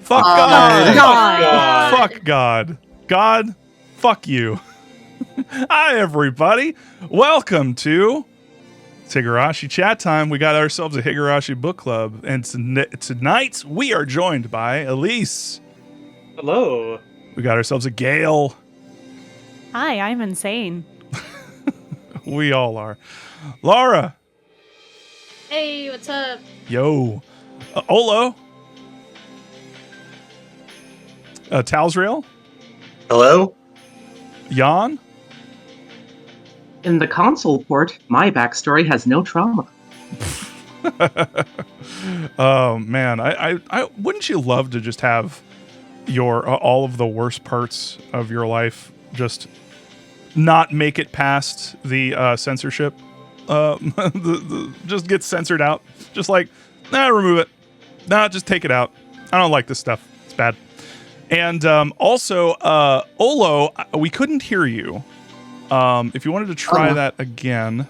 Fuck God. God. Fuck God. God, fuck you. Hi, everybody. Welcome to Higurashi Chat Time. We got ourselves a Higurashi book club, and tonight we are joined by Elise. Hello. We got ourselves a Gale. Hi, I'm insane. We all are. Laura. Hey, what's up? Yo. Olo. Talsrael. Hello? Jan. In the console port, my backstory has no trauma. Oh man, I wouldn't you love to just have your all of the worst parts of your life just not make it past the censorship? Just get censored out. Just like, remove it. Nah, just take it out. I don't like this stuff. It's bad. And also, Olo, we couldn't hear you. If you wanted to try that again.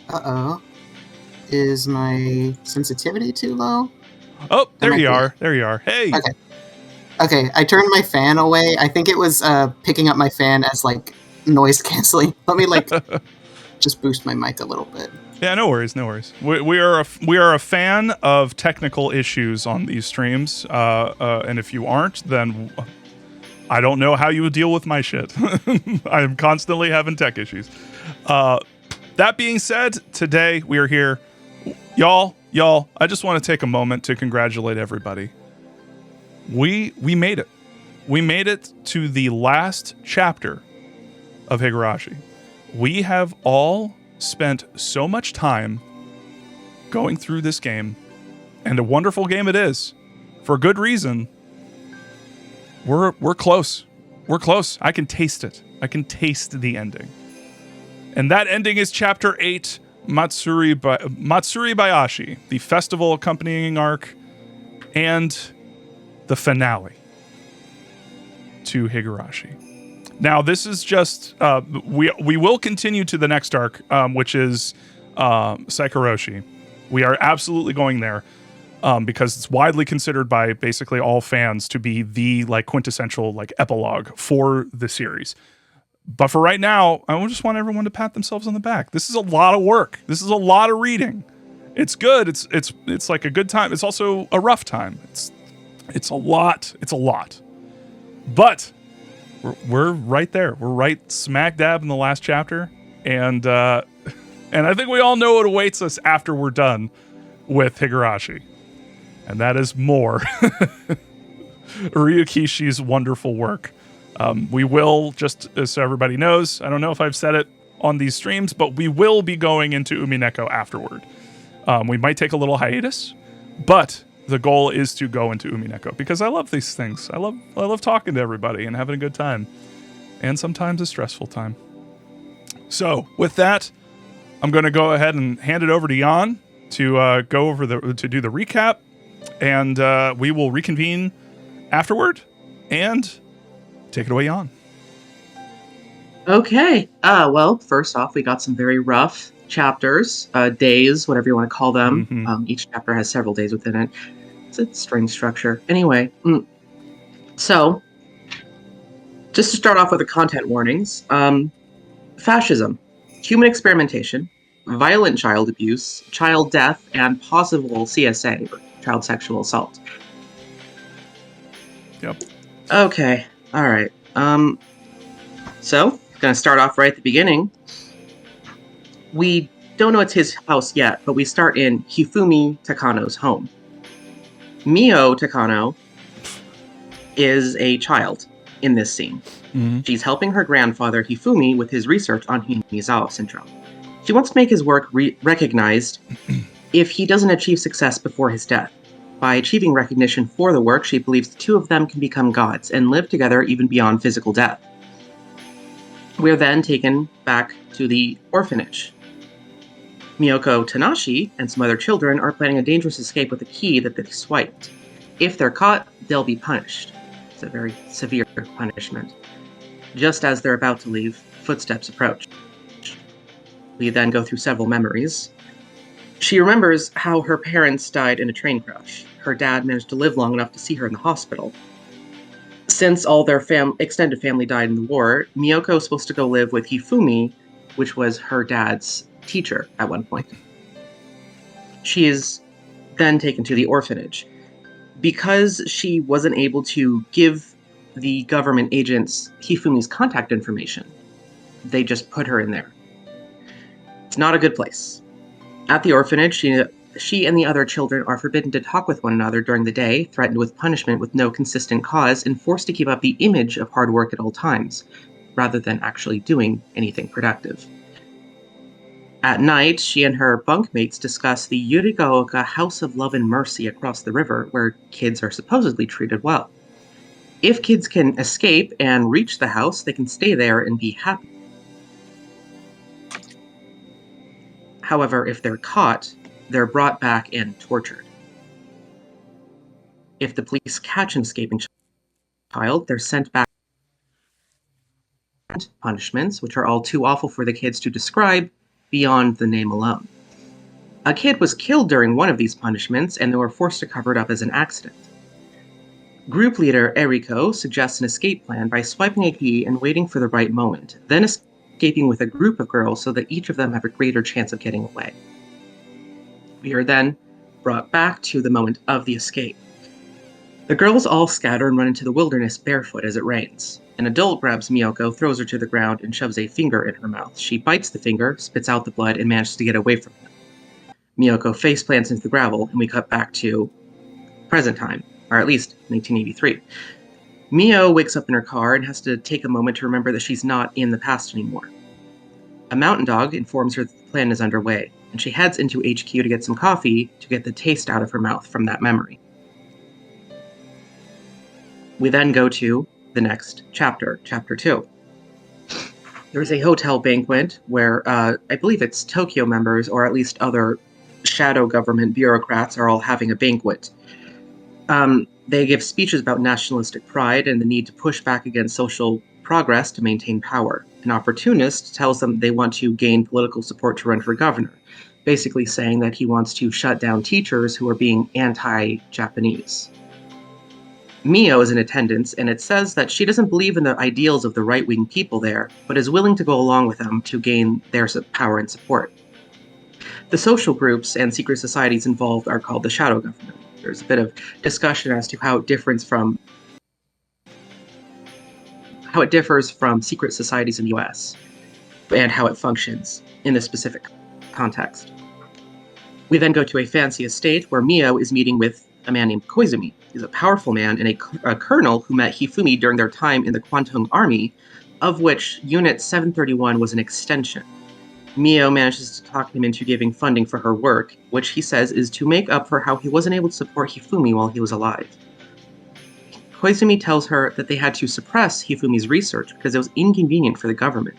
Uh-oh. Is my sensitivity too low? Oh, there you are. There you are. Hey. Okay, I turned my fan away. I think it was picking up my fan as, like, noise canceling. Let me, like, just boost my mic a little bit. Yeah, no worries, no worries. We are a fan of technical issues on these streams, and if you aren't, then I don't know how you would deal with my shit. I'm constantly having tech issues. That being said, today we are here. Y'all, I just want to take a moment to congratulate everybody. We made it. We made it to the last chapter of Higurashi. We have all spent so much time going through this game, and a wonderful game it is, for good reason. We're close. We're close. I can taste it. I can taste the ending. And that ending is Chapter 8, Matsuribayashi, the festival accompanying arc, and the finale to Higurashi. Now, this is just, we will continue to the next arc, which is Higurashi. We are absolutely going there because it's widely considered by basically all fans to be the quintessential epilogue for the series. But for right now, I just want everyone to pat themselves on the back. This is a lot of work. This is a lot of reading. It's good. It's like a good time. It's also a rough time. It's a lot. It's a lot. But we're right there. We're right smack dab in the last chapter, and I think we all know what awaits us after we're done with Higurashi, and that is more Ryukishi's wonderful work. We will, just so everybody knows, I don't know if I've said it on these streams, but we will be going into Umineko afterward. We might take a little hiatus, but the goal is to go into Umineko because I love these things. I love talking to everybody and having a good time, and sometimes a stressful time. So with that, I'm going to go ahead and hand it over to Jan to go over to do the recap, and we will reconvene afterward. And take it away, Jan. Okay. Well, first off, we got some very rough chapters, days, whatever you want to call them. Mm-hmm. Each chapter has several days within it. It's a strange structure. Anyway, so just to start off with the content warnings, fascism, human experimentation, violent child abuse, child death, and possible CSA, or child sexual assault. Yep. Okay. All right. So, gonna start off right at the beginning. We don't know it's his house yet, but we start in Hifumi Takano's home. Mio Takano is a child in this scene. Mm-hmm. She's helping her grandfather Hifumi with his research on Hinizawa syndrome. She wants to make his work recognized if he doesn't achieve success before his death. By achieving recognition for the work, she believes the two of them can become gods and live together even beyond physical death. We're then taken back to the orphanage. Miyoko Tanashi and some other children are planning a dangerous escape with a key that they swiped. If they're caught, they'll be punished. It's a very severe punishment. Just as they're about to leave, footsteps approach. We then go through several memories. She remembers how her parents died in a train crash. her dad managed to live long enough to see her in the hospital. Since all their extended family died in the war, Miyoko was supposed to go live with Hifumi, which was her dad's teacher at one point. She is then taken to the orphanage. Because she wasn't able to give the government agents Hifumi's contact information, they just put her in there. It's not a good place. At the orphanage, she and the other children are forbidden to talk with one another during the day, threatened with punishment with no consistent cause, and forced to keep up the image of hard work at all times, rather than actually doing anything productive. At night, she and her bunkmates discuss the Yurigaoka House of Love and Mercy across the river, where kids are supposedly treated well. If kids can escape and reach the house, they can stay there and be happy. However, if they're caught, they're brought back and tortured. If the police catch an escaping child, they're sent back. Punishments, which are all too awful for the kids to describe beyond the name alone. A kid was killed during one of these punishments, and they were forced to cover it up as an accident. Group leader Eriko suggests an escape plan by swiping a key and waiting for the right moment, then escaping with a group of girls so that each of them have a greater chance of getting away. We are then brought back to the moment of the escape. The girls all scatter and run into the wilderness barefoot as it rains. An adult grabs Miyoko, throws her to the ground, and shoves a finger in her mouth. She bites the finger, spits out the blood, and manages to get away from him. Miyoko faceplants into the gravel, and we cut back to present time, or at least 1983. Mio wakes up in her car and has to take a moment to remember that she's not in the past anymore. A mountain dog informs her that the plan is underway, and she heads into HQ to get some coffee to get the taste out of her mouth from that memory. We then go to the next chapter, Chapter 2. There's a hotel banquet where I believe it's Tokyo members, or at least other shadow government bureaucrats, are all having a banquet. They give speeches about nationalistic pride and the need to push back against social progress to maintain power. An opportunist tells them they want to gain political support to run for governor, basically saying that he wants to shut down teachers who are being anti-Japanese. Mio is in attendance, and it says that she doesn't believe in the ideals of the right-wing people there, but is willing to go along with them to gain their power and support. The social groups and secret societies involved are called the shadow government. There's a bit of discussion as to how it differs from secret societies in the US and how it functions in this specific context. We then go to a fancy estate where Mio is meeting with a man named Koizumi. He's a powerful man and a colonel who met Hifumi during their time in the Kwantung Army, of which Unit 731 was an extension. Mio manages to talk him into giving funding for her work, which he says is to make up for how he wasn't able to support Hifumi while he was alive. Koizumi tells her that they had to suppress Hifumi's research because it was inconvenient for the government.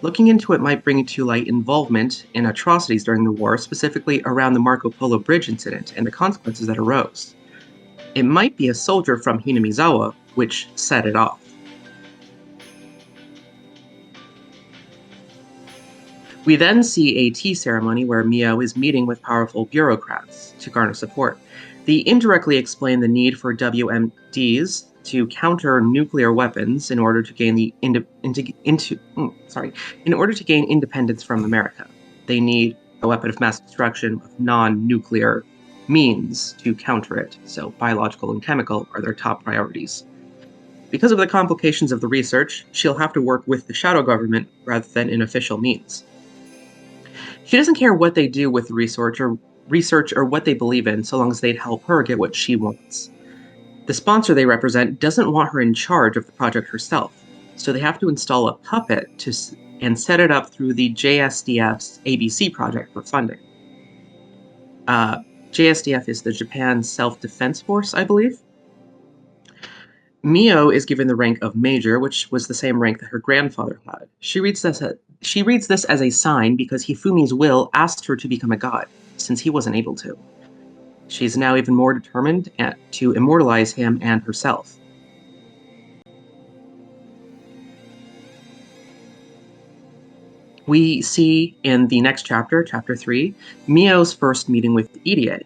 Looking into it might bring to light involvement in atrocities during the war, specifically around the Marco Polo Bridge incident and the consequences that arose. It might be a soldier from Hinamizawa which set it off. We then see a tea ceremony where Mio is meeting with powerful bureaucrats to garner support. They indirectly explain the need for WMDs to counter nuclear weapons in order to gain independence from America. They need a weapon of mass destruction with non-nuclear means to counter it. So biological and chemical are their top priorities. Because of the complications of the research, she'll have to work with the shadow government rather than in official means. She doesn't care what they do with research or what they believe in, so long as they'd help her get what she wants. The sponsor they represent doesn't want her in charge of the project herself, so they have to install a puppet and set it up through the JSDF's ABC project for funding. JSDF is the Japan Self-Defense Force, I believe. Mio is given the rank of Major, which was the same rank that her grandfather had. She reads this as a sign because Hifumi's will asked her to become a god, since he wasn't able to. She's now even more determined to immortalize him and herself. We see in the next chapter, Chapter 3, Mio's first meeting with Irie.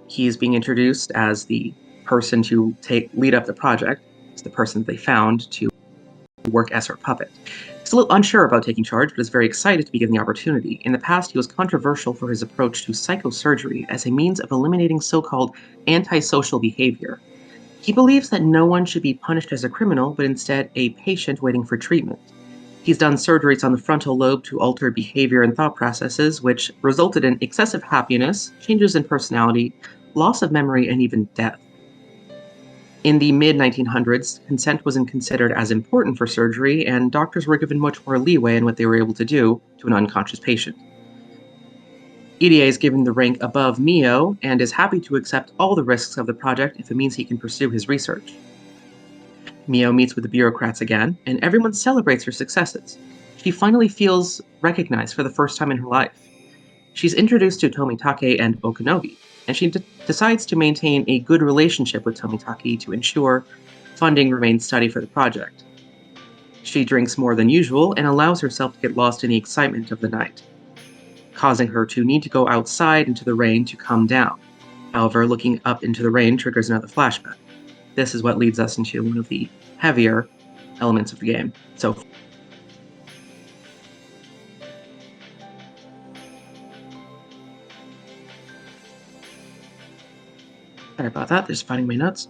He's being introduced as the person to lead up the project. He's the person that they found to work as her puppet. He's a little unsure about taking charge, but is very excited to be given the opportunity. In the past, he was controversial for his approach to psychosurgery as a means of eliminating so-called antisocial behavior. He believes that no one should be punished as a criminal, but instead a patient waiting for treatment. He's done surgeries on the frontal lobe to alter behavior and thought processes, which resulted in excessive happiness, changes in personality, loss of memory, and even death. In the mid-1900s, consent wasn't considered as important for surgery, and doctors were given much more leeway in what they were able to do to an unconscious patient. EDA is given the rank above Mio and is happy to accept all the risks of the project if it means he can pursue his research. Mio meets with the bureaucrats again, and everyone celebrates her successes. She finally feels recognized for the first time in her life. She's introduced to Tomitake and Okunobi, and she decides to maintain a good relationship with Tomitake to ensure funding remains steady for the project. She drinks more than usual and allows herself to get lost in the excitement of the night, causing her to need to go outside into the rain to calm down. However, looking up into the rain triggers another flashback. This is what leads us into one of the heavier elements of the game. So, sorry about that, just finding my notes.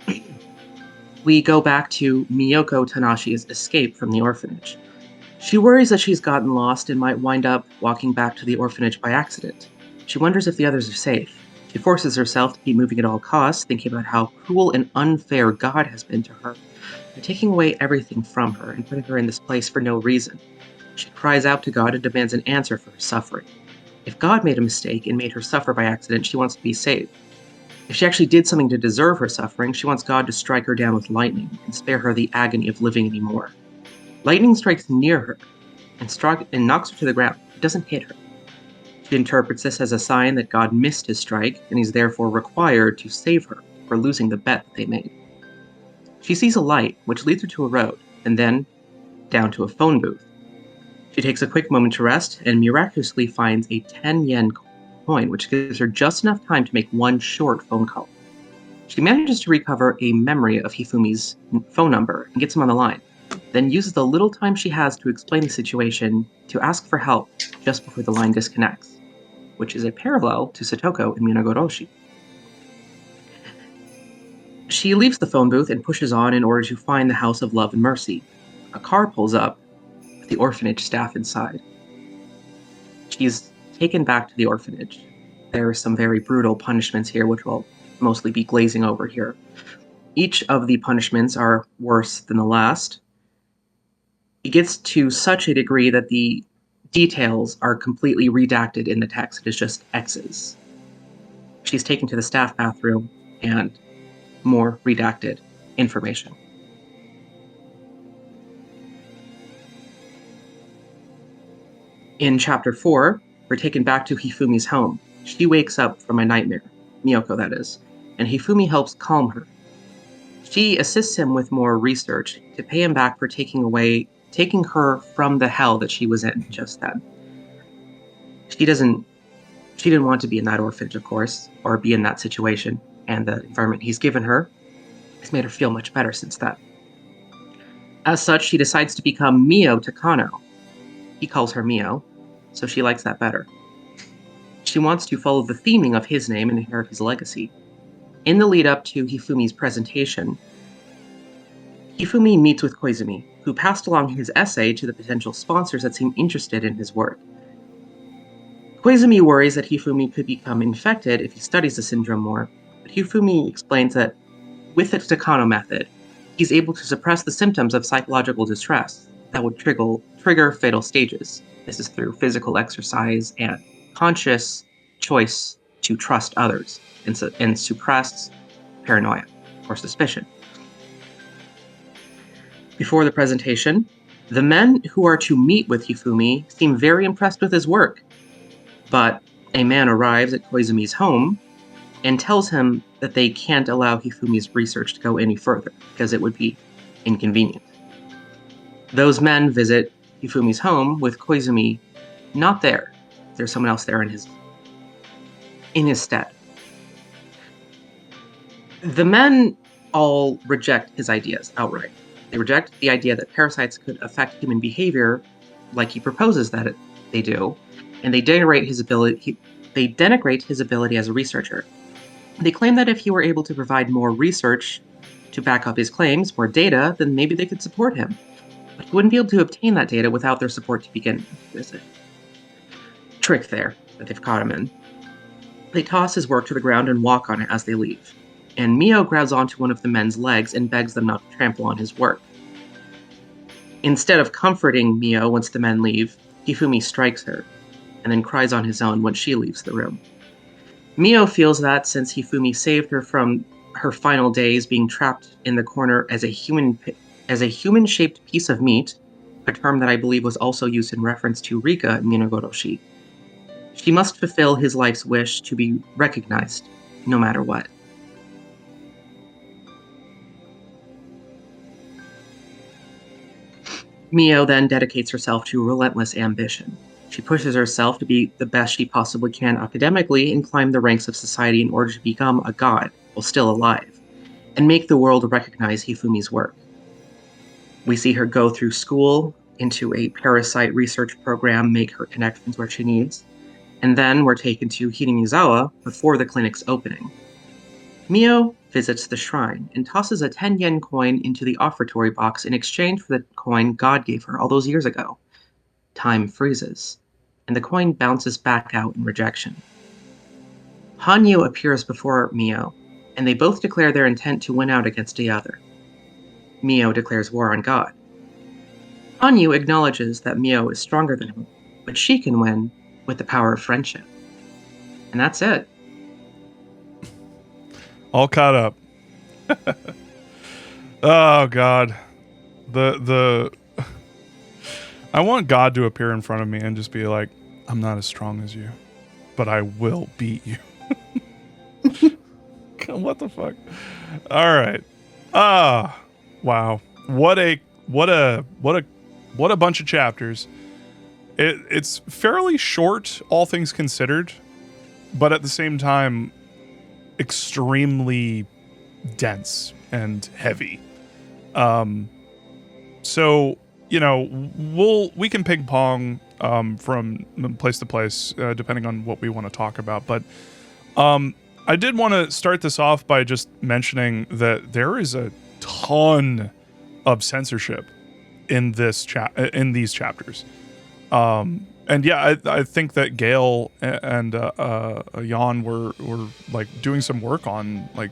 We go back to Miyoko Tanashi's escape from the orphanage. She worries that she's gotten lost and might wind up walking back to the orphanage by accident. She wonders if the others are safe. She forces herself to keep moving at all costs, thinking about how cruel and unfair God has been to her, by taking away everything from her and putting her in this place for no reason. She cries out to God and demands an answer for her suffering. If God made a mistake and made her suffer by accident, she wants to be saved. If she actually did something to deserve her suffering, she wants God to strike her down with lightning and spare her the agony of living anymore. Lightning strikes near her and knocks her to the ground. It doesn't hit her. She interprets this as a sign that God missed his strike, and he's therefore required to save her for losing the bet that they made. She sees a light, which leads her to a road, and then down to a phone booth. She takes a quick moment to rest, and miraculously finds a 10 yen coin, which gives her just enough time to make one short phone call. She manages to recover a memory of Hifumi's phone number and gets him on the line, then uses the little time she has to explain the situation to ask for help just before the line disconnects, which is a parallel to Satoko in Minagoroshi. She leaves the phone booth and pushes on in order to find the House of Love and Mercy. A car pulls up with the orphanage staff inside. She's taken back to the orphanage. There are some very brutal punishments here, which we'll mostly be glazing over here. Each of the punishments are worse than the last. It gets to such a degree that the details are completely redacted in the text. It is just X's. She's taken to the staff bathroom and more redacted information. In Chapter 4, we're taken back to Hifumi's home. She wakes up from a nightmare, Miyoko that is, and Hifumi helps calm her. She assists him with more research to pay him back for taking her from the hell that she was in just then. She didn't want to be in that orphanage, of course, or be in that situation, and the environment he's given her has made her feel much better since then. As such, she decides to become Mio Takano. He calls her Mio, so she likes that better. She wants to follow the theming of his name and inherit his legacy. In the lead up to Hifumi's presentation, Hifumi meets with Koizumi, who passed along his essay to the potential sponsors that seem interested in his work. Koizumi worries that Hifumi could become infected if he studies the syndrome more, but Hifumi explains that with the Takano method, he's able to suppress the symptoms of psychological distress that would trigger fatal stages. This is through physical exercise and conscious choice to trust others and suppress paranoia or suspicion. Before the presentation, the men who are to meet with Hifumi seem very impressed with his work, but a man arrives at Koizumi's home and tells him that they can't allow Hifumi's research to go any further because it would be inconvenient. Those men visit Hifumi's home with Koizumi not there. There's someone else there in his stead. The men all reject his ideas outright. They reject the idea that parasites could affect human behavior like he proposes that they do, and they denigrate his ability. They denigrate his ability as a researcher. They claim that if he were able to provide more research to back up his claims, more data, then maybe they could support him. But he wouldn't be able to obtain that data without their support to begin with. There's a trick there that they've caught him in. They toss his work to the ground and walk on it as they leave. And Mio grabs onto one of the men's legs and begs them not to trample on his work. Instead of comforting Mio once the men leave, Hifumi strikes her, and then cries on his own when she leaves the room. Mio feels that since Hifumi saved her from her final days being trapped in the corner as a human-shaped piece of meat, a term that I believe was also used in reference to Rika in Minogoroshi, she must fulfill his life's wish to be recognized, no matter what. Mio then dedicates herself to relentless ambition. She pushes herself to be the best she possibly can academically and climb the ranks of society in order to become a god while still alive, and make the world recognize Hifumi's work. We see her go through school, into a parasite research program, make her connections where she needs, and then we're taken to Hinamizawa before the clinic's opening. Mio visits the shrine and tosses a 10 yen coin into the offertory box in exchange for the coin God gave her all those years ago. Time freezes, and the coin bounces back out in rejection. Hanyu appears before Mio, and they both declare their intent to win out against the other. Mio declares war on God. Hanyu acknowledges that Mio is stronger than him, but she can win with the power of friendship. And that's it. All caught up. Oh God, the I want God to appear in front of me and just be like, "I'm not as strong as you, but I will beat you." What the fuck? All right. Wow. What a bunch of chapters. It's fairly short, all things considered, but at the same time, extremely dense and heavy. So we can ping pong from place to place depending on what we want to talk about. But I did want to start this off by just mentioning that there is a ton of censorship in these chapters. And yeah, I think that Gail and Jan were like doing some work on like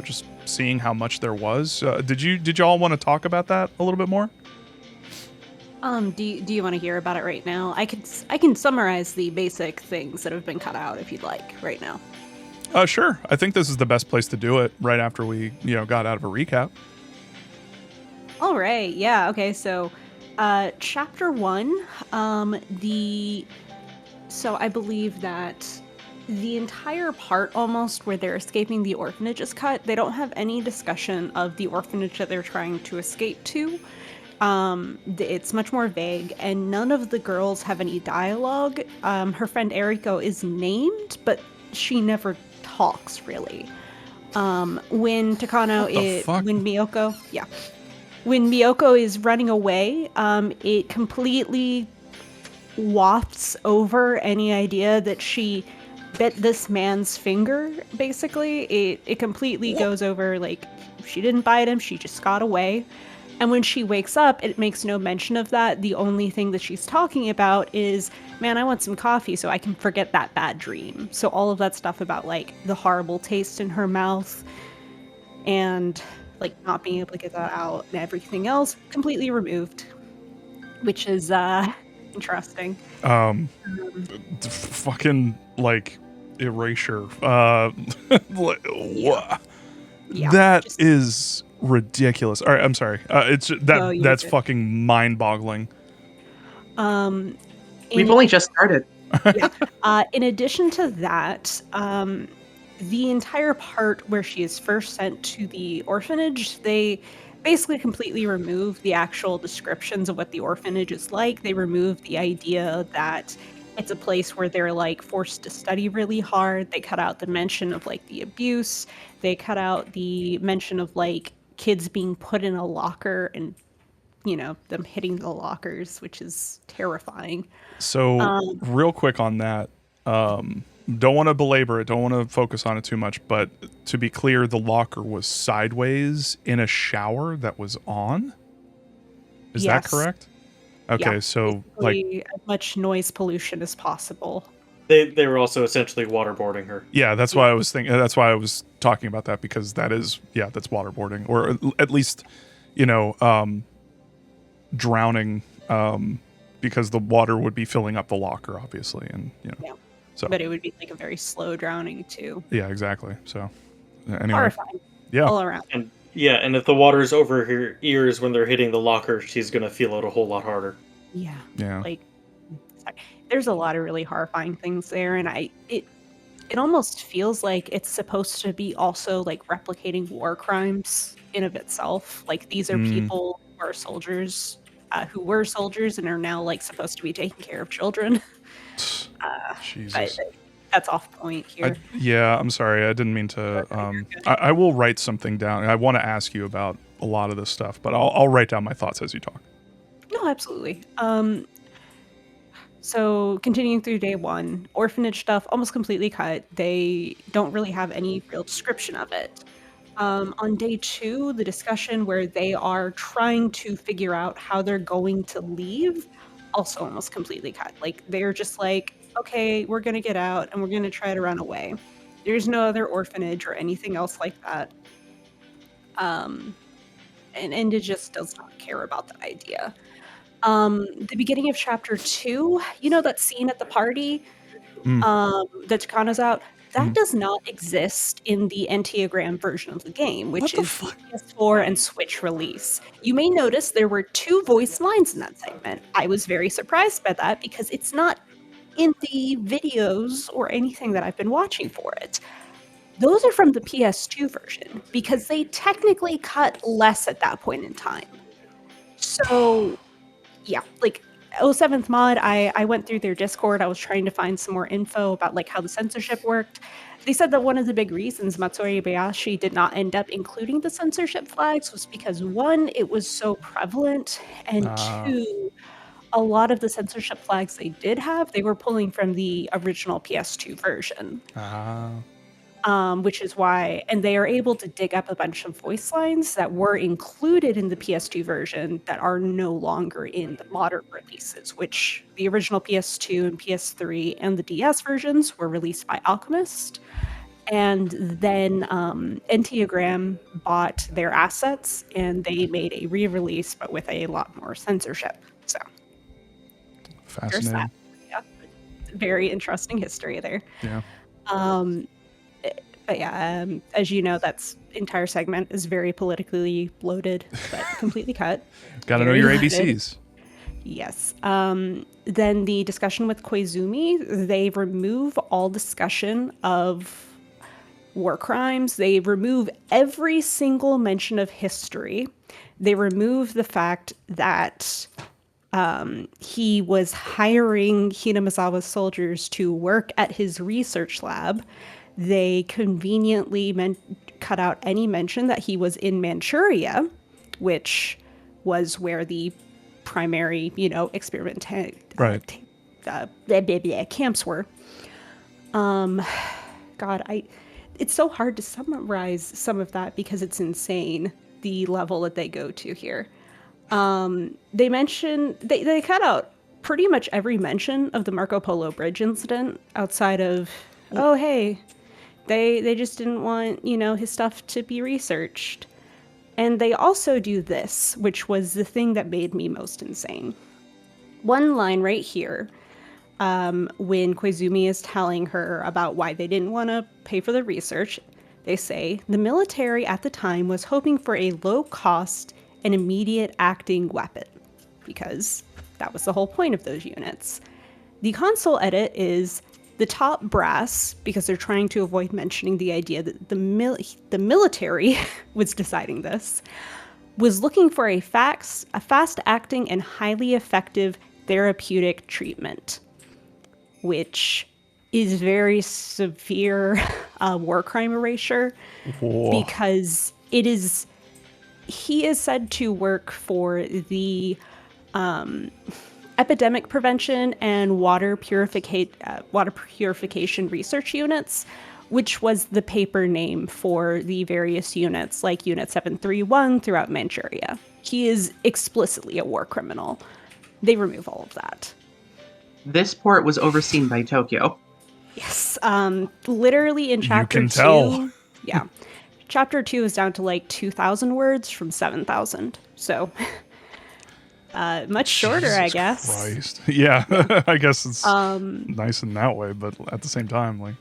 just seeing how much there was. Did y'all want to talk about that a little bit more? Do you want to hear about it right now? I can summarize the basic things that have been cut out if you'd like right now. Sure. I think this is the best place to do it right after we got out of a recap. All right. Yeah. Okay. So, chapter 1. So I believe that the entire part almost where they're escaping the orphanage is cut. They don't have any discussion of the orphanage that they're trying to escape to. It's much more vague, and none of the girls have any dialogue. Her friend Eriko is named, but she never talks really. When Miyoko is running away, it completely wafts over any idea that she bit this man's finger, basically. It completely goes over, like, she didn't bite him, she just got away. And when she wakes up, it makes no mention of that. The only thing that she's talking about is, man, I want some coffee so I can forget that bad dream. So all of that stuff about, like, the horrible taste in her mouth and, like, not being able to get that out and everything else, completely removed, which is interesting. Fucking, like, erasure. Yeah. That is ridiculous. All right, I'm sorry. That's good. fucking mind-boggling. We've only just started. In addition to that, the entire part where she is first sent to the orphanage, they basically completely remove the actual descriptions of what the orphanage is like. They remove the idea that It's a place where they're like forced to study really hard. They cut out the mention of like the abuse. They cut out the mention of like kids being put in a locker and them hitting the lockers, which is terrifying. So, real quick on that, don't want to belabor it, don't want to focus on it too much, but to be clear, the locker was sideways in a shower that was on? Is that Yes. correct? Okay, Yeah, so like basically as much noise pollution as possible. They were also essentially waterboarding her. yeah, that's why I was thinking. That's why I was talking about that because that's waterboarding, or at least, drowning, because the water would be filling up the locker, obviously, and Yeah. So, But it would be like a very slow drowning too. yeah, exactly. So, anyway, Horrifying. yeah, All around. And and if the water's over her ears when they're hitting the locker, she's gonna feel it a whole lot harder. Yeah. yeah, Like, sorry. There's a lot of really horrifying things there, and it almost feels like it's supposed to be also like replicating war crimes in of itself. Like these are people who are soldiers, who were soldiers and are now like supposed to be taking care of children. Jesus. But that's off point here. I'm sorry. I didn't mean to. I will write something down. I want to ask you about a lot of this stuff, but I'll write down my thoughts as you talk. No, absolutely. So continuing through day one, orphanage stuff almost completely cut. They don't really have any real description of it. On day two, the discussion where they are trying to figure out how they're going to leave, also almost completely cut. Like they're just like, okay, we're gonna get out and we're gonna try to run away. There's no other orphanage or anything else like that. And it just does not care about that idea. The beginning of chapter 2, that scene at the party that Takano's out, that does not exist in the Antiogram version of the game, which is the PS4 and Switch release. You may notice there were 2 voice lines in that segment. I was very surprised by that because it's not in the videos or anything that I've been watching for it. Those are from the PS2 version because they technically cut less at that point in time. So yeah, like 07th Mod, I went through their Discord. I was trying to find some more info about like how the censorship worked. They said that one of the big reasons Matsuribayashi did not end up including the censorship flags was because 1, it was so prevalent, and 2, a lot of the censorship flags they did have, they were pulling from the original PS2 version. Which is why, and they are able to dig up a bunch of voice lines that were included in the PS2 version that are no longer in the modern releases, which the original PS2 and PS3 and the DS versions were released by Alchemist. And then Antiogram bought their assets and they made a re-release, but with a lot more censorship. So, Fascinating. That. Yeah, very interesting history there. Yeah. But yeah, as you know, that entire segment is very politically loaded, but completely cut. Gotta know your ABCs. Yes. Then the discussion with Koizumi, they remove all discussion of war crimes. They remove every single mention of history. They remove the fact that he was hiring Hinamizawa's soldiers to work at his research lab. They conveniently cut out any mention that he was in Manchuria, which was where the primary, experiment camps were. It's so hard to summarize some of that because it's insane, the level that they go to here. They mention, they cut out pretty much every mention of the Marco Polo Bridge incident outside of, oh, hey, they just didn't want, his stuff to be researched. And they also do this, which was the thing that made me most insane. One line right here, when Koizumi is telling her about why they didn't want to pay for the research, they say, the military at the time was hoping for a low-cost and immediate acting weapon, because that was the whole point of those units. The console edit is the top brass, because they're trying to avoid mentioning the idea that the military was deciding this, was looking for a fast-acting and highly effective therapeutic treatment. which is very severe war crime erasure Whoa. because he is said to work for the epidemic prevention and water purification research units, which was the paper name for the various units like Unit 731 throughout Manchuria. He is explicitly a war criminal. They remove all of that. This port was overseen by Tokyo. Yes. Literally in chapter 2. You can tell. Yeah. Chapter 2 is down to like 2,000 words from 7,000. So much shorter, I Jesus guess. Christ. Yeah, I guess it's nice in that way, but at the same time, like,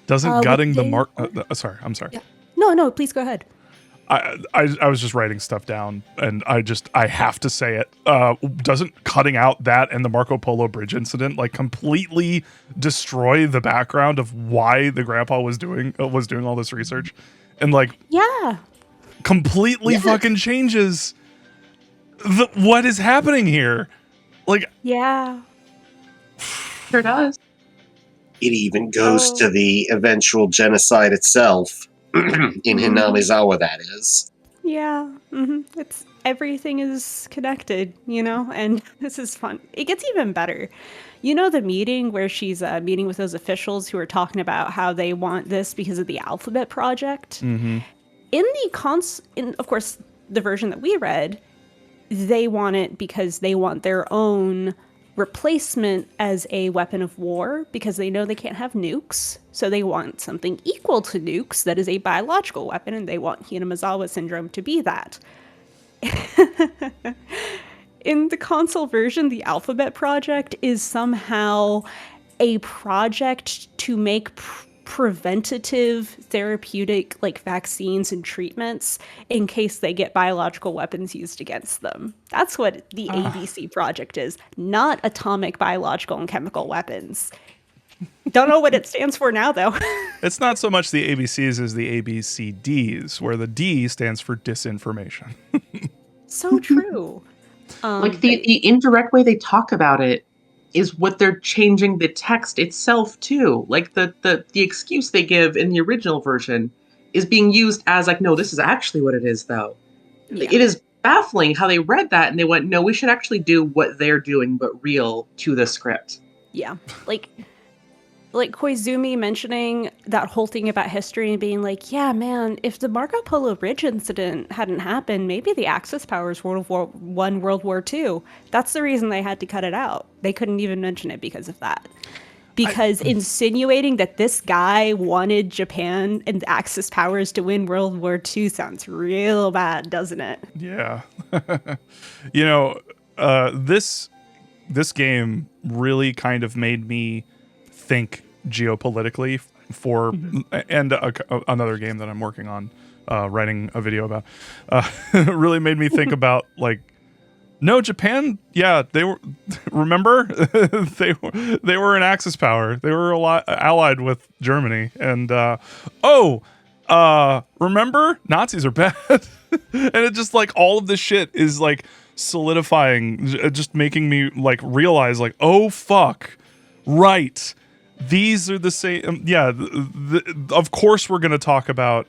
doesn't gutting the mark. Sorry, I'm sorry. Yeah. No, please go ahead. I was just writing stuff down, and I have to say it. Doesn't cutting out that and the Marco Polo Bridge incident like completely destroy the background of why the grandpa was doing all this research, and like Yeah. completely fucking changes what is happening here. Like, Yeah. Sure does. It even goes to the eventual genocide itself in Hinamizawa, that is. Yeah. It's everything is connected, and this is fun. It gets even better. The meeting where she's meeting with those officials who are talking about how they want this because of the Alphabet Project. mm-hmm. In of course, the version that we read, they want it because they want their own replacement as a weapon of war because they know they can't have nukes. So they want something equal to nukes that is a biological weapon, and they want Hinamizawa syndrome to be that. In the console version, the Alphabet Project is somehow a project to make preventative therapeutic vaccines and treatments in case they get biological weapons used against them. That's what the ABC project is, not atomic, biological, and chemical weapons. Don't know what it stands for now, though. It's not so much the ABCs as the ABCDs, where the D stands for disinformation. So true. The indirect way they talk about it is what they're changing the text itself to. Like the excuse they give in the original version is being used as no, this is actually what it is though. Yeah. It is baffling how they read that and they went, no, we should actually do what they're doing but real to the script. Yeah. Like Koizumi mentioning that whole thing about history and being like, yeah, man, if the Marco Polo Bridge incident hadn't happened, maybe the Axis powers World War I, World War II. That's the reason they had to cut it out. They couldn't even mention it because of that. Because insinuating that this guy wanted Japan and the Axis powers to win World War II sounds real bad, doesn't it? Yeah. This game really kind of made me think geopolitically and another game that I'm working on, writing a video about, really made me think about no, Japan. Yeah, they were. Remember, they were an Axis power. They were allied with Germany, and remember, Nazis are bad, and it just all of this shit is solidifying, just making me realize oh fuck, right. These are the same. Of course we're going to talk about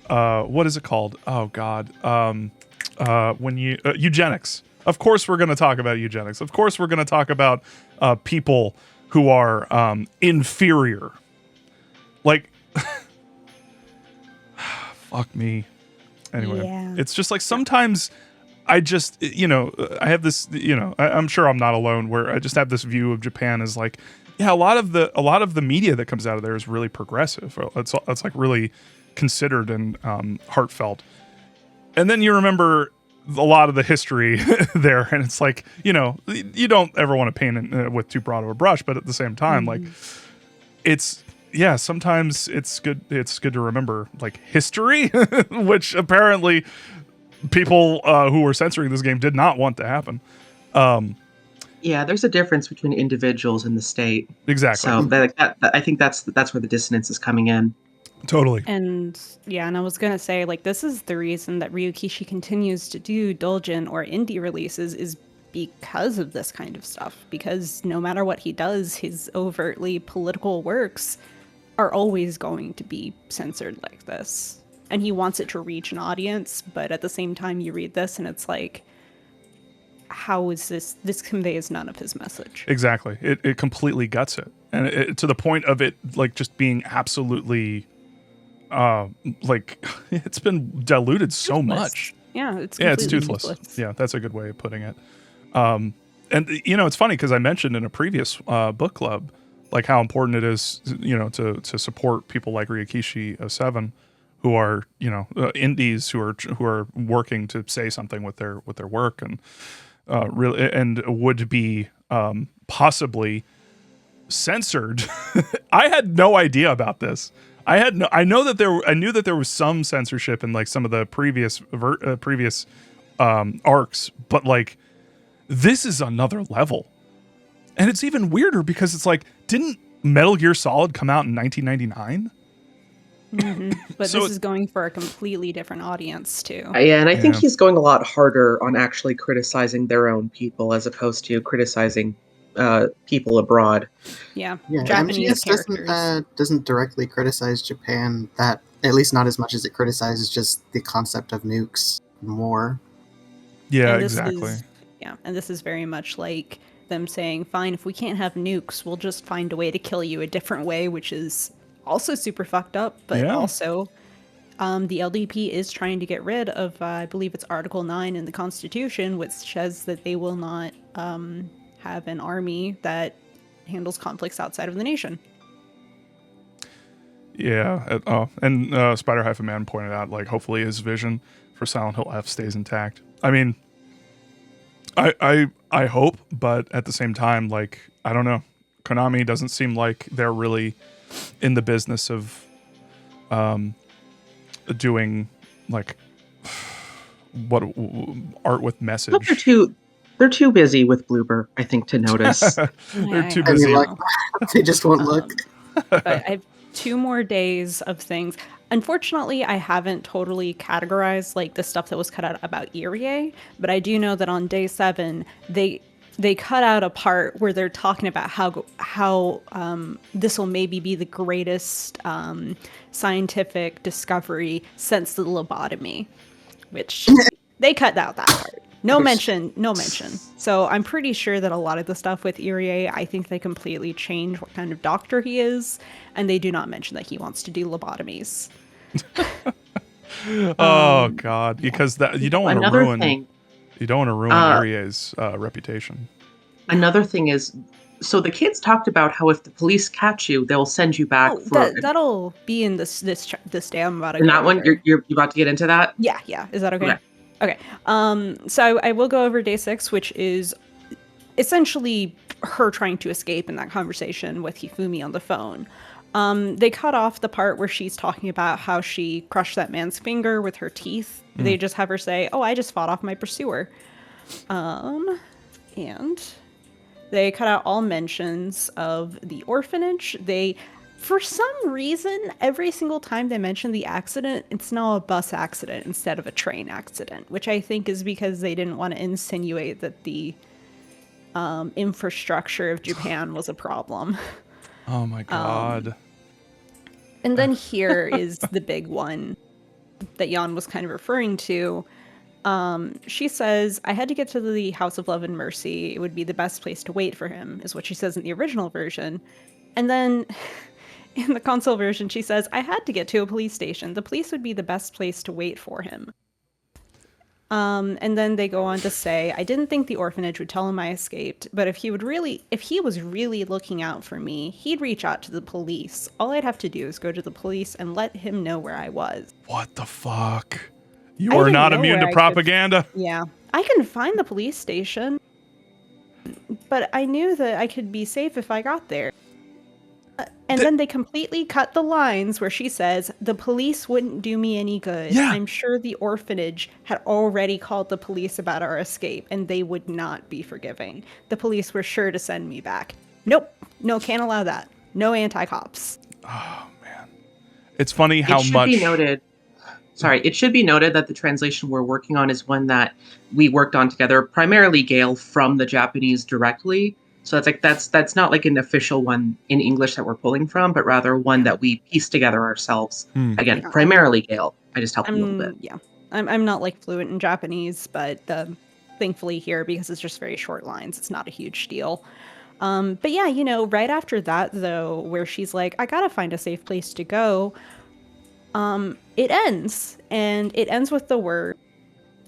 what is it called? Oh God. When you eugenics. Of course we're going to talk about eugenics. Of course we're going to talk about people who are inferior. Fuck me. Anyway, It's just sometimes I just, I have this, I'm sure I'm not alone where I just have this view of Japan as a lot of the media that comes out of there is really progressive. It's really considered and heartfelt. And then you remember a lot of the history there, and it's you don't ever want to paint it with too broad of a brush, but at the same time, sometimes it's good to remember history, which apparently people who were censoring this game did not want to happen. There's a difference between individuals and the state. Exactly. So I think that's where the dissonance is coming in. Totally. And I was gonna say this is the reason that Ryukishi continues to do doujin or indie releases is because of this kind of stuff. Because no matter what he does, his overtly political works are always going to be censored like this. And he wants it to reach an audience, but at the same time you read this and it's like, how is this conveys none of his message. Exactly. It completely guts it. And it, to the point of it like just being absolutely like it's been diluted so much. Yeah, it's toothless. Yeah, that's a good way of putting it. And you know, it's funny because I mentioned in a previous book club like how important it is, you know, to support people like Ryakishi 07 who are, you know, indies who are working to say something with their work and really and would be possibly censored. I had no idea about this. I knew that there was some censorship in like some of the previous arcs, but like this is another level. And it's even weirder because it's like, didn't Metal Gear Solid come out in 1999? But So this is going for a completely different audience too. Yeah, and I think Yeah. he's going a lot harder on actually criticizing their own people as opposed to criticizing people abroad. Yeah, Yeah, Japanese MGS doesn't directly criticize Japan, that at least not as much as it criticizes just the concept of nukes more. Yeah, And this exactly. and this is very much like them saying, fine, if we can't have nukes, we'll just find a way to kill you a different way, which is also super fucked up, but Yeah. also the LDP is trying to get rid of, I believe it's Article 9 in the Constitution, which says that they will not have an army that handles conflicts outside of the nation. Yeah. And Spider-Man pointed out, like, hopefully his vision for Silent Hill F stays intact. I mean, I hope, but at the same time, like, I don't know. Konami doesn't seem like they're really in the business of doing like what art with message. But they're too busy with Bloober, I think, to notice. They're too I busy. know. Like, they just won't look. But I have 2 more days of things. Unfortunately, I haven't totally categorized like the stuff that was cut out about Irie, but I do know that on day 7 they cut out a part where they're talking about how this will maybe be the greatest scientific discovery since the lobotomy, which they cut out that part. No mention. So I'm pretty sure that a lot of the stuff with Irie, I think they completely change what kind of doctor he is, and they do not mention that he wants to do lobotomies. Oh God, because that you don't want to Another ruin. thing. You don't want to ruin Irie's reputation. Another thing is, so the kids talked about how if the police catch you, they'll send you back for. That'll be in this day I'm about to In go that one, over. you're about to get into that. Yeah. Is that okay? Okay. So I will go over day 6, which is essentially her trying to escape in that conversation with Hifumi on the phone. They cut off the part where she's talking about how she crushed that man's finger with her teeth. They just have her say, "Oh, I just fought off my pursuer." And they cut out all mentions of the orphanage. For some reason, every single time they mention the accident, it's now a bus accident instead of a train accident, which I think is because they didn't want to insinuate that the infrastructure of Japan was a problem. Oh my God. And then here is the big one that Jan was kind of referring to. She says, I had to get to the House of Love and Mercy. It would be the best place to wait for him, is what she says in the original version. And then in the console version, she says, I had to get to a police station. The police would be the best place to wait for him. And then they go on to say, I didn't think the orphanage would tell him I escaped, but if he was really looking out for me, he'd reach out to the police. All I'd have to do is go to the police and let him know where I was. What the fuck? You I are didn't not know immune where to I could- propaganda. Yeah. I can find the police station, but I knew that I could be safe if I got there. And then they completely cut the lines where she says, the police wouldn't do me any good. Yeah. I'm sure the orphanage had already called the police about our escape, and they would not be forgiving. The police were sure to send me back. Nope. No, can't allow that. No anti-cops. Oh man, it's funny how it should much. be noted. Sorry, it should be noted that the translation we're working on is one that we worked on together, primarily Gale from the Japanese directly. So that's not like an official one in English that we're pulling from, but rather one that we pieced together ourselves. Again, Yeah, primarily Gale. I just helped a little bit. Yeah, I'm not like fluent in Japanese, but thankfully here, because it's just very short lines, it's not a huge deal. But yeah, right after that though, where she's like, I gotta find a safe place to go, it ends, and it ends with the word,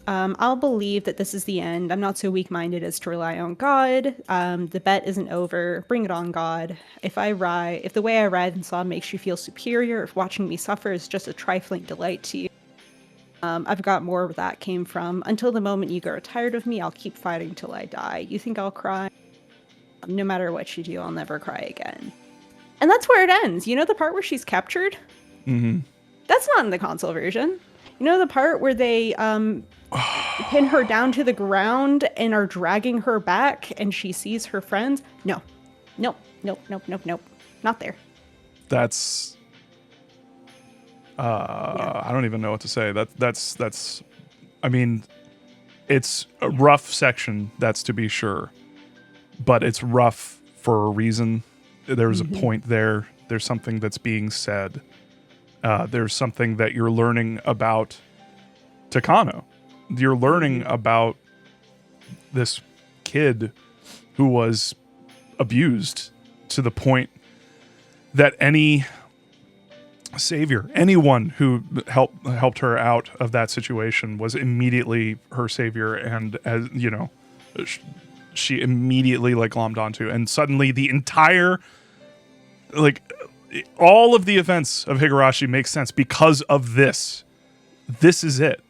I'll believe that this is the end. I'm not so weak-minded as to rely on God. The bet isn't over. Bring it on, God. If the way I ride and saw makes you feel superior, if watching me suffer is just a trifling delight to you, I've got more where that came from. Until the moment you grow tired of me, I'll keep fighting till I die. You think I'll cry? No matter what you do, I'll never cry again. And that's where it ends. You know the part where she's captured? Mm-hmm. That's not in the console version. You know the part where they pin her down to the ground and are dragging her back and she sees her friends? No. Nope. Not there. That's I don't even know what to say. That's I mean, it's a rough section, that's to be sure. But it's rough for a reason. There's a point there. There's something that's being said. There's something that you're learning about Takano. You're learning about this kid who was abused to the point that any savior, anyone who helped her out of that situation was immediately her savior, and as you know, she immediately glommed onto, and suddenly the entire all of the events of Higurashi make sense because of this. This is it.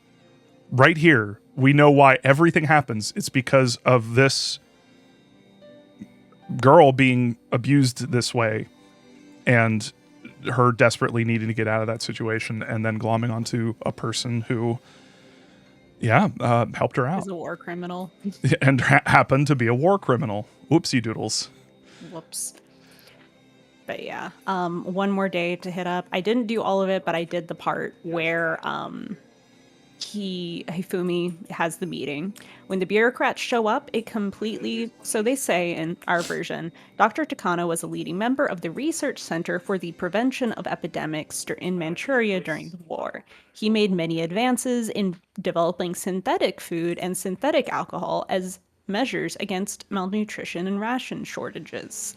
Right here, we know why everything happens. It's because of this girl being abused this way and her desperately needing to get out of that situation, and then glomming onto a person who helped her out. Is a war criminal. And happened to be a war criminal. Whoopsie doodles. Whoops. But yeah, one more day to hit up. I didn't do all of it, but I did the part where Hifumi has the meeting. When the bureaucrats show up, so they say in our version, Dr. Takano was a leading member of the Research Center for the Prevention of Epidemics in Manchuria during the war. He made many advances in developing synthetic food and synthetic alcohol as measures against malnutrition and ration shortages.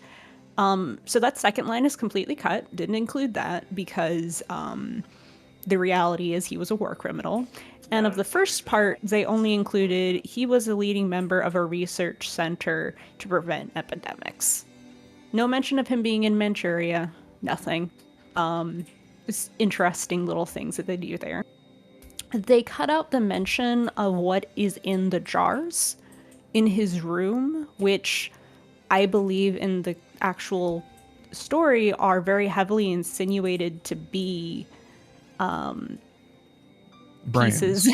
So that second line is completely cut. Didn't include that because the reality is he was a war criminal. And of the first part, they only included he was a leading member of a research center to prevent epidemics. No mention of him being in Manchuria. Nothing. It's interesting little things that they do there. They cut out the mention of what is in the jars in his room, which I believe in the actual story are very heavily insinuated to be pieces.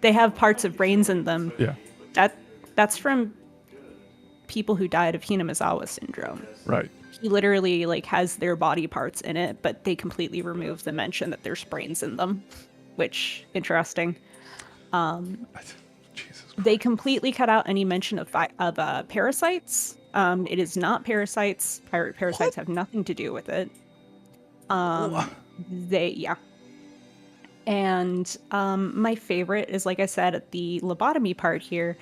They have parts of brains in them. Yeah. That's from people who died of Hinamizawa syndrome. Right. He literally has their body parts in it, but they completely remove the mention that there's brains in them, which interesting. Jesus. They completely cut out any mention of parasites. It is not parasites. Parasites have nothing to do with it. And my favorite is, like I said, at the lobotomy part here.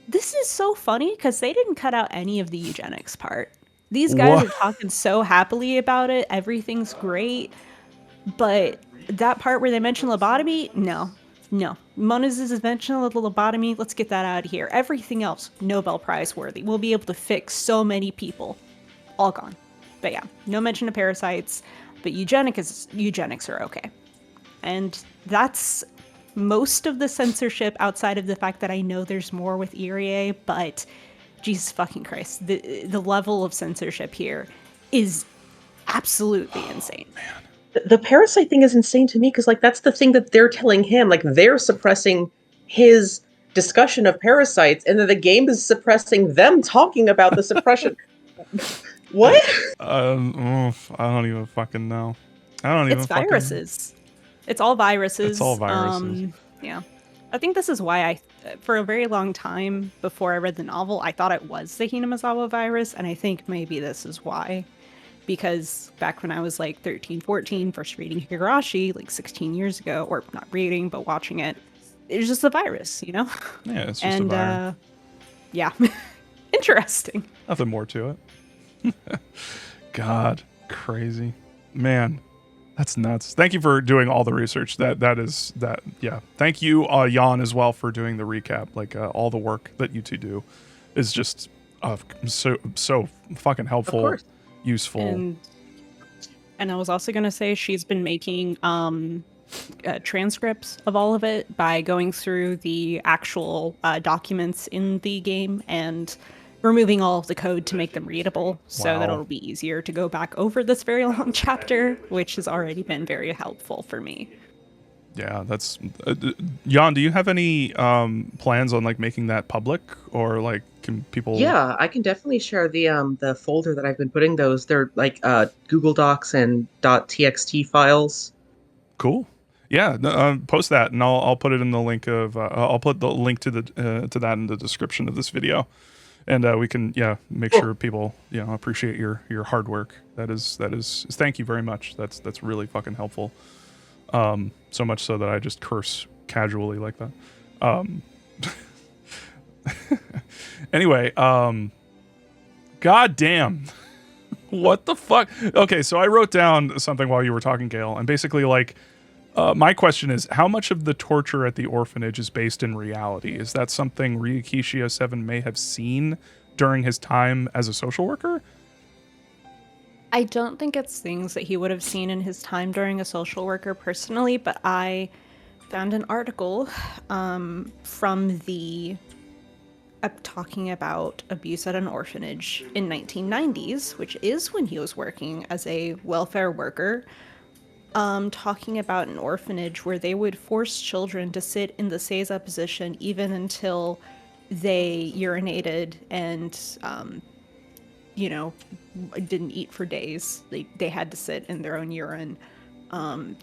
This is so funny because they didn't cut out any of the eugenics part. These guys are talking so happily about it. Everything's great. But that part where they mention lobotomy, no. Moniz' mention of the lobotomy, let's get that out of here. Everything else, Nobel Prize worthy. We'll be able to fix so many people. All gone. But yeah, no mention of parasites. But eugenics are okay. And that's most of the censorship outside of the fact that I know there's more with Irie, but Jesus fucking Christ, the level of censorship here is absolutely insane. Man. The parasite thing is insane to me because that's the thing that they're telling him. They're suppressing his discussion of parasites, and then the game is suppressing them talking about the suppression. What? I don't even fucking know. It's viruses. It's all viruses. It's all viruses. Yeah. I think this is why for a very long time before I read the novel, I thought it was the Hinamizawa virus, and I think maybe this is why. Because back when I was like 13, 14, first reading Higurashi, like 16 years ago, or not reading, but watching it, it was just a virus, you know? Yeah, it's just a virus. Yeah. Interesting. Nothing more to it. God, crazy. Man, that's nuts. Thank you for doing all the research. Yeah. Thank you, Jan, as well, for doing the recap. Like, all the work that you two do is just so fucking helpful. Of course. Useful. And I was also going to say she's been making transcripts of all of it by going through the actual documents in the game and removing all of the code to make them readable so that it'll be easier to go back over this very long chapter, which has already been very helpful for me. Yeah, that's Jan, do you have any plans on like making that public, or like can people? Yeah, I can definitely share the folder that I've been putting those. They're like Google Docs and .txt files. Cool. Yeah, post that, and I'll put it in the link of I'll put the link to that in the description of this video, and we can make sure people appreciate your hard work. That is thank you very much. That's really fucking helpful. So much so that I just curse casually like that. Anyway, god damn. What the fuck? Okay, so I wrote down something while you were talking, Gail, and basically like my question is, how much of the torture at the orphanage is based in reality? Is that something Ryukishi 07 may have seen during his time as a social worker? I don't think it's things that he would have seen in his time during a social worker personally, but I found an article from the talking about abuse at an orphanage in 1990s, which is when he was working as a welfare worker, talking about an orphanage where they would force children to sit in the seiza position even until they urinated and didn't eat for days. They had to sit in their own urine.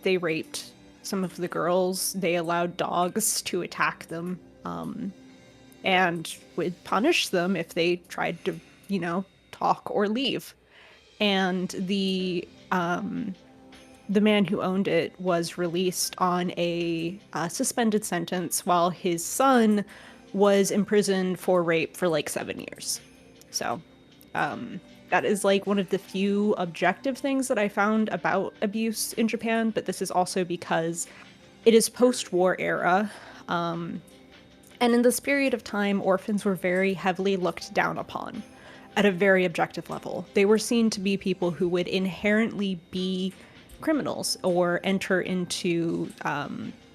They raped some of the girls. They allowed dogs to attack them, and would punish them if they tried to, talk or leave. And the man who owned it was released on a suspended sentence while his son was imprisoned for rape for like 7 years. So that is like one of the few objective things that I found about abuse in Japan, but this is also because it is post-war era. And in this period of time, orphans were very heavily looked down upon at a very objective level. They were seen to be people who would inherently be criminals or enter into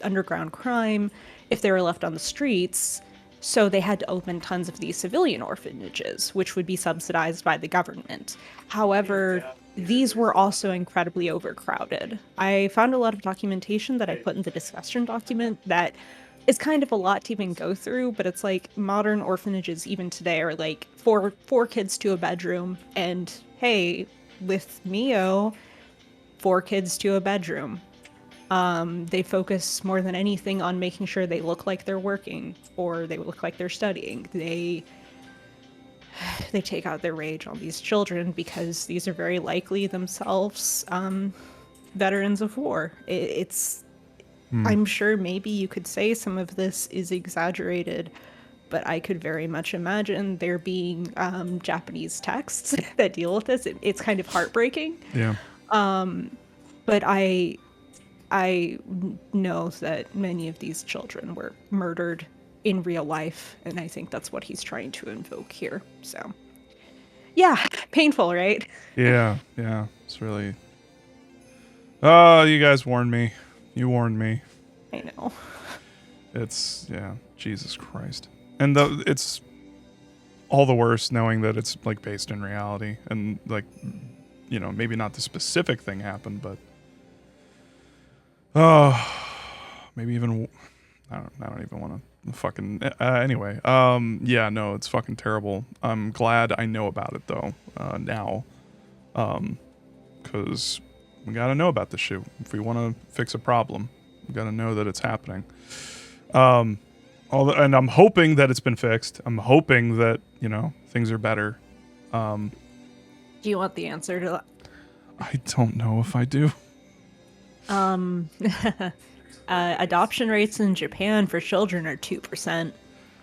underground crime if they were left on the streets. So they had to open tons of these civilian orphanages, which would be subsidized by the government. However, these were also incredibly overcrowded. I found a lot of documentation that I put in the discussion document that is kind of a lot to even go through, but it's like modern orphanages even today are like four kids to a bedroom, and hey, with Mio, 4 kids to a bedroom. They focus more than anything on making sure they look like they're working or they look like they're studying. They take out their rage on these children because these are very likely themselves veterans of war. I'm sure maybe you could say some of this is exaggerated, but I could very much imagine there being Japanese texts that deal with this. It's kind of heartbreaking. Yeah. But I know that many of these children were murdered in real life, and I think that's what he's trying to invoke here. So, yeah, painful, right? Yeah. It's really... Oh, you guys warned me. You warned me. I know. It's, Jesus Christ. And it's all the worse knowing that it's, like, based in reality. And, like, maybe not the specific thing happened, but... maybe even... I don't even want to fucking... anyway, no, it's fucking terrible. I'm glad I know about it, though, now. Because we gotta know about this shit if we want to fix a problem. Got to know that it's happening. And I'm hoping that it's been fixed. I'm hoping that, things are better. Do you want the answer to that? I don't know if I do. Adoption rates in Japan for children are 2%.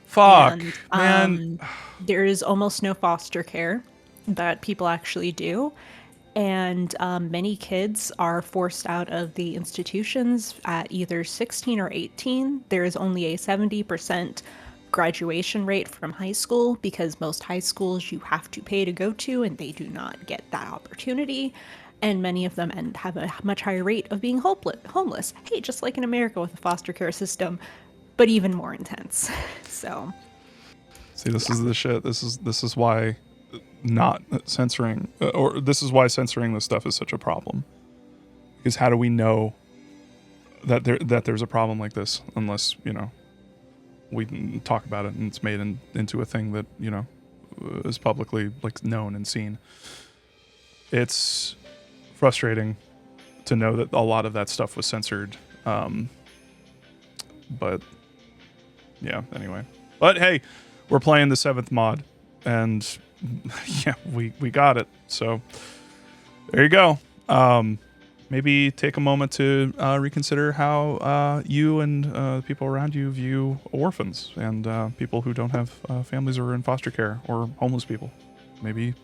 Fuck, And, man. There is almost no foster care that people actually do. And many kids are forced out of the institutions at either 16 or 18. There is only a 70% graduation rate from high school because most high schools you have to pay to go to, and they do not get that opportunity. And many of them have a much higher rate of being homeless. Hey, just like in America with the foster care system, but even more intense. So, See, this is the shit. This is why not censoring, or this is why censoring this stuff is such a problem. Because how do we know that there's a problem like this unless we can talk about it and it's made into a thing that is publicly known and seen. It's frustrating to know that a lot of that stuff was censored. But yeah, anyway. But hey, we're playing the 7th mod, and yeah, we got it. So there you go. Maybe take a moment to reconsider how you and people around you view orphans and people who don't have families or are in foster care or homeless people. Maybe,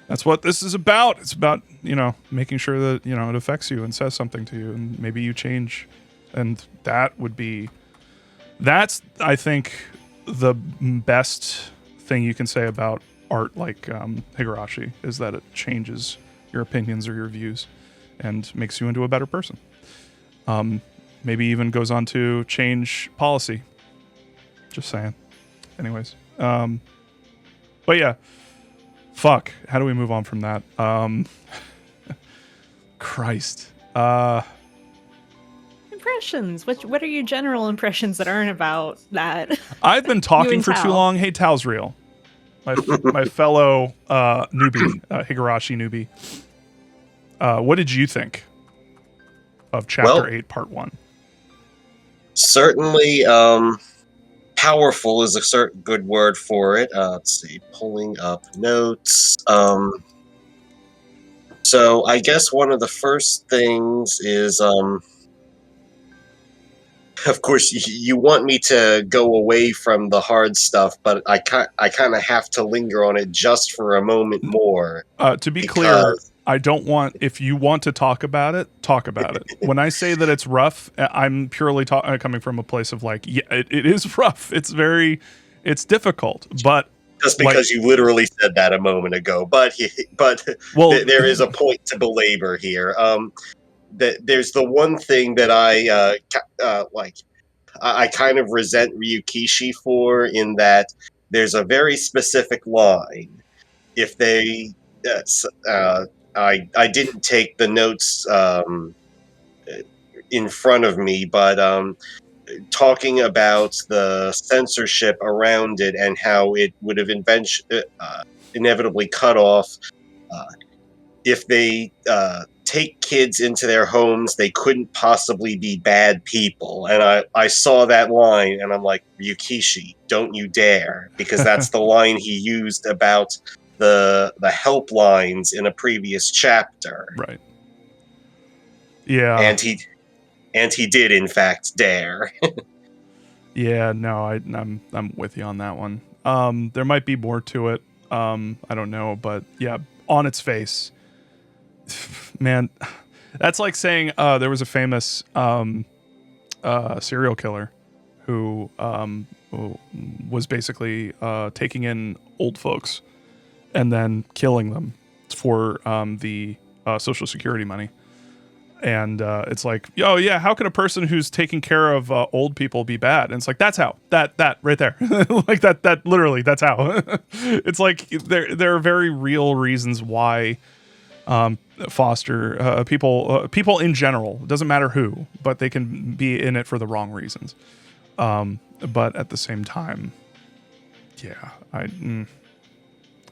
that's what this is about. It's about, making sure that, it affects you and says something to you, and maybe you change. And that's, I think, the best thing you can say about art like Higurashi is that it changes your opinions or your views and makes you into a better person. Maybe even goes on to change policy. Just saying. Anyways. But yeah. Fuck. How do we move on from that? Christ. impressions. What are your general impressions that aren't about that? I've been talking for too Tao. long. Hey, Tao's real. My fellow newbie, Higurashi newbie. What did you think of Chapter 8, Part 1? Certainly, powerful is a certain good word for it. Let's see, pulling up notes. So I guess one of the first things is, of course, you want me to go away from the hard stuff, but I kind of have to linger on it just for a moment more. To be clear, I don't want, if you want to talk about it, talk about it. When I say that it's rough, I'm purely coming from a place of yeah, it is rough. It's difficult, but just because you literally said that a moment ago, but well, there is a point to belabor here. There's the one thing that I kind of resent Ryukishi for, in that there's a very specific line. If they, I didn't take the notes in front of me, but talking about the censorship around it and how it would have inevitably cut off. If they take kids into their homes, they couldn't possibly be bad people. And I saw that line, and I'm like, Ryukishi, don't you dare. Because that's the line he used about the helplines in a previous chapter. Right. Yeah. And he did, in fact, dare. Yeah, no, I'm with you on that one. There might be more to it. I don't know, but yeah, on its face, man, that's like saying there was a famous serial killer who was basically taking in old folks and then killing them for the Social Security money. And it's like, oh yeah, how can a person who's taking care of old people be bad? And it's like, that's how, that right there, like that literally, that's how. It's like there are very real reasons why foster people in general, it doesn't matter who, but they can be in it for the wrong reasons. But at the same time, yeah,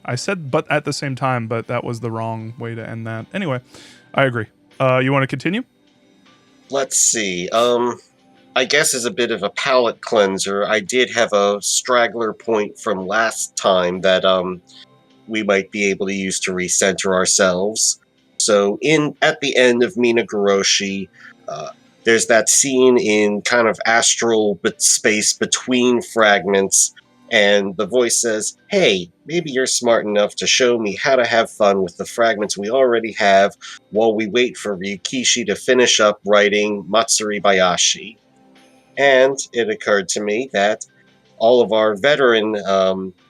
I said, but at the same time, but that was the wrong way to end that. Anyway, I agree. You want to continue? let's see. I guess as a bit of a palate cleanser, I did have a straggler point from last time that we might be able to use to recenter ourselves. So at the end of Minagoroshi, there's that scene in kind of astral space between fragments, and the voice says, "Hey, maybe you're smart enough to show me how to have fun with the fragments we already have while we wait for Ryukishi to finish up writing Matsuribayashi." And it occurred to me that all of our veteran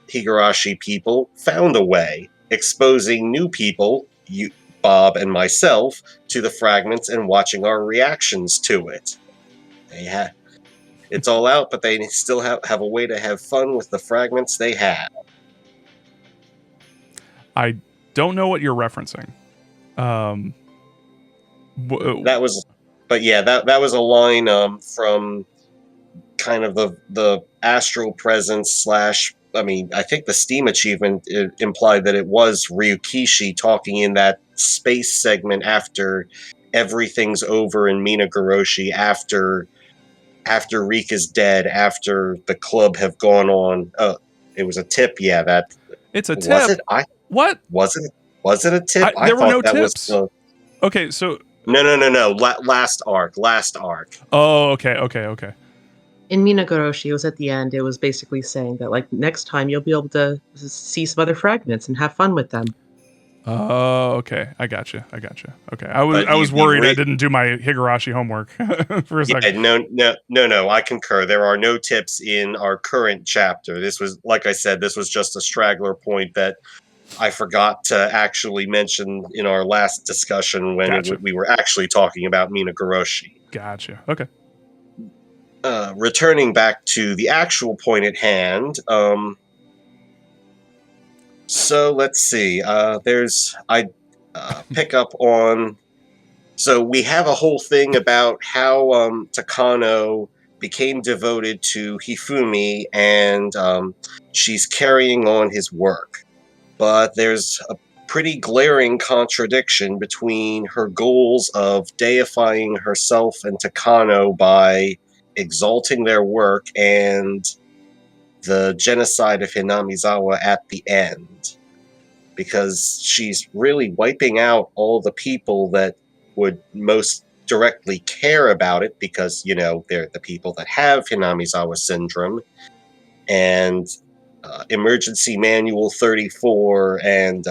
Higurashi people found a way, exposing new people, you, Bob and myself, to the fragments and watching our reactions to it. It's all out, but they still have a way to have fun with the fragments they have. I don't know what you're referencing. That was, but yeah, that was a line from kind of the astral presence / I think the Steam achievement implied that it was Ryukishi talking in that space segment after everything's over in Minagoroshi, after Rika's dead, after the club have gone on. It was a tip, yeah. That it's a tip. Was it? What was it? Was it a tip? There were no tips. Okay, so no. Last arc. Oh, okay. In Minagoroshi, it was at the end. It was basically saying that, like, next time you'll be able to see some other fragments and have fun with them. Oh, okay. I gotcha. Okay, I was worried I didn't do my Higurashi homework for a second. No. I concur. There are no tips in our current chapter. This was, like I said, this was just a straggler point that I forgot to actually mention in our last discussion when we were actually talking about Minagoroshi. Gotcha. Okay. Returning back to the actual point at hand, so let's see. I pick up on. So we have a whole thing about how Takano became devoted to Hifumi, and she's carrying on his work. But there's a pretty glaring contradiction between her goals of deifying herself and Takano by exalting their work and the genocide of Hinamizawa at the end, because she's really wiping out all the people that would most directly care about it, because they're the people that have Hinamizawa syndrome, and Emergency Manual 34 and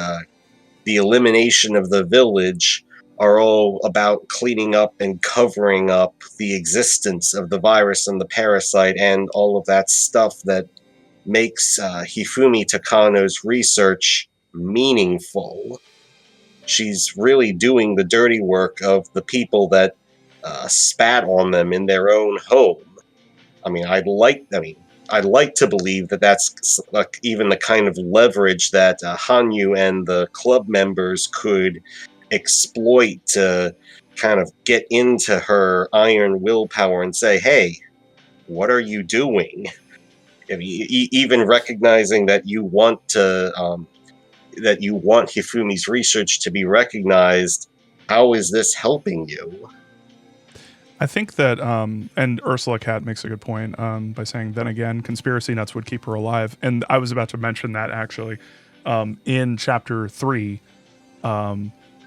the elimination of the village are all about cleaning up and covering up the existence of the virus and the parasite and all of that stuff that makes Hifumi Takano's research meaningful. She's really doing the dirty work of the people that spat on them in their own home. I'd like to believe that that's like even the kind of leverage that Hanyu and the club members could exploit to kind of get into her iron willpower and say, "Hey, what are you doing?" Even recognizing that you want Hifumi's research to be recognized. How is this helping you? I think that, and Ursula Cat makes a good point by saying, then again, conspiracy nuts would keep her alive. And I was about to mention that actually in chapter 3,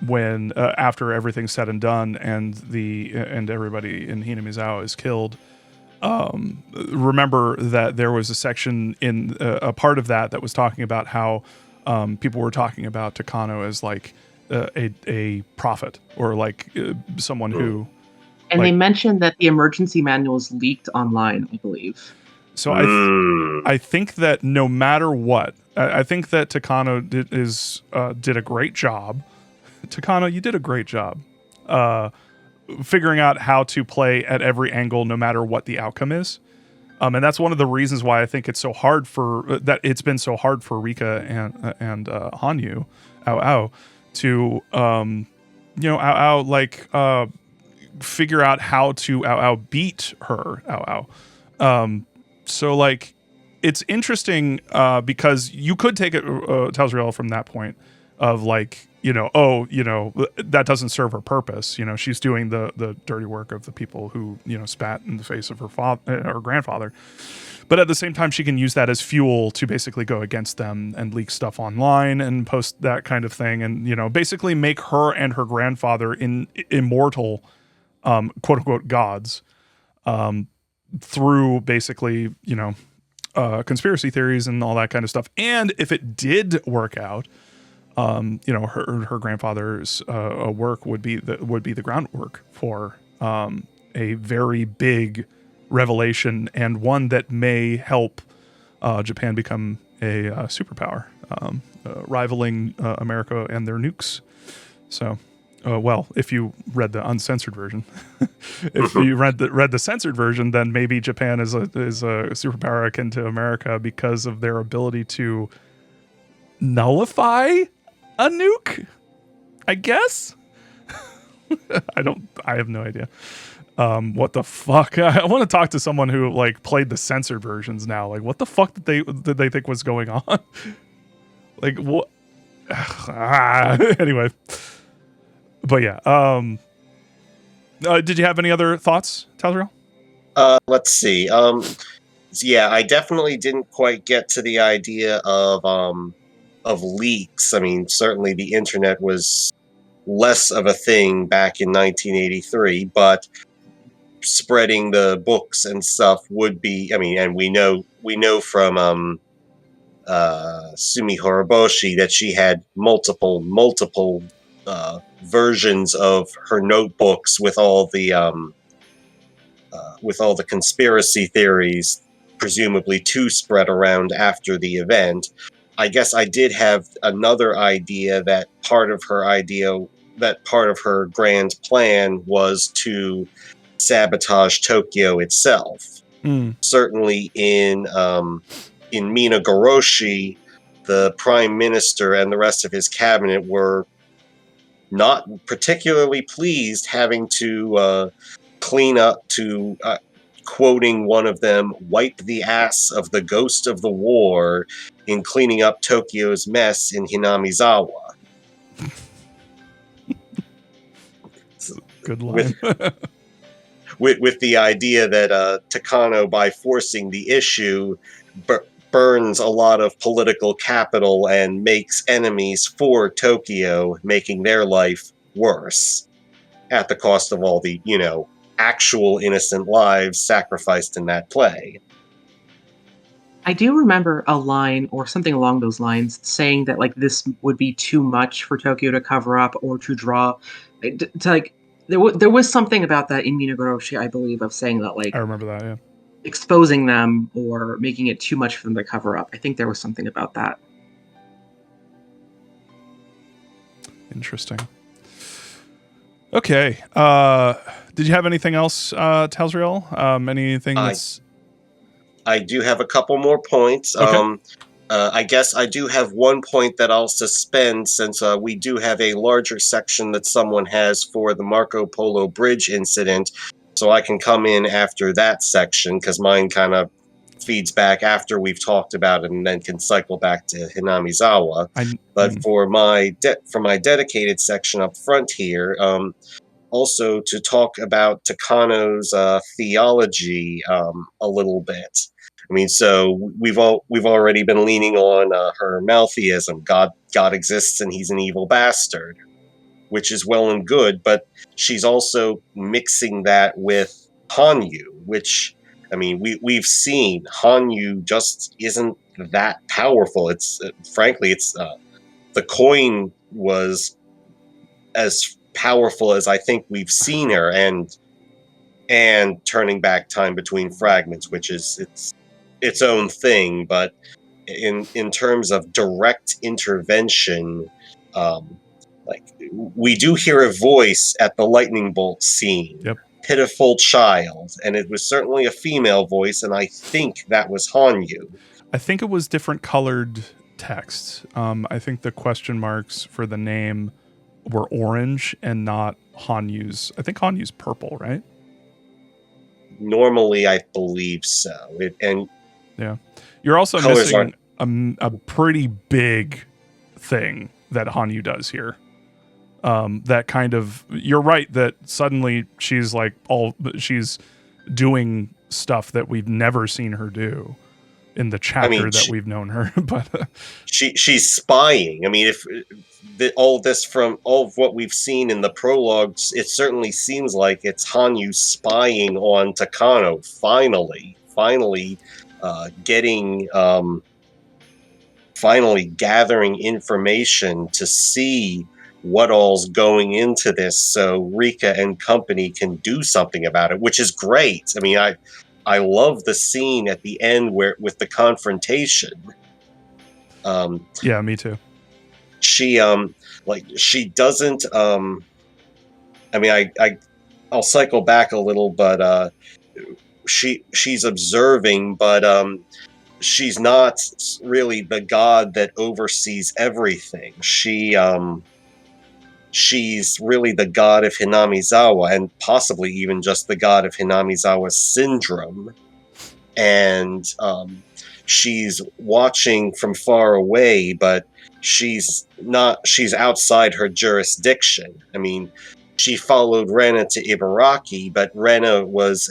when after everything's said and done and everybody in Hinamizawa is killed, remember that there was a section in a part of that was talking about how people were talking about Takano as like a prophet or like someone who. And they mentioned that the emergency manuals leaked online, I believe. So I think that no matter what, I think that Takano did a great job. Takano, you did a great job figuring out how to play at every angle, no matter what the outcome is. And that's one of the reasons why I think it's so hard it's been so hard for Rika and Hanyu, Ao to figure out how to beat her, so like it's interesting because you could take it Tazriel from that point of like that doesn't serve her purpose. She's doing the dirty work of the people who, spat in the face of her grandfather. But at the same time, she can use that as fuel to basically go against them and leak stuff online and post that kind of thing. And, basically make her and her grandfather immortal, quote unquote, gods, through basically, conspiracy theories and all that kind of stuff. And if it did work out, her grandfather's work would be the groundwork for a very big revelation, and one that may help Japan become a superpower, rivaling America and their nukes. So, if you read the uncensored version, if you read the censored version, then maybe Japan is a superpower akin to America because of their ability to nullify a nuke, I guess. I have no idea. What the fuck? I want to talk to someone who played the censored versions now. What the fuck did they think was going on? What? Anyway, but yeah. Did you have any other thoughts, Talzriel? Let's see. Yeah, I definitely didn't quite get to the idea of leaks. I mean, certainly the internet was less of a thing back in 1983, but spreading the books and stuff would be. I mean, and we know from Sumi Horoboshi that she had multiple versions of her notebooks with all the conspiracy theories, presumably to spread around after the event. I guess I did have another idea that part of her grand plan was to sabotage Tokyo itself. Certainly in Minagoroshi, the prime minister and the rest of his cabinet were not particularly pleased having to clean up, to quoting one of them, wipe the ass of the ghost of the war in cleaning up Tokyo's mess in Hinamizawa. Good line. with the idea that Takano, by forcing the issue, burns a lot of political capital and makes enemies for Tokyo, making their life worse at the cost of all the, actual innocent lives sacrificed in that play. I do remember a line or something along those lines saying that this would be too much for Tokyo to cover up or to draw. There was something about that in Minagoroshi, I believe, of saying that I remember that, yeah. Exposing them or making it too much for them to cover up. I think there was something about that. Interesting. Okay. Did you have anything else, Talzriel? Anything that's... I do have a couple more points. Okay. I guess I do have one point that I'll suspend, since we do have a larger section that someone has for the Marco Polo Bridge incident, so I can come in after that section, because mine kind of feeds back after we've talked about it and then can cycle back to Hinamizawa. For my dedicated section up front here, also to talk about Takano's theology a little bit. I mean, so we've already been leaning on her Maltheism. God exists and he's an evil bastard, which is well and good, but she's also mixing that with Hanyu, which, I mean, we've seen Hanyu just isn't that powerful. It's frankly, the coin was as powerful as I think we've seen her, and turning back time between fragments, which is its own thing. But in terms of direct intervention, we do hear a voice at the lightning bolt scene. Yep. Pitiful child, and it was certainly a female voice, and I think that was Hanyu. I think it was different colored text. I think the question marks for the name were orange and not Hanyu's. I think Hanyu's purple, right? Normally, I believe so. Yeah, you're also missing a pretty big thing that Hanyu does here. that kind of, you're right that suddenly she's doing stuff that we've never seen her do in the chapter that we've known her. But she's spying. I mean, if all of what we've seen in the prologues, it certainly seems like it's Hanyu spying on Takano. Finally, finally gathering information to see what all's going into this, so Rika and company can do something about it, which is great. I mean, I love the scene at the end with the confrontation. Yeah, me too. She doesn't. I mean, I'll cycle back a little, but she's observing, but she's not really the god that oversees everything. She's really the god of Hinamizawa, and possibly even just the god of Hinamizawa's syndrome. And she's watching from far away, but she's outside her jurisdiction. I mean, she followed Rena to Ibaraki, but Rena was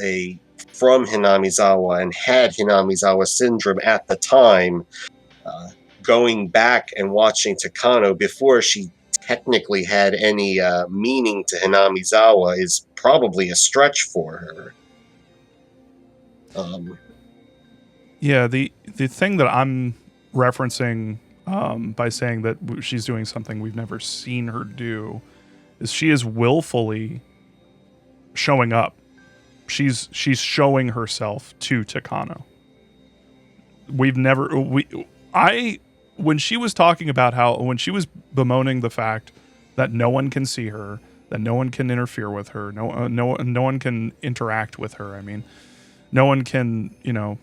from Hinamizawa and had Hinamizawa syndrome at the time. Going back and watching Takano before she technically had any meaning to Hinamizawa is probably a stretch for her. Yeah, the thing that I'm referencing by saying that she's doing something we've never seen her do is she is willfully showing up. She's showing herself to Takano. When she was talking about when she was bemoaning the fact that no one can see her, that no one can interfere with her, no one can interact with her. I mean, no one can, no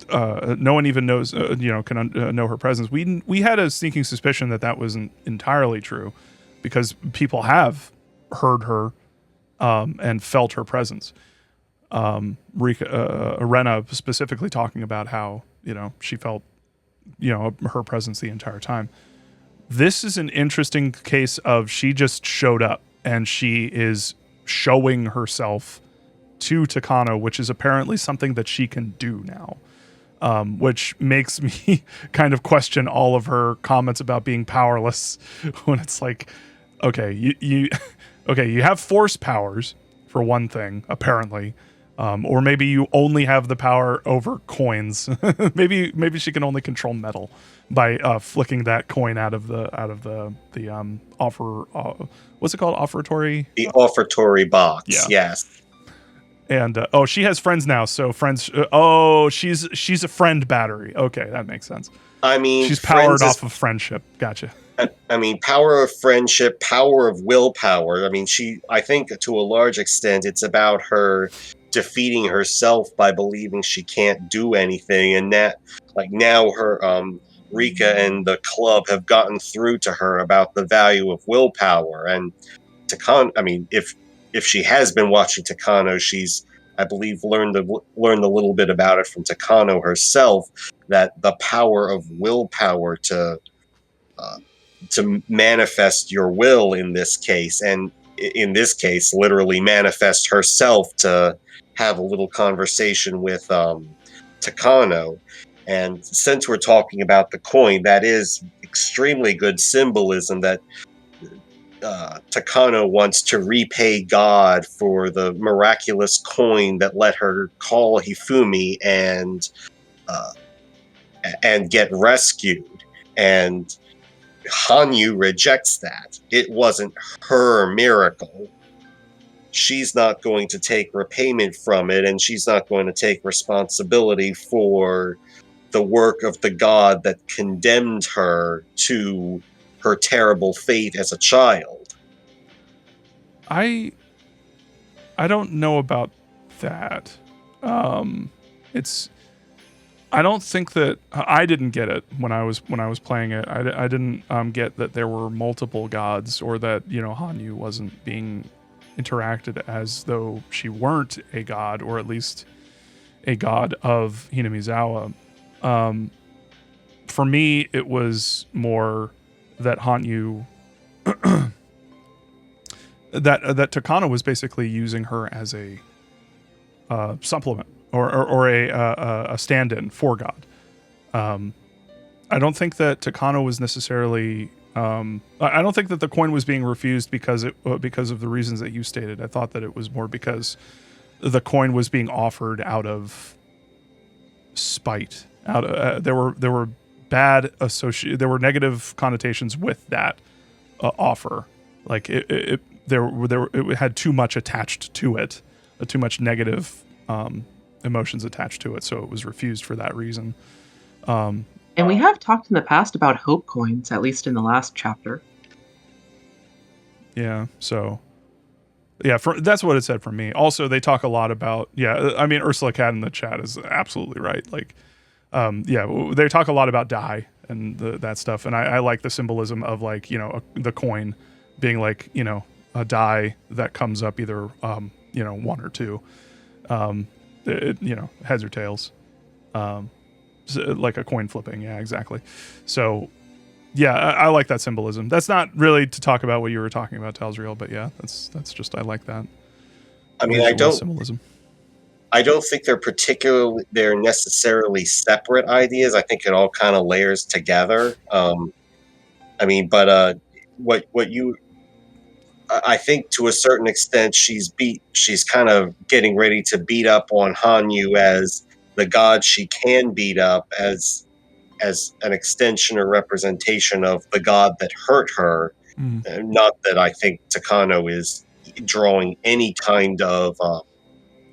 one even knows, can know her presence. We had a sneaking suspicion that wasn't entirely true, because people have heard her and felt her presence. Rena specifically talking about how she felt her presence the entire time. This is an interesting case of she just showed up and she is showing herself to Takano, which is apparently something that she can do now. Which makes me kind of question all of her comments about being powerless, when it's like, okay, you have force powers for one thing, apparently, or maybe you only have the power over coins. maybe she can only control metal by flicking that coin out of the offer. What's it called? Offertory. The offertory box. Yeah. Yes. And she has friends now. So friends. She's a friend battery. Okay, that makes sense. I mean, she's powered off of friendship. Gotcha. I mean, power of friendship, power of willpower. I mean, I think to a large extent, it's about her defeating herself by believing she can't do anything, and that, like, now her Rika and the club have gotten through to her about the value of willpower. And Takano, I mean, if she has been watching Takano, she's, I believe, learned a little bit about it from Takano herself, that the power of willpower to manifest your will in this case, and in this case, literally manifest herself to have a little conversation with Takano. And since we're talking about the coin, that is extremely good symbolism that Takano wants to repay God for the miraculous coin that let her call Hifumi and get rescued. And Hanyu rejects that. It wasn't her miracle. She's not going to take repayment from it, and she's not going to take responsibility for the work of the god that condemned her to her terrible fate as a child. I don't know about that. I don't think that I didn't get it when I was playing it. I didn't get that there were multiple gods, or that Hanyu wasn't being interacted as though she weren't a god, or at least a god of Hinamizawa. For me, it was more that Hanyu that Takano was basically using her as a supplement or a stand-in for God. I don't think that Takano was necessarily. I don't think that the coin was being refused because of the reasons that you stated. I thought that it was more because the coin was being offered out of spite. There were bad there were negative connotations with that offer. Like it had too much attached to it, too much negative emotions attached to it, so it was refused for that reason. And we have talked in the past about hope coins, at least in the last chapter. Yeah, so yeah, that's what it said for me. Also, they talk a lot about I mean, Ursula Cat in the chat is absolutely right. Like, they talk a lot about die and that stuff, and I like the symbolism of like the coin being like a die that comes up either one or two, heads or tails. Like a coin flipping. Yeah, exactly. So yeah, I like that symbolism. That's not really to talk about what you were talking about, Talsriel, but yeah, that's just, I like that. I mean, symbolism. I don't think they're necessarily separate ideas. I think it all kind of layers together. I mean, but I think to a certain extent she's kind of getting ready to beat up on Hanyu as the god she can beat up as an extension or representation of the god that hurt her. Not that I think Takano is drawing any kind of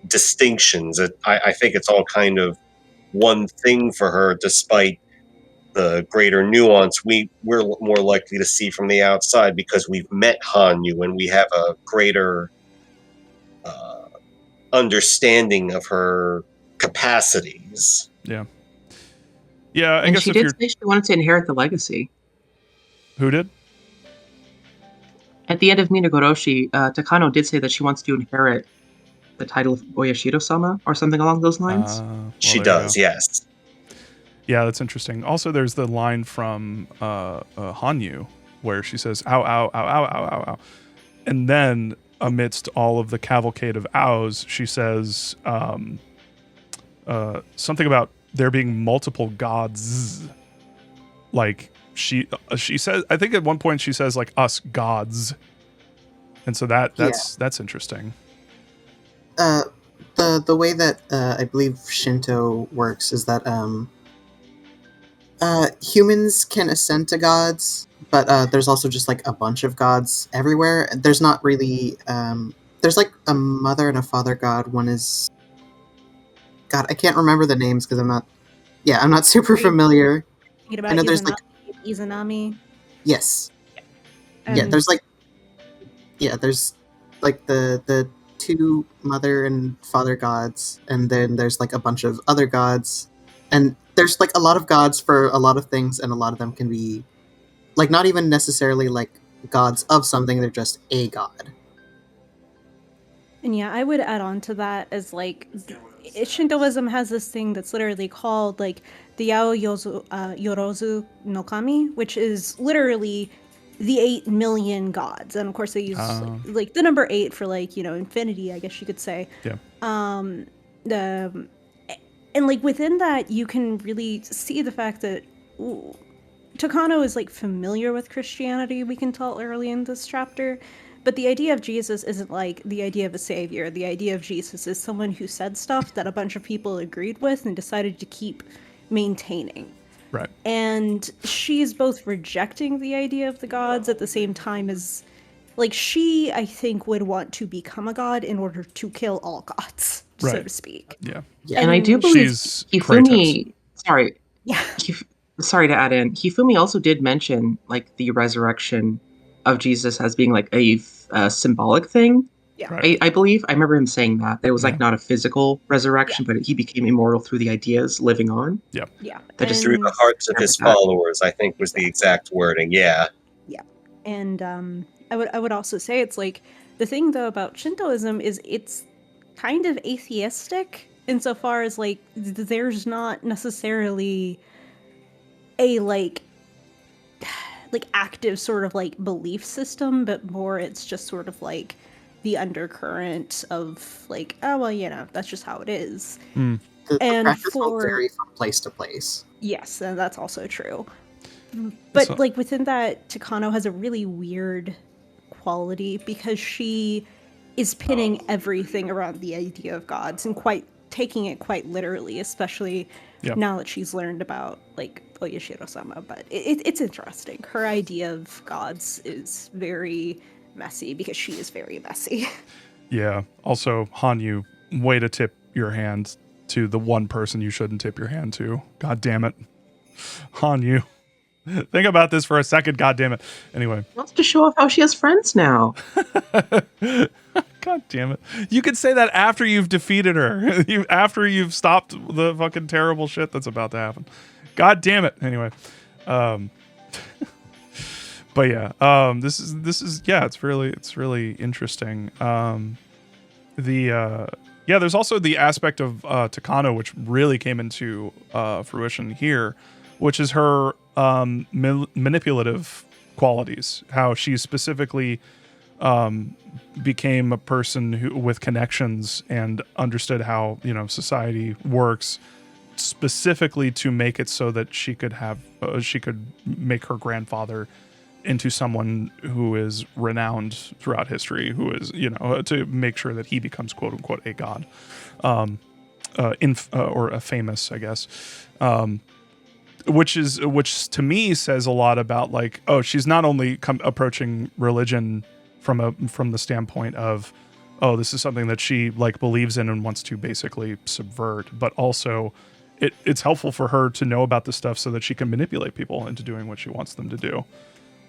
distinctions. I think it's all kind of one thing for her, despite the greater nuance we're more likely to see from the outside because we've met Hanyu and we have a greater understanding of her capacities. Yeah. Yeah, I and guess she did say she wanted to inherit the legacy. Who did? At the end of Minagoroshi, Takano did say that she wants to inherit the title of Oyashiro-sama or something along those lines. She does, yes. Yeah, that's interesting. Also, there's the line from Hanyu where she says, ow, ow, ow, ow, ow, ow, ow. And then amidst all of the cavalcade of ows, she says something about there being multiple gods. Like she says, I think at one point she says like us gods. And so that's interesting. The way that I believe Shinto works is that humans can ascend to gods, but there's also just like a bunch of gods everywhere. There's not really there's like a mother and a father god. One is God, I can't remember the names because I'm not super familiar. Thinking about I know there's like Izanami. Yes. And There's like the two mother and father gods, and then there's like a bunch of other gods, and there's like a lot of gods for a lot of things, and a lot of them can be like not even necessarily like gods of something, they're just a god. And yeah, I would add on to that as like Shintoism has this thing that's literally called like the Yao Yorozu no Kami, which is literally the 8 million gods. And of course they use like the number 8 for like, infinity, I guess you could say. Yeah. And like within that you can really see the fact that Takano is like familiar with Christianity, we can tell early in this chapter. But the idea of Jesus isn't like the idea of a savior. The idea of Jesus is someone who said stuff that a bunch of people agreed with and decided to keep maintaining. Right. And she's both rejecting the idea of the gods at the same time as, like, she, I think, would want to become a god in order to kill all gods, so to speak. Yeah. And I do believe she's Hifumi. Kratos. Sorry to add in. Hifumi also did mention like the resurrection of Jesus as being like a symbolic thing. Yeah. Right. I believe I remember him saying that it was like not a physical resurrection, but he became immortal through the ideas living on. Yeah. Yeah. That just Through the hearts of his followers, I think was the exact wording. Yeah. Yeah. And I would also say it's like the thing though about Shintoism is it's kind of atheistic insofar as like there's not necessarily a like like active sort of like belief system, but more it's just sort of like the undercurrent of like, oh well, you know, that's just how it is. The And practice will for vary from place to place. yes, and that's also true. But So- like within that, Takano has a really weird quality because she is pinning everything around the idea of gods and quite taking it quite literally, especially Yeah. now that she's learned about like Oyashiro-sama. But it's interesting. Her idea of gods is very messy because she is very messy. Yeah. Also, Hanyu, way to tip your hand to the one person you shouldn't tip your hand to. God damn it. Hanyu. Think about this for a second, god damn it. Anyway. Wants to show off how she has friends now. God damn it. You could say that after you've defeated her. After you've stopped the fucking terrible shit that's about to happen. God damn it. Anyway. But yeah, this is yeah, it's really interesting. There's also the aspect of Takano, which really came into fruition here, which is her manipulative qualities. How she specifically became a person who with connections and understood how society works, specifically to make it so that she could make her grandfather into someone who is renowned throughout history, who is, to make sure that he becomes quote unquote a god, or a famous, I guess, which to me says a lot about like, oh, she's not only approaching religion from the standpoint of, oh, this is something that she like believes in and wants to basically subvert, but also it's helpful for her to know about this stuff so that she can manipulate people into doing what she wants them to do.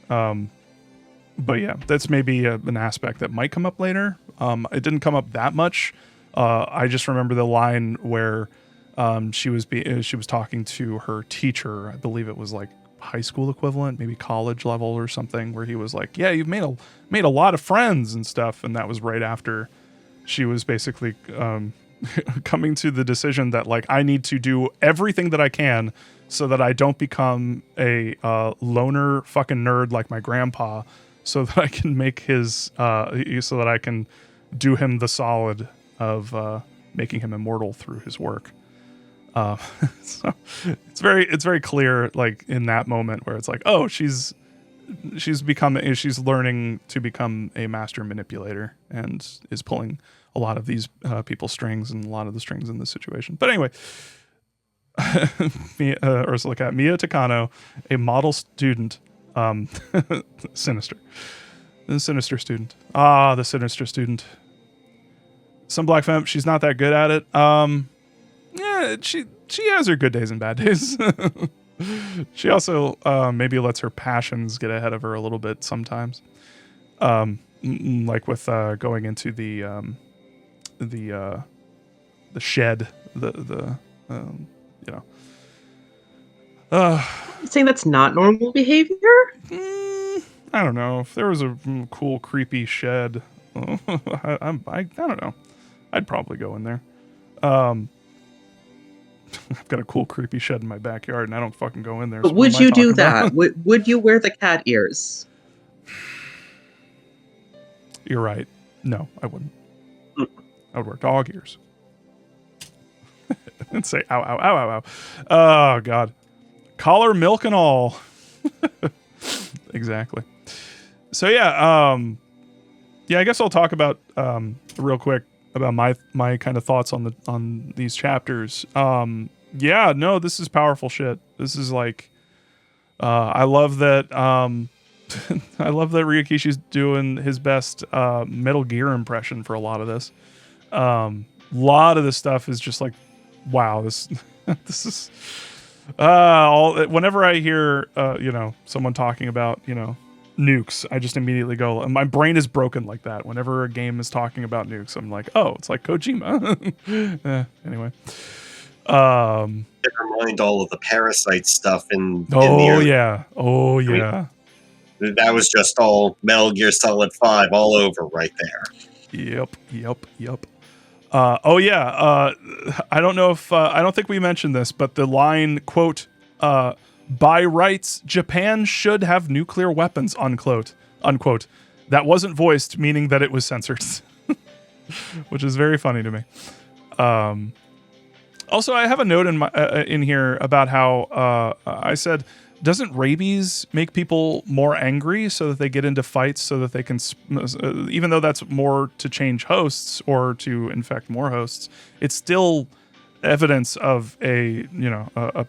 But yeah, that's maybe an aspect that might come up later. It didn't come up that much. I just remember the line where she was talking to her teacher. I believe it was like high school equivalent, maybe college level or something, where he was like, "Yeah, you've made a lot of friends and stuff," and that was right after she was basically coming to the decision that like I need to do everything that I can so that I don't become a loner fucking nerd like my grandpa, so that I can make so that I can do him the solid of making him immortal through his work. So it's very clear, like in that moment where it's like, oh, she's learning to become a master manipulator and is pulling a lot of these people's strings and a lot of the strings in this situation. But anyway. Mia Takano, a model student, sinister. The sinister student. The sinister student. Some black femme, she's not that good at it. Yeah, she has her good days and bad days. She also maybe lets her passions get ahead of her a little bit sometimes. Like with going into the shed, Saying that's not normal behavior? I don't know. If there was a cool, creepy shed, I don't know. I'd probably go in there. I've got a cool, creepy shed in my backyard, and I don't fucking go in there. But So would what am I you do talking about? that? Would you wear the cat ears? You're right. No, I wouldn't. I would wear dog ears. And say, ow, ow, ow, ow, ow. Oh, God. Collar, milk, and all. Exactly. So, yeah. I guess I'll talk about, real quick, about my kind of thoughts on these chapters. Yeah, no, this is powerful shit. This is like, I love that, I love that Ryukishi's doing his best Metal Gear impression for a lot of this. A lot of this stuff is just like, wow, this is whenever I hear someone talking about nukes, I just immediately go, my brain is broken like that. Whenever a game is talking about nukes, I'm like, oh, it's like Kojima. Anyway. Never mind all of the parasite stuff in Oh the yeah. Oh yeah. that was just all Metal Gear Solid 5 all over right there. Yep. Oh yeah. I don't know if I don't think we mentioned this, but the line quote By rights, Japan should have nuclear weapons, unquote. That wasn't voiced, meaning that it was censored, which is very funny to me. Also, I have a note in here about how I said, doesn't rabies make people more angry so that they get into fights so that they can, even though that's more to change hosts or to infect more hosts, it's still evidence of a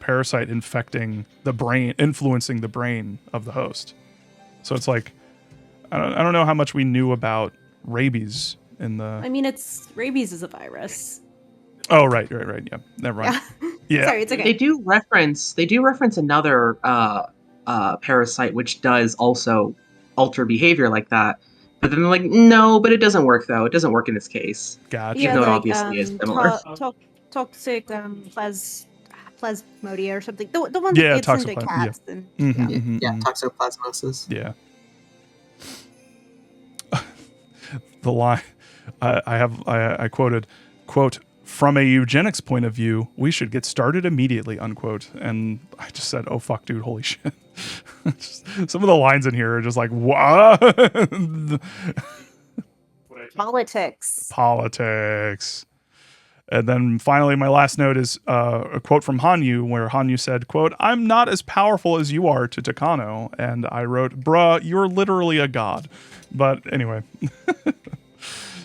parasite infecting the brain, influencing the brain of the host. So it's like, I don't know how much we knew about rabies in the. I mean, rabies is a virus. Oh, right. Yeah, never mind. Yeah. Sorry, it's okay. They do reference another parasite which does also alter behavior like that. But then they're like, no, but it doesn't work though. It doesn't work in this case. Gotcha. Even though it obviously is similar. Toxic plasmodia or something. The one Yeah, that gets into cats. yeah. And, Toxoplasmosis. Yeah. The line I quoted, quote, "From a eugenics point of view, we should get started immediately," unquote. And I just said, oh fuck, dude, holy shit. Some of the lines in here are just like, what? Politics. And then finally, my last note is a quote from Hanyu, where Hanyu said, quote, "I'm not as powerful as you are to Takano." And I wrote, bruh, you're literally a god. But anyway,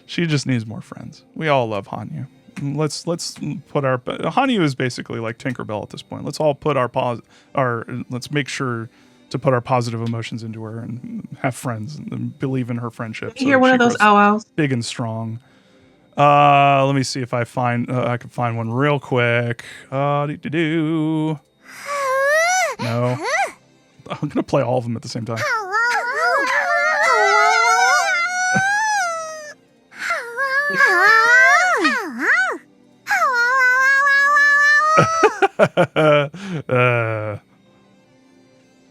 she just needs more friends. We all love Hanyu. Let's put our Hanyu is basically like Tinkerbell at this point. Let's all put let's make sure to put our positive emotions into her and have friends and believe in her friendship. You hear one of those ow-ows? Big and strong. Let me see if I can find one real quick. No. I'm gonna play all of them at the same time.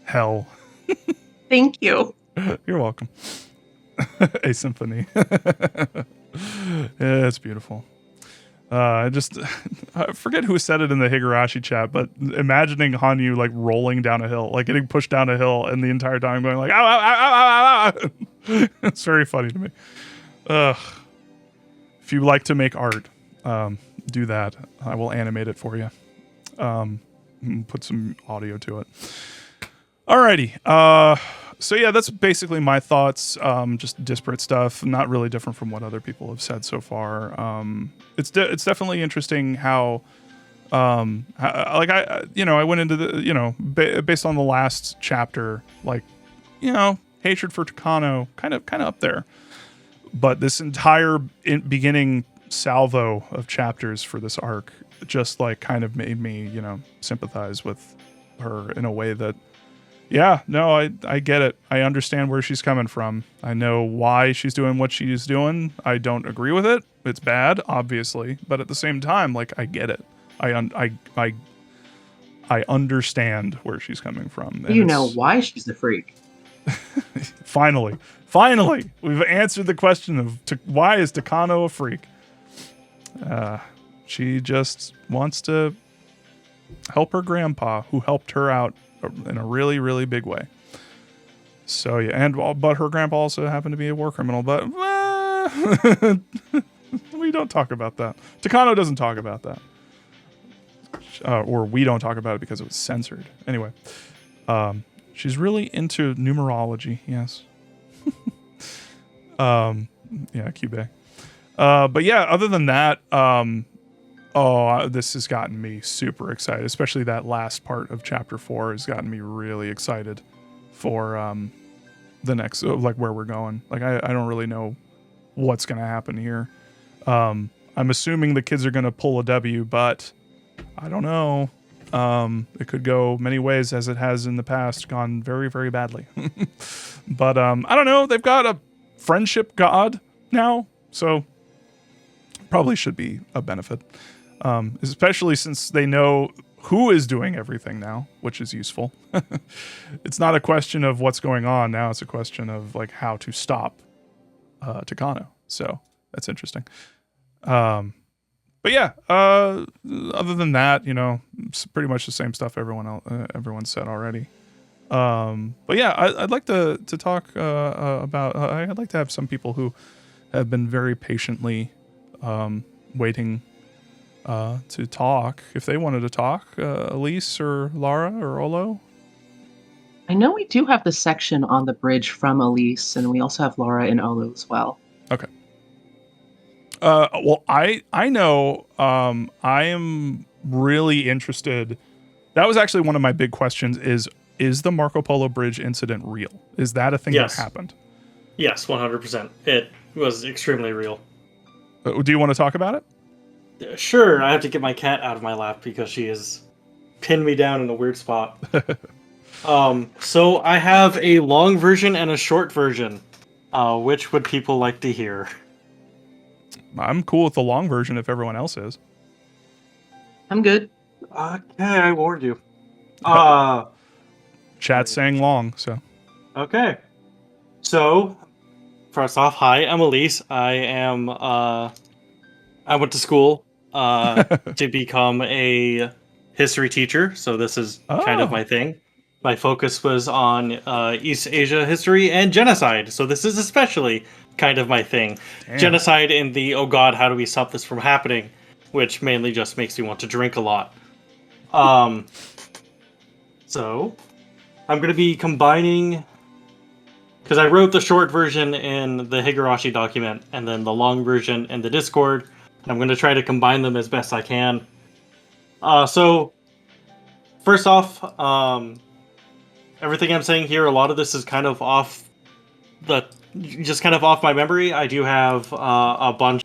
Hell. Thank you. You're welcome. A symphony. Yeah, it's beautiful. I forget who said it in the Higurashi chat, but imagining Hanyu like rolling down a hill, like getting pushed down a hill, and the entire time going like, ow, ow, ow, ow, ow, ow. It's very funny to me. If you like to make art, do that. I will animate it for you. Put some audio to it. Alrighty. So yeah, that's basically my thoughts. Just disparate stuff, not really different from what other people have said so far. It's definitely interesting how I went into the based on the last chapter, hatred for Takano kind of up there, but this entire beginning salvo of chapters for this arc just like kind of made me sympathize with her in a way that. Yeah, no, I get it. I understand where she's coming from. I know why she's doing what she's doing. I don't agree with it. It's bad, obviously, but at the same time, like I get it. I understand where she's coming from. And you know why she's a freak. Finally, we've answered the question of why is Takano a freak? She just wants to help her grandpa, who helped her out in a really, really big way. So yeah, but her grandpa also happened to be a war criminal. But we don't talk about that. Takano doesn't talk about that, or we don't talk about it because it was censored. Anyway, she's really into numerology. Yes. Yeah, Cube. But yeah, other than that, this has gotten me super excited, especially that last part of chapter 4 has gotten me really excited for the next, like where we're going. Like, I don't really know what's going to happen here. I'm assuming the kids are going to pull a W, but I don't know. It could go many ways, as it has in the past, gone very, very badly. But I don't know. They've got a friendship god now, so probably should be a benefit. Especially since they know who is doing everything now, which is useful. It's not a question of what's going on now. It's a question of like how to stop Takano. So that's interesting. But But yeah, other than that, it's pretty much the same stuff everyone said already. But yeah, I'd like to talk about. I'd like to have some people who have been very patiently waiting to talk. If they wanted to talk, Elise or Lara or Olo. I know we do have the section on the bridge from Elise, and we also have Laura and Olu as well. Okay. Well, I know. I am really interested. That was actually one of my big questions. Is the Marco Polo Bridge incident real? Is that a thing Yes. that happened? Yes, 100%. It was extremely real. Do you want to talk about it? Sure, I have to get my cat out of my lap because she has pinned me down in a weird spot. So I have a long version and a short version. Which would people like to hear? I'm cool with the long version if everyone else is. I'm good. Okay, I warned you. Chat's saying long, so. Okay. So, first off, hi, I'm Elise. I went to school to become a history teacher, so this is kind of Oh. my thing. My focus was on East Asia history and genocide, so this is especially kind of my thing. Damn. Genocide in the, oh god, how do we stop this from happening, which mainly just makes me want to drink a lot. So, I'm going to be combining, because I wrote the short version in the Higurashi document, and then the long version in the Discord, and I'm going to try to combine them as best I can. So, first off, everything I'm saying here, a lot of this is kind of off my memory. I do have a bunch.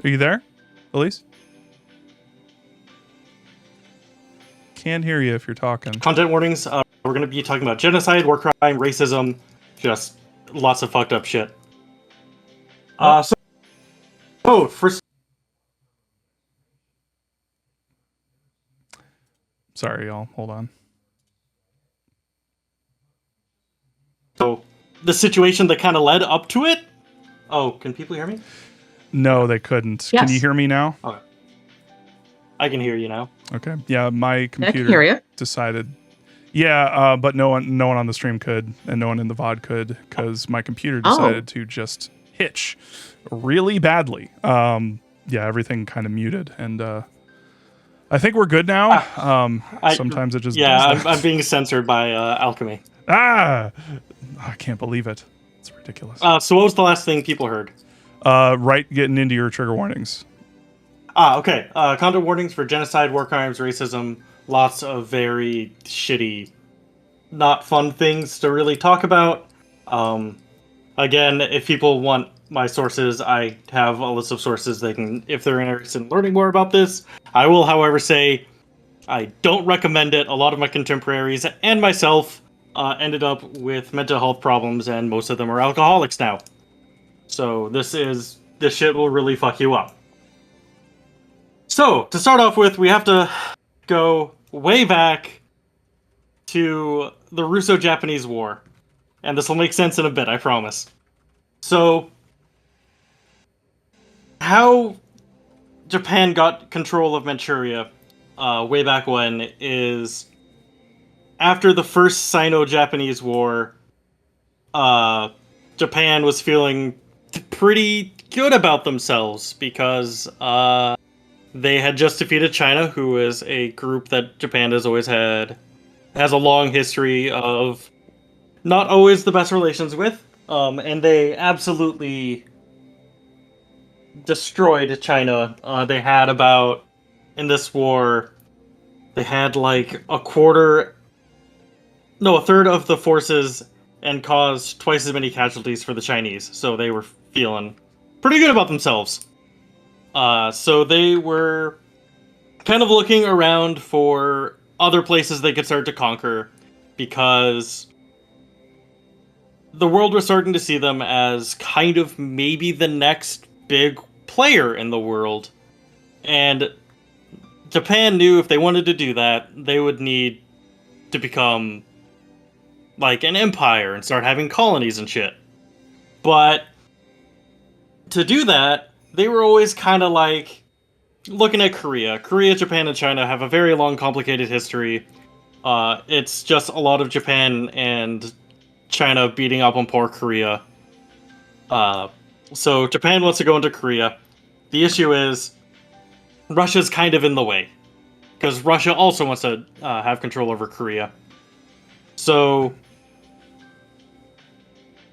Are you there, Elise? Can't hear you if you're talking. Content warnings. We're going to be talking about genocide, war crime, racism, just lots of fucked up shit. First. Sorry, y'all. Hold on. So, the situation that kind of led up to it. Oh, can people hear me? No, they couldn't. Yes. Can you hear me now? Okay. I can hear you now. Okay. Yeah, my I can hear computer you. decided. Yeah, but no one on the stream could, and no one in the VOD could, because my computer decided to just hitch really badly. Yeah, everything kind of muted, and I think we're good now. Sometimes it just does that. I'm being censored by Alchemy. I can't believe it. It's ridiculous. So what was the last thing people heard? Right, getting into your trigger warnings. Okay. Content warnings for genocide, war crimes, racism. Lots of very shitty, not fun things to really talk about. Again, if people want my sources, I have a list of sources they can, if they're interested in learning more about this. I will, however, say I don't recommend it. A lot of my contemporaries and myself ended up with mental health problems, and most of them are alcoholics now. So this shit will really fuck you up. So, to start off with, we have to go way back to the Russo-Japanese War. And this will make sense in a bit, I promise. So, how Japan got control of Manchuria way back when is after the first Sino-Japanese War, Japan was feeling pretty good about themselves because they had just defeated China, who is a group that Japan has a long history of not always the best relations with, and they absolutely destroyed China. They had in this war, they had like a third of the forces and caused twice as many casualties for the Chinese, so they were feeling pretty good about themselves. So they were kind of looking around for other places they could start to conquer, because the world was starting to see them as kind of maybe the next big player in the world. And Japan knew if they wanted to do that, they would need to become like an empire and start having colonies and shit. But to do that, they were always kind of like looking at Korea. Korea, Japan, and China have a very long, complicated history. It's just a lot of Japan and China beating up on poor Korea. So Japan wants to go into Korea. The issue is Russia's kind of in the way, because Russia also wants to have control over Korea. So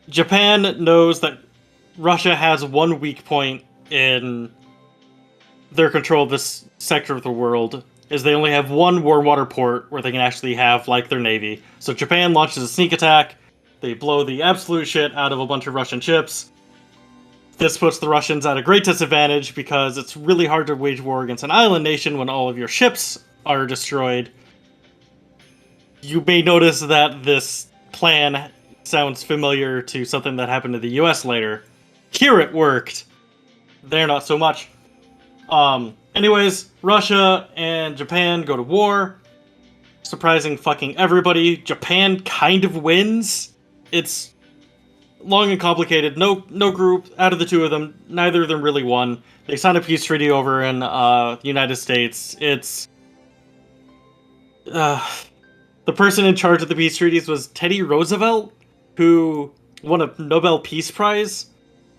Japan knows that Russia has one weak point in their control of this sector of the world, is they only have one warm water port where they can actually have, like, their navy. So Japan launches a sneak attack, they blow the absolute shit out of a bunch of Russian ships. This puts the Russians at a great disadvantage because it's really hard to wage war against an island nation when all of your ships are destroyed. You may notice that this plan sounds familiar to something that happened to the US later. Here it worked. There not so much. Anyways, Russia and Japan go to war. Surprising fucking everybody. Japan kind of wins. It's long and complicated. No group out of the two of them. Neither of them really won. They signed a peace treaty over in the United States. It's the person in charge of the peace treaties was Teddy Roosevelt, who won a Nobel Peace Prize,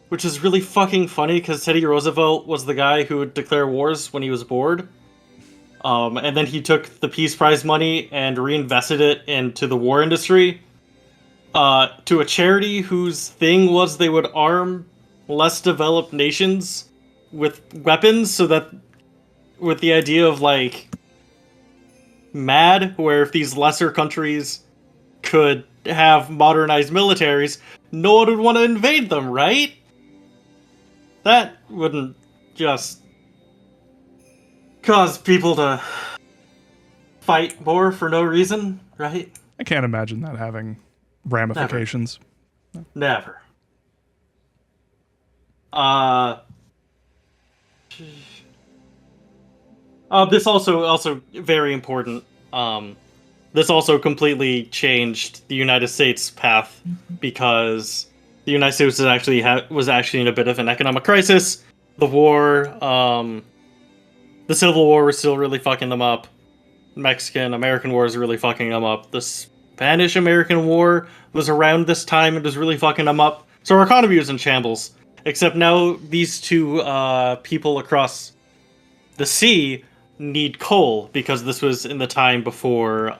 which is really fucking funny because Teddy Roosevelt was the guy who would declare wars when he was bored. And then he took the Peace Prize money and reinvested it into the war industry. To a charity whose thing was they would arm less developed nations with weapons, so that with the idea of, like, MAD, where if these lesser countries could have modernized militaries, no one would want to invade them, right? That wouldn't just cause people to fight more for no reason, right? I can't imagine that having ramifications. Never. This also very important. This also completely changed the United States' path because the United States was actually in a bit of an economic crisis. The war, the Civil War was still really fucking them up. Mexican-American War is really fucking them up. The Spanish-American War was around this time and was really fucking them up. So our economy was in shambles. Except now these two people across the sea need coal, because this was in the time before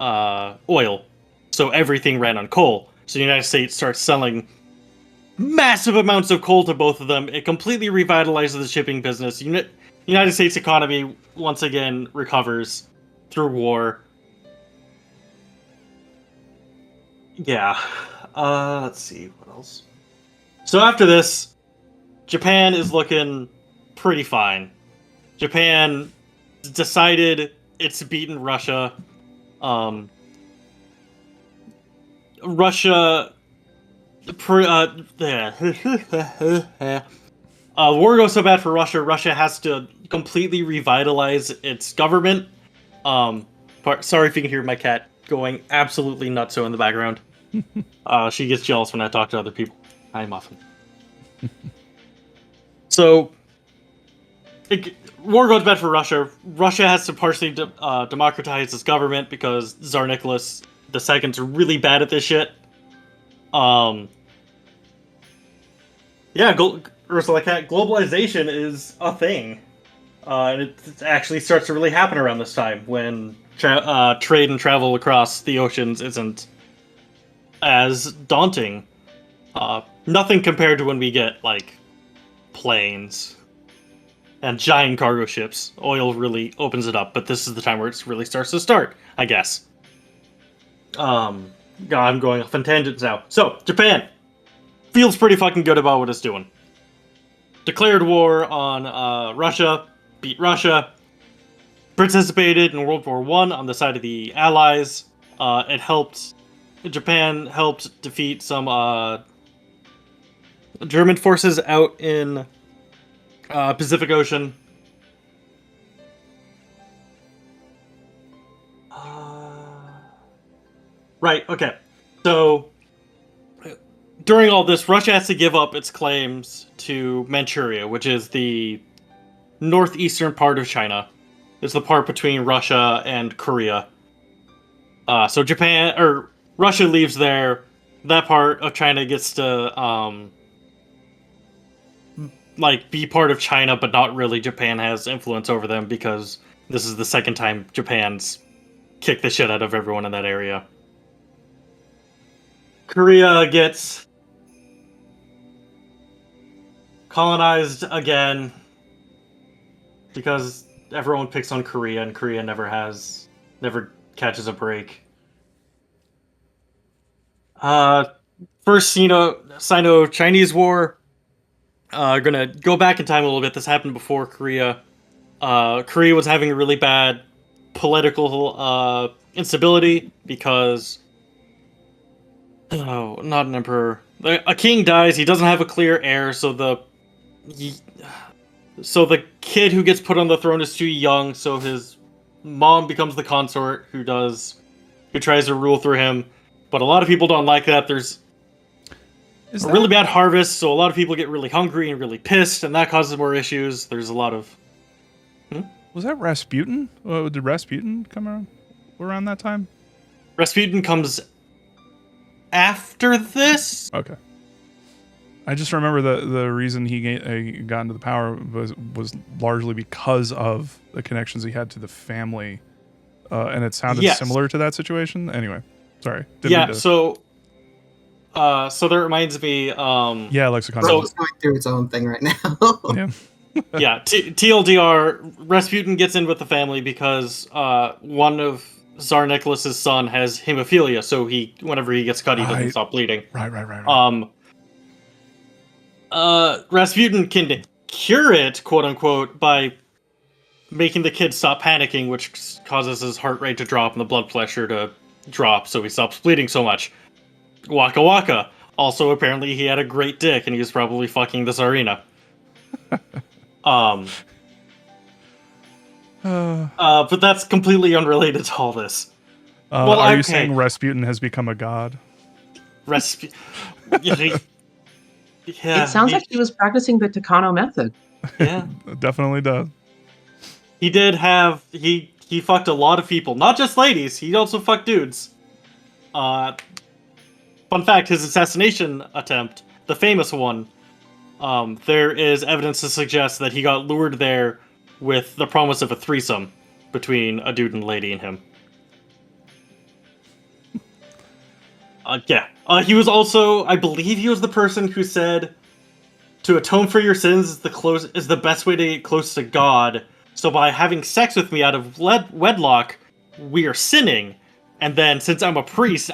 oil. So everything ran on coal. So the United States starts selling massive amounts of coal to both of them. It completely revitalizes the shipping business. United States economy once again recovers through war. Yeah. Let's see, what else? So after this, Japan is looking pretty fine. Japan decided it's beaten Russia. Russia... war goes so bad for Russia, Russia has to completely revitalize its government. Sorry if you can hear my cat going absolutely nutso in the background. She gets jealous when I talk to other people. Hi, Muffin. So, war goes bad for Russia. Russia has to partially democratize its government because Tsar Nicholas II is really bad at this shit. Ursula Cat, globalization is a thing. And it actually starts to really happen around this time when trade and travel across the oceans isn't as daunting. Nothing compared to when we get, like, planes and giant cargo ships. Oil really opens it up, but this is the time where it really starts to start, I guess. God, I'm going off on tangents now. So, Japan feels pretty fucking good about what it's doing. Declared war on Russia, beat Russia, participated in World War I on the side of the Allies. Japan helped defeat some German forces out in Pacific Ocean. Right, okay. So, during all this, Russia has to give up its claims to Manchuria, which is the northeastern part of China. It's the part between Russia and Korea. So Russia leaves there. That part of China gets to be part of China, but not really. Japan has influence over them because this is the second time Japan's kicked the shit out of everyone in that area. Korea gets colonized again because everyone picks on Korea, and Korea never catches a break. First Sino-Chinese War. Gonna go back in time a little bit. This happened before Korea. Korea was having a really bad political instability because not an emperor. A king dies. He doesn't have a clear heir, so the kid who gets put on the throne is too young. So his mom becomes the consort who tries to rule through him. But a lot of people don't like that. There's a really bad harvest, so a lot of people get really hungry and really pissed, and that causes more issues. There's a lot of... Was that Rasputin? Did Rasputin come around that time? Rasputin comes after this? Okay. I just remember the reason he got into the power was largely because of the connections he had to the family, and it sounded similar to that situation. Anyway, sorry. So that reminds me... lexicon. So it's going through its own thing right now. Yeah. TLDR, Rasputin gets in with the family because one of Tsar Nicholas's son has hemophilia, so whenever he gets cut, he doesn't stop bleeding. Right. Rasputin can cure it, quote unquote, by making the kid stop panicking, which causes his heart rate to drop and the blood pressure to drop, so he stops bleeding so much. Waka Waka. Also, apparently, he had a great dick, and he was probably fucking the Tsarina. But that's completely unrelated to all this. Are you saying Rasputin has become a god? Yeah, It sounds like he was practicing the Takano method. Yeah. It definitely does. He did have... He fucked a lot of people. Not just ladies. He also fucked dudes. Fun fact, his assassination attempt, the famous one, there is evidence to suggest that he got lured there with the promise of a threesome between a dude and a lady and him. He was also, I believe he was the person who said, to atone for your sins is the best way to get close to God. So by having sex with me out of wedlock, we are sinning. And then since I'm a priest,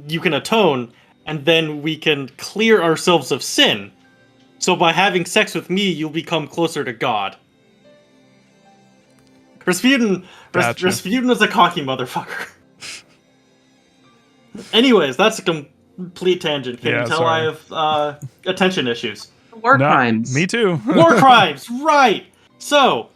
you can atone, and then we can clear ourselves of sin. So by having sex with me, you'll become closer to God. Rasputin is a cocky motherfucker. Anyways, that's a complete tangent. Can you tell sorry. I have attention issues? War crimes. Me too. War crimes, right. So,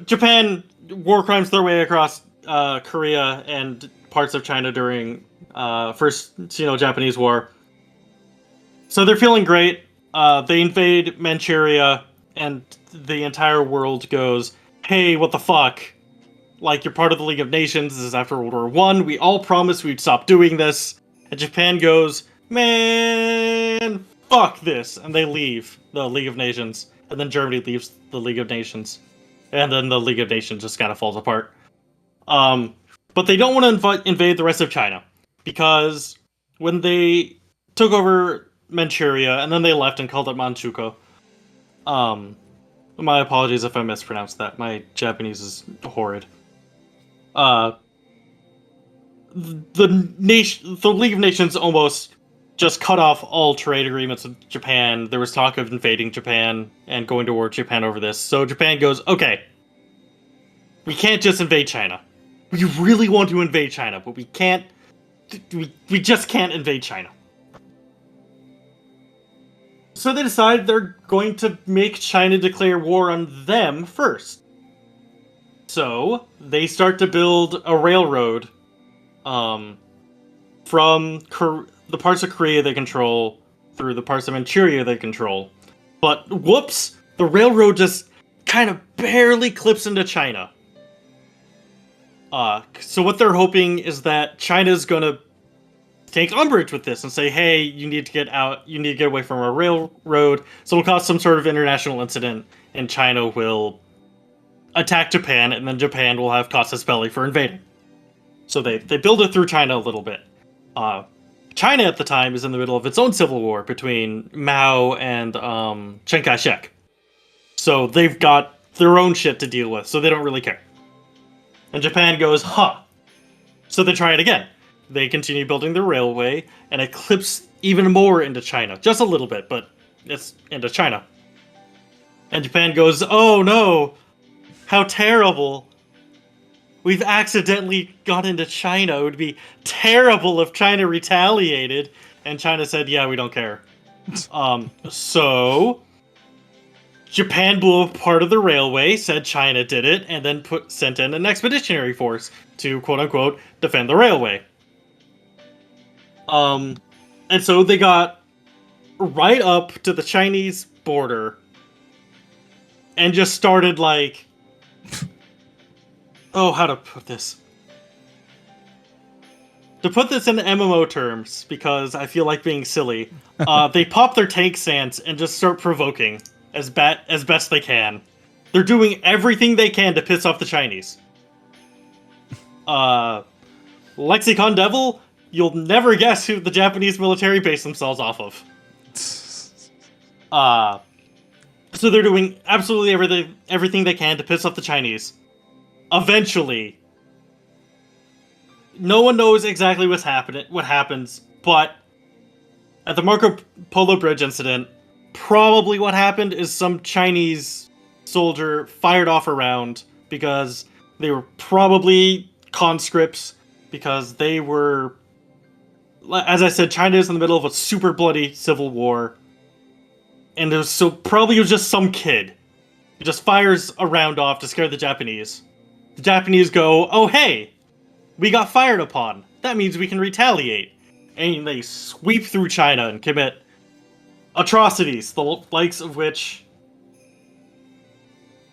Japan war crimes their way across Korea and parts of China during First Sino-Japanese War. So they're feeling great. They invade Manchuria, and the entire world goes, hey, what the fuck? Like, you're part of the League of Nations. This is after World War I. We all promised we'd stop doing this. And Japan goes, man, fuck this. And they leave the League of Nations. And then Germany leaves the League of Nations. And then the League of Nations just kind of falls apart. But they don't want to invade the rest of China. Because when they took over Manchuria, and then they left and called it Manchukuo. My apologies if I mispronounced that. My Japanese is horrid. The League of Nations almost just cut off all trade agreements with Japan. There was talk of invading Japan and going to war with Japan over this. So Japan goes, okay, we can't just invade China. We really want to invade China, but we can't. We just can't invade China. So they decide they're going to make China declare war on them first. So they start to build a railroad from the parts of Korea they control through the parts of Manchuria they control. But whoops, the railroad just kind of barely clips into China. So what they're hoping is that China's gonna take umbrage with this and say, hey, you need to get out, you need to get away from our railroad, so it'll cause some sort of international incident, and China will attack Japan, and then Japan will have casus belli for invading. So they build it through China a little bit. China at the time is in the middle of its own civil war between Mao and Chiang Kai-shek. So they've got their own shit to deal with, so they don't really care. And Japan goes, huh. So they try it again. They continue building the railway, and it clips even more into China. Just a little bit, but it's into China. And Japan goes, oh no, how terrible. We've accidentally got into China. It would be terrible if China retaliated. And China said, yeah, we don't care. So Japan blew up part of the railway, said China did it, and then sent in an expeditionary force to, quote-unquote, defend the railway. And so they got right up to the Chinese border and just started, like... Oh, how to put this? To put this in MMO terms, because I feel like being silly, they pop their tank stance and just start provoking as best they can. They're doing everything they can to piss off the Chinese. Lexicon Devil, you'll never guess who the Japanese military based themselves off of. So they're doing absolutely everything they can to piss off the Chinese. Eventually, no one knows exactly what happens, but at the Marco Polo Bridge incident, probably what happened is some Chinese soldier fired off a round because they were probably conscripts, because they were, as I said, China is in the middle of a super bloody civil war, and it was just some kid who just fires a round off to scare the Japanese. The Japanese go, oh hey, we got fired upon. That means we can retaliate. And they sweep through China and commit atrocities, the likes of which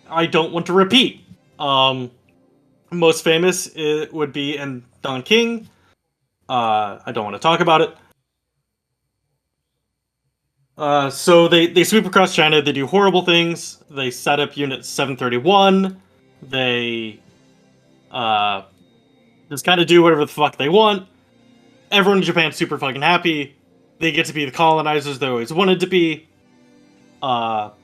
I don't want to repeat. Most famous it would be in Nanking. I don't want to talk about it. So they sweep across China, they do horrible things, they set up Unit 731, they just kind of do whatever the fuck they want. Everyone in Japan's super fucking happy. They get to be the colonizers they always wanted to be. Couple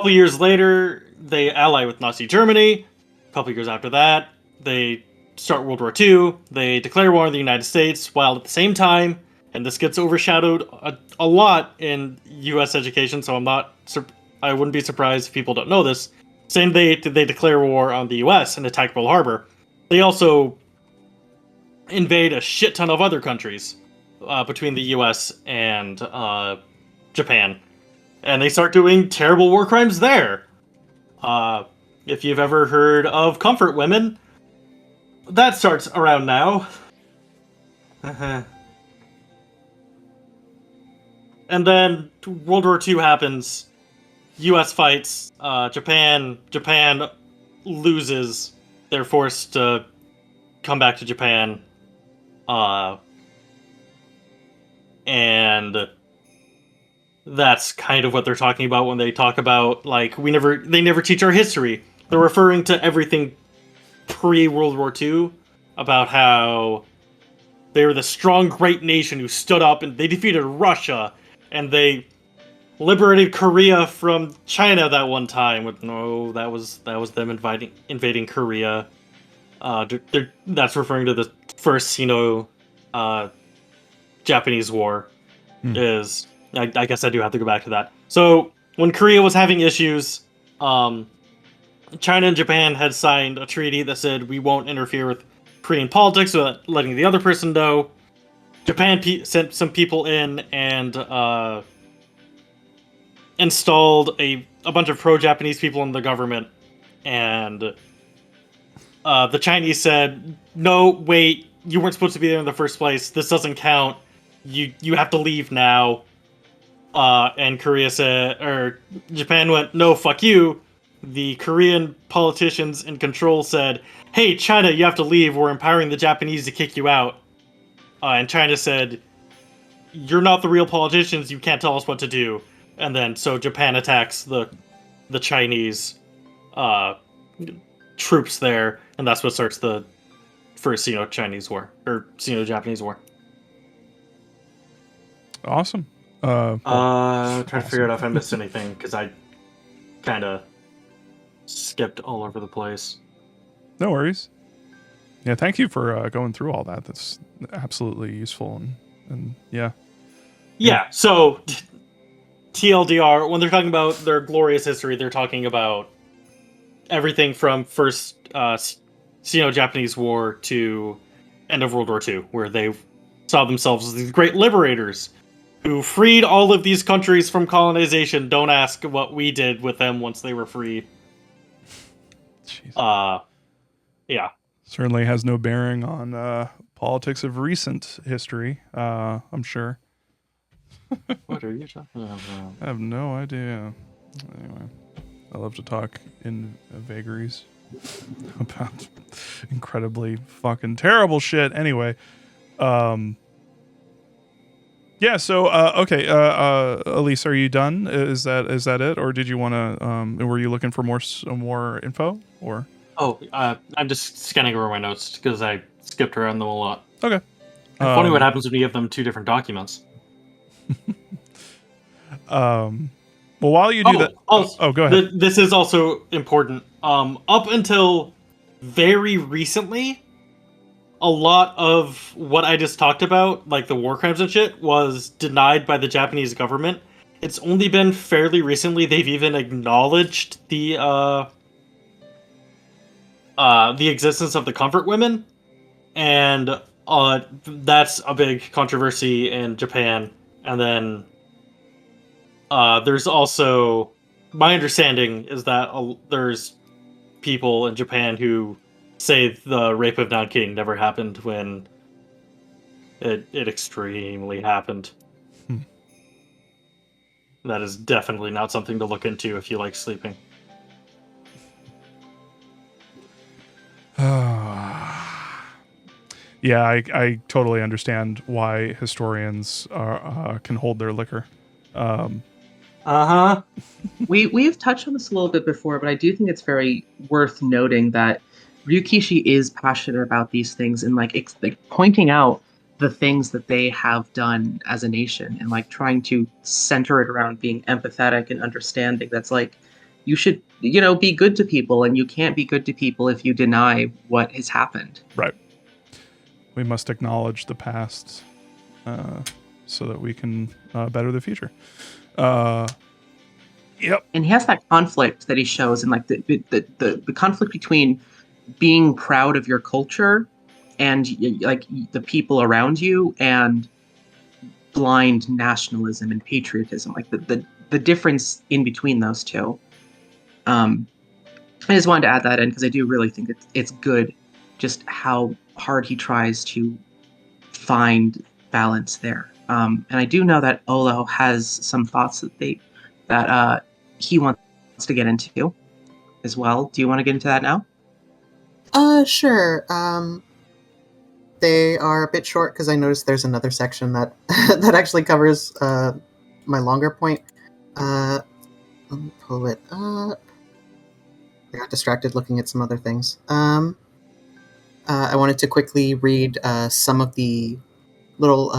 years later, they ally with Nazi Germany. Couple years after that, they start World War II. They declare war on the United States, while at the same time, and this gets overshadowed a lot in U.S. education, so I wouldn't be surprised if people don't know this. Same day they declare war on the U.S. and attack Pearl Harbor, they also invade a shit ton of other countries between the U.S. and Japan. And they start doing terrible war crimes there. If you've ever heard of comfort women, that starts around now. And then World War II happens. U.S. fights. Japan loses. They're forced to come back to Japan. And that's kind of what they're talking about when they talk about, like, they never teach our history. They're referring to everything pre-World War II, about how they were the strong, great nation who stood up and they defeated Russia, and they liberated Korea from China that one time. That was them invading Korea. That's referring to the first Japanese war. I guess I do have to go back to that. So when Korea was having issues, China and Japan had signed a treaty that said we won't interfere with Korean politics without letting the other person know. Japan sent some people in and installed a bunch of pro-Japanese people in the government, and the Chinese said, no, wait, you weren't supposed to be there in the first place. This doesn't count. You have to leave now. And Korea said, or Japan went, no, fuck you. The Korean politicians in control said, hey, China, you have to leave. We're empowering the Japanese to kick you out. And China said, you're not the real politicians. You can't tell us what to do. And then, so Japan attacks the Chinese troops there, and that's what starts the first Sino-Chinese war, or Sino-Japanese war. Awesome. Trying to figure out if I missed anything, because I kind of skipped all over the place. No worries. Yeah, thank you for going through all that. That's absolutely useful, and yeah. Yeah, so TLDR, when they're talking about their glorious history, they're talking about everything from first Sino-Japanese War to end of World War II, where they saw themselves as these great liberators who freed all of these countries from colonization. Don't ask what we did with them once they were freed. Jeez. Yeah. Certainly has no bearing on politics of recent history, I'm sure. What are you talking about? I have no idea. Anyway, I love to talk in vagaries about incredibly fucking terrible shit. Anyway, yeah. So, okay, Elise, are you done? Is that it, or did you want to? Were you looking for more info, or? Oh, I'm just scanning over my notes because I skipped around them a lot. Okay. Funny what happens when you give them two different documents. Well, while you do that, go ahead. This is also important. Up until very recently, a lot of what I just talked about, like the war crimes and shit, was denied by the Japanese government. It's only been fairly recently they've even acknowledged the existence of the comfort women, and that's a big controversy in Japan. And then there's also, my understanding is that there's people in Japan who say the rape of Nanking never happened when it extremely happened. That is definitely not something to look into if you like sleeping. Yeah, I totally understand why historians can hold their liquor. We've touched on this a little bit before, but I do think it's very worth noting that Ryukishi is passionate about these things and like pointing out the things that they have done as a nation and like trying to center it around being empathetic and understanding. That's like, you should, be good to people, and you can't be good to people if you deny what has happened. Right. We must acknowledge the past so that we can better the future. Yep. And he has that conflict that he shows in like the conflict between being proud of your culture and like the people around you, and blind nationalism and patriotism, like the difference in between those two. I just wanted to add that in because I do really think it's good just how hard he tries to find balance there. And I do know that Olo has some thoughts that he wants to get into as well. Do you want to get into that now? Sure. They are a bit short because I noticed there's another section that that actually covers my longer point. Let me pull it up. I got distracted looking at some other things. I wanted to quickly read some of the little,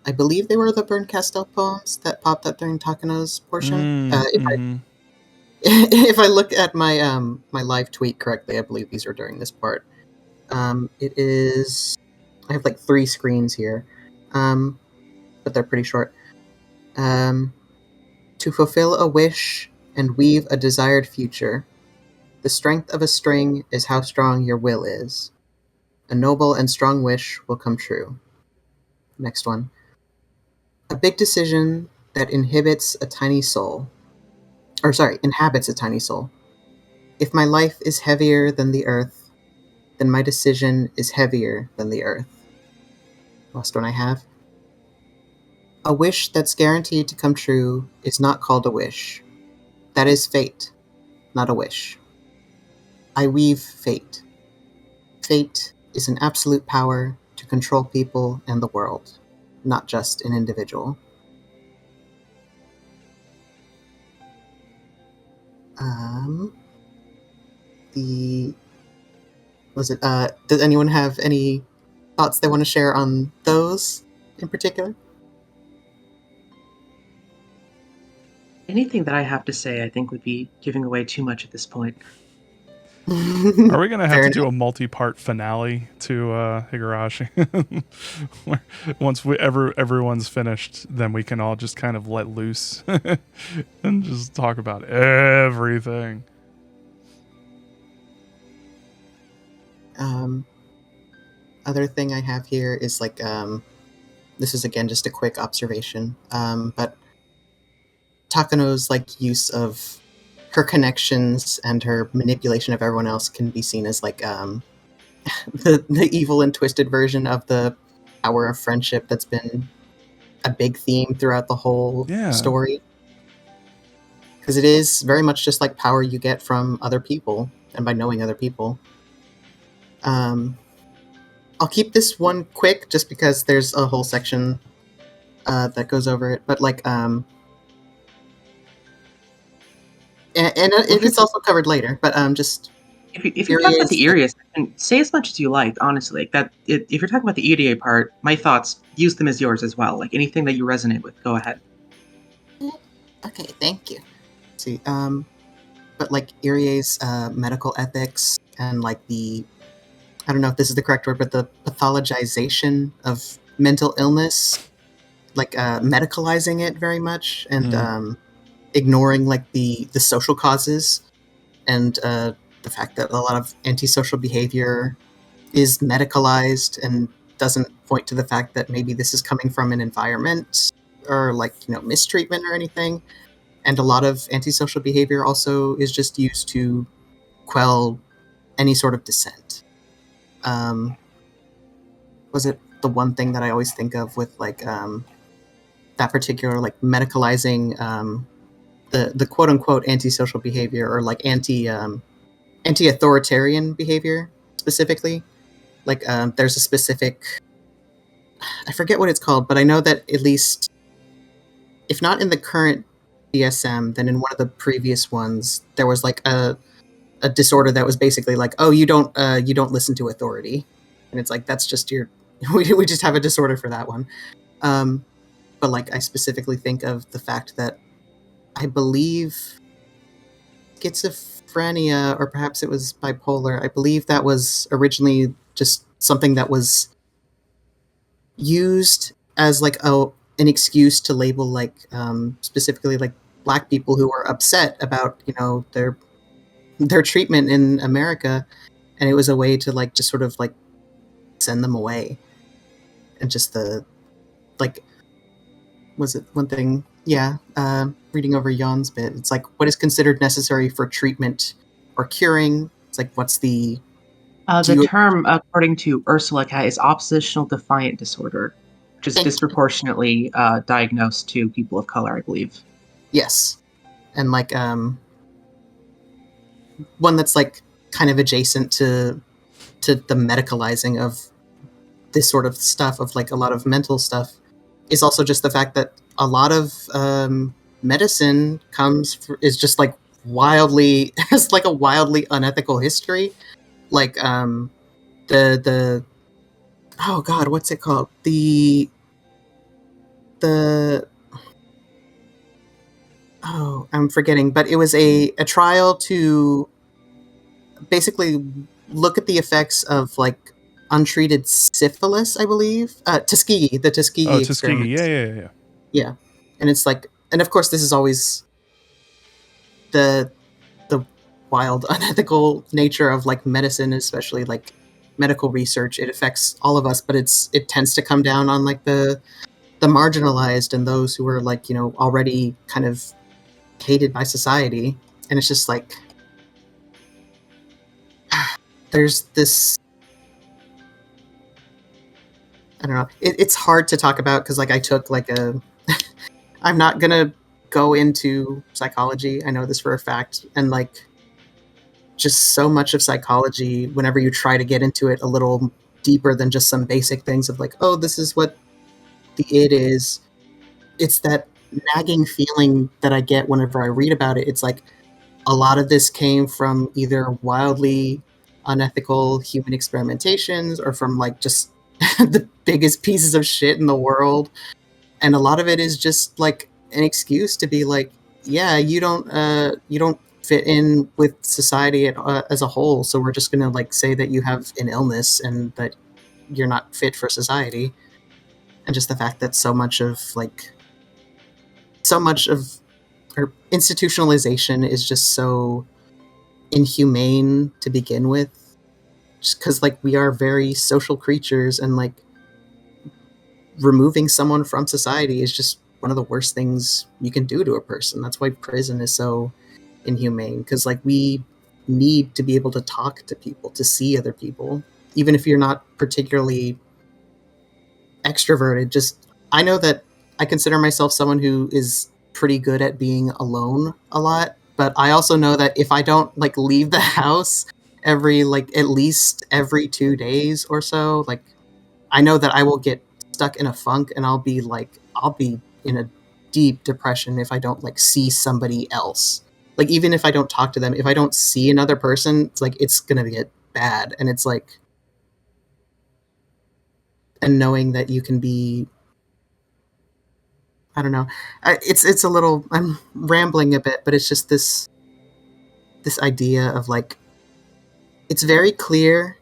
I believe they were the Burn Castell poems that popped up during Takano's portion. If I look at my my live tweet correctly, I believe these are during this part. It is, I have like 3 screens here, but they're pretty short. To fulfill a wish and weave a desired future, the strength of a string is how strong your will is. A noble and strong wish will come true. Next one. A big decision that inhabits a tiny soul. If my life is heavier than the earth, then my decision is heavier than the earth. Last one I have. A wish that's guaranteed to come true is not called a wish. That is fate, not a wish. I weave fate. Fate is an absolute power to control people and the world, not just an individual. Does anyone have any thoughts they want to share on those in particular? Anything that I have to say, I think, would be giving away too much at this point. Are we going to have Fair to do enough. a multi-part finale to Higurashi? Where once everyone's finished, then we can all just kind of let loose and just talk about everything. Other thing I have here is like, this is again just a quick observation, but Takano's like use of her connections and her manipulation of everyone else can be seen as like the evil and twisted version of the power of friendship that's been a big theme throughout the whole story. Because it is very much just like power you get from other people and by knowing other people. I'll keep this one quick just because there's a whole section that goes over it, but like and it is also covered later, but just if you're talking about the Irias, and say as much as you like, honestly, like that. If you're talking about the Irie part, my thoughts, use them as yours as well. Like anything that you resonate with, go ahead. Okay, thank you. Let's see, but like Irie's medical ethics and like I don't know if this is the correct word, but the pathologization of mental illness, like medicalizing it very much and ignoring like the social causes and the fact that a lot of antisocial behavior is medicalized and doesn't point to the fact that maybe this is coming from an environment or like, mistreatment or anything. And a lot of antisocial behavior also is just used to quell any sort of dissent. Was it the one thing that I always think of with like that particular like medicalizing the quote unquote antisocial behavior or like anti-authoritarian behavior specifically? Like there's a specific, I forget what it's called, but I know that at least if not in the current DSM, then in one of the previous ones there was like a disorder that was basically like, oh, you don't listen to authority, and it's like that's just your we just have a disorder for that one. But like I specifically think of the fact that I believe schizophrenia or perhaps it was bipolar. I believe that was originally just something that was used as like an excuse to label like specifically like Black people who were upset about their treatment in America, and it was a way to like just sort of like send them away. And just the like, was it one thing? Yeah, reading over Jan's bit, it's like what is considered necessary for treatment or curing. It's like what's the Term, according to Ursula K, is oppositional defiant disorder, which is disproportionately diagnosed to people of color, I believe. Yes, and like one that's like kind of adjacent to the medicalizing of this sort of stuff, of like a lot of mental stuff, is also just the fact that a lot of medicine is just like wildly has like a wildly unethical history. Like the oh god, what's it called? The oh, I'm forgetting, but it was a trial to basically look at the effects of like untreated syphilis, I believe. Tuskegee, the Tuskegee experiment. Yeah. And it's like, and of course this is always the wild, unethical nature of like medicine, especially like medical research. It affects all of us, but it tends to come down on like the marginalized and those who are like, already kind of hated by society. And it's just like there's this, I don't know. It's hard to talk about because like I took like a. I'm not gonna go into psychology. I know this for a fact, and like just so much of psychology. Whenever you try to get into it a little deeper than just some basic things of like, oh, this is what the id is. It's that nagging feeling that I get whenever I read about it. It's like a lot of this came from either wildly unethical human experimentations or from like just the biggest pieces of shit in the world. And a lot of it is just like an excuse to be like, yeah, you don't fit in with society as a whole, so we're just gonna like say that you have an illness and that you're not fit for society. And just the fact that so much of or institutionalization is just so inhumane to begin with, just because like we are very social creatures, and like removing someone from society is just one of the worst things you can do to a person. That's why prison is so inhumane, because like we need to be able to talk to people, to see other people, even if you're not particularly extroverted. Just I know that I consider myself someone who is pretty good at being alone a lot, but I also know that if I don't like leave the house every like at least every 2 days or so, like I know that I will get stuck in a funk, and I'll be in a deep depression if I don't like see somebody else. Like even if I don't talk to them, if I don't see another person, it's like it's gonna get bad. And it's like, and knowing that you can be, I don't know, it's a little, I'm rambling a bit, but it's just this idea of like, it's very clear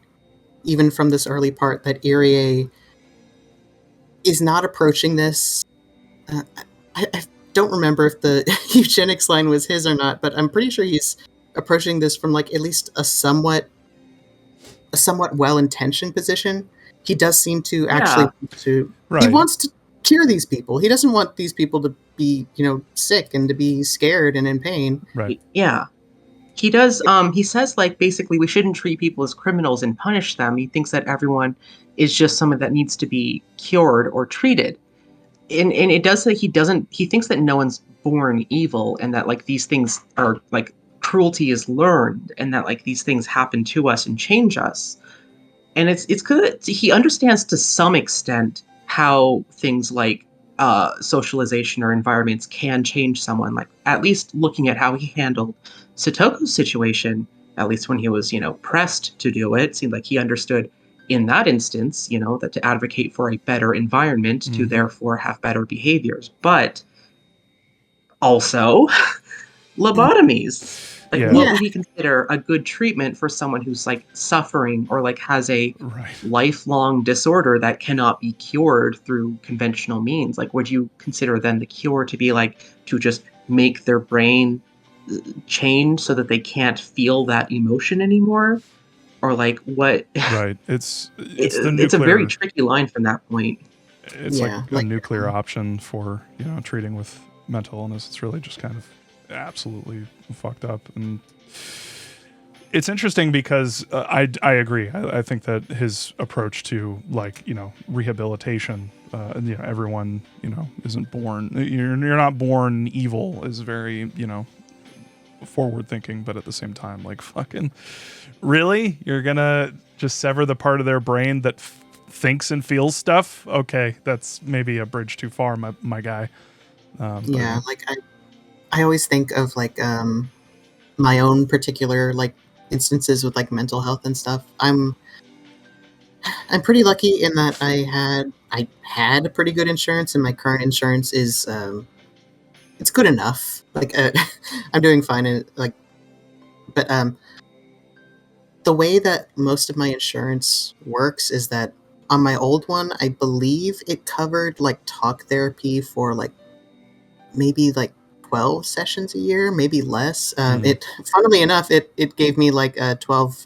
even from this early part that Irie is not approaching this. I don't remember if the eugenics line was his or not, but I'm pretty sure he's approaching this from like at least a somewhat well-intentioned position. He does seem to actually he Right. wants to cure these people. He doesn't want these people to be, sick and to be scared and in pain. Right. Yeah. He does. He says, like, basically, we shouldn't treat people as criminals and punish them. He thinks that everyone is just someone that needs to be cured or treated. And it does say he thinks that no one's born evil, and that, like, these things are, like, cruelty is learned, and that, like, these things happen to us and change us. And it's good. He understands to some extent how things like socialization or environments can change someone. Like at least looking at how he handled Satoku's situation, at least when he was pressed to do it, seemed like he understood in that instance, that to advocate for a better environment to therefore have better behaviors. But also lobotomies. Like, Yeah. what would he consider a good treatment for someone who's like suffering or like has a Right. lifelong disorder that cannot be cured through conventional means? Like, would you consider then the cure to be like to just make their brain change so that they can't feel that emotion anymore? Or like what? Right. It's the It's nuclear. a very tricky line from that point. It's Yeah, like a like, nuclear option for treating with mental illness. It's really just kind of absolutely fucked up. And it's interesting because I agree. I think that his approach to like rehabilitation, everyone isn't born. You're not born evil is very forward thinking, but at the same time, like fucking really, you're gonna just sever the part of their brain that thinks and feels stuff. Okay, that's maybe a bridge too far, my guy. Yeah, like I always think of like my own particular like instances with like mental health and stuff. I'm pretty lucky in that I had a pretty good insurance, and my current insurance is it's good enough. Like I'm doing fine, and like, but the way that most of my insurance works is that on my old one, I believe it covered like talk therapy for like maybe like 12 sessions a year, maybe less. It, funnily enough, it gave me like 12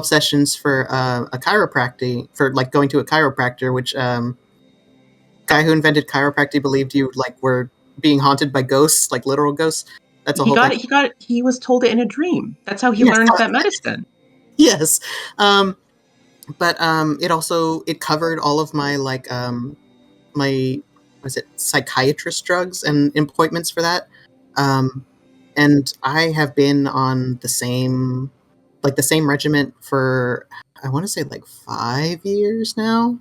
sessions for a chiropractic, for like going to a chiropractor, which guy who invented chiropractic believed you like were being haunted by ghosts, like literal ghosts. That's a whole thing. He was told it in a dream. That's how he Yes. learned that medicine. Yes. but it covered all of my my psychiatrist drugs and appointments for that. And I have been on the same regiment for, I want to say, like 5 years now.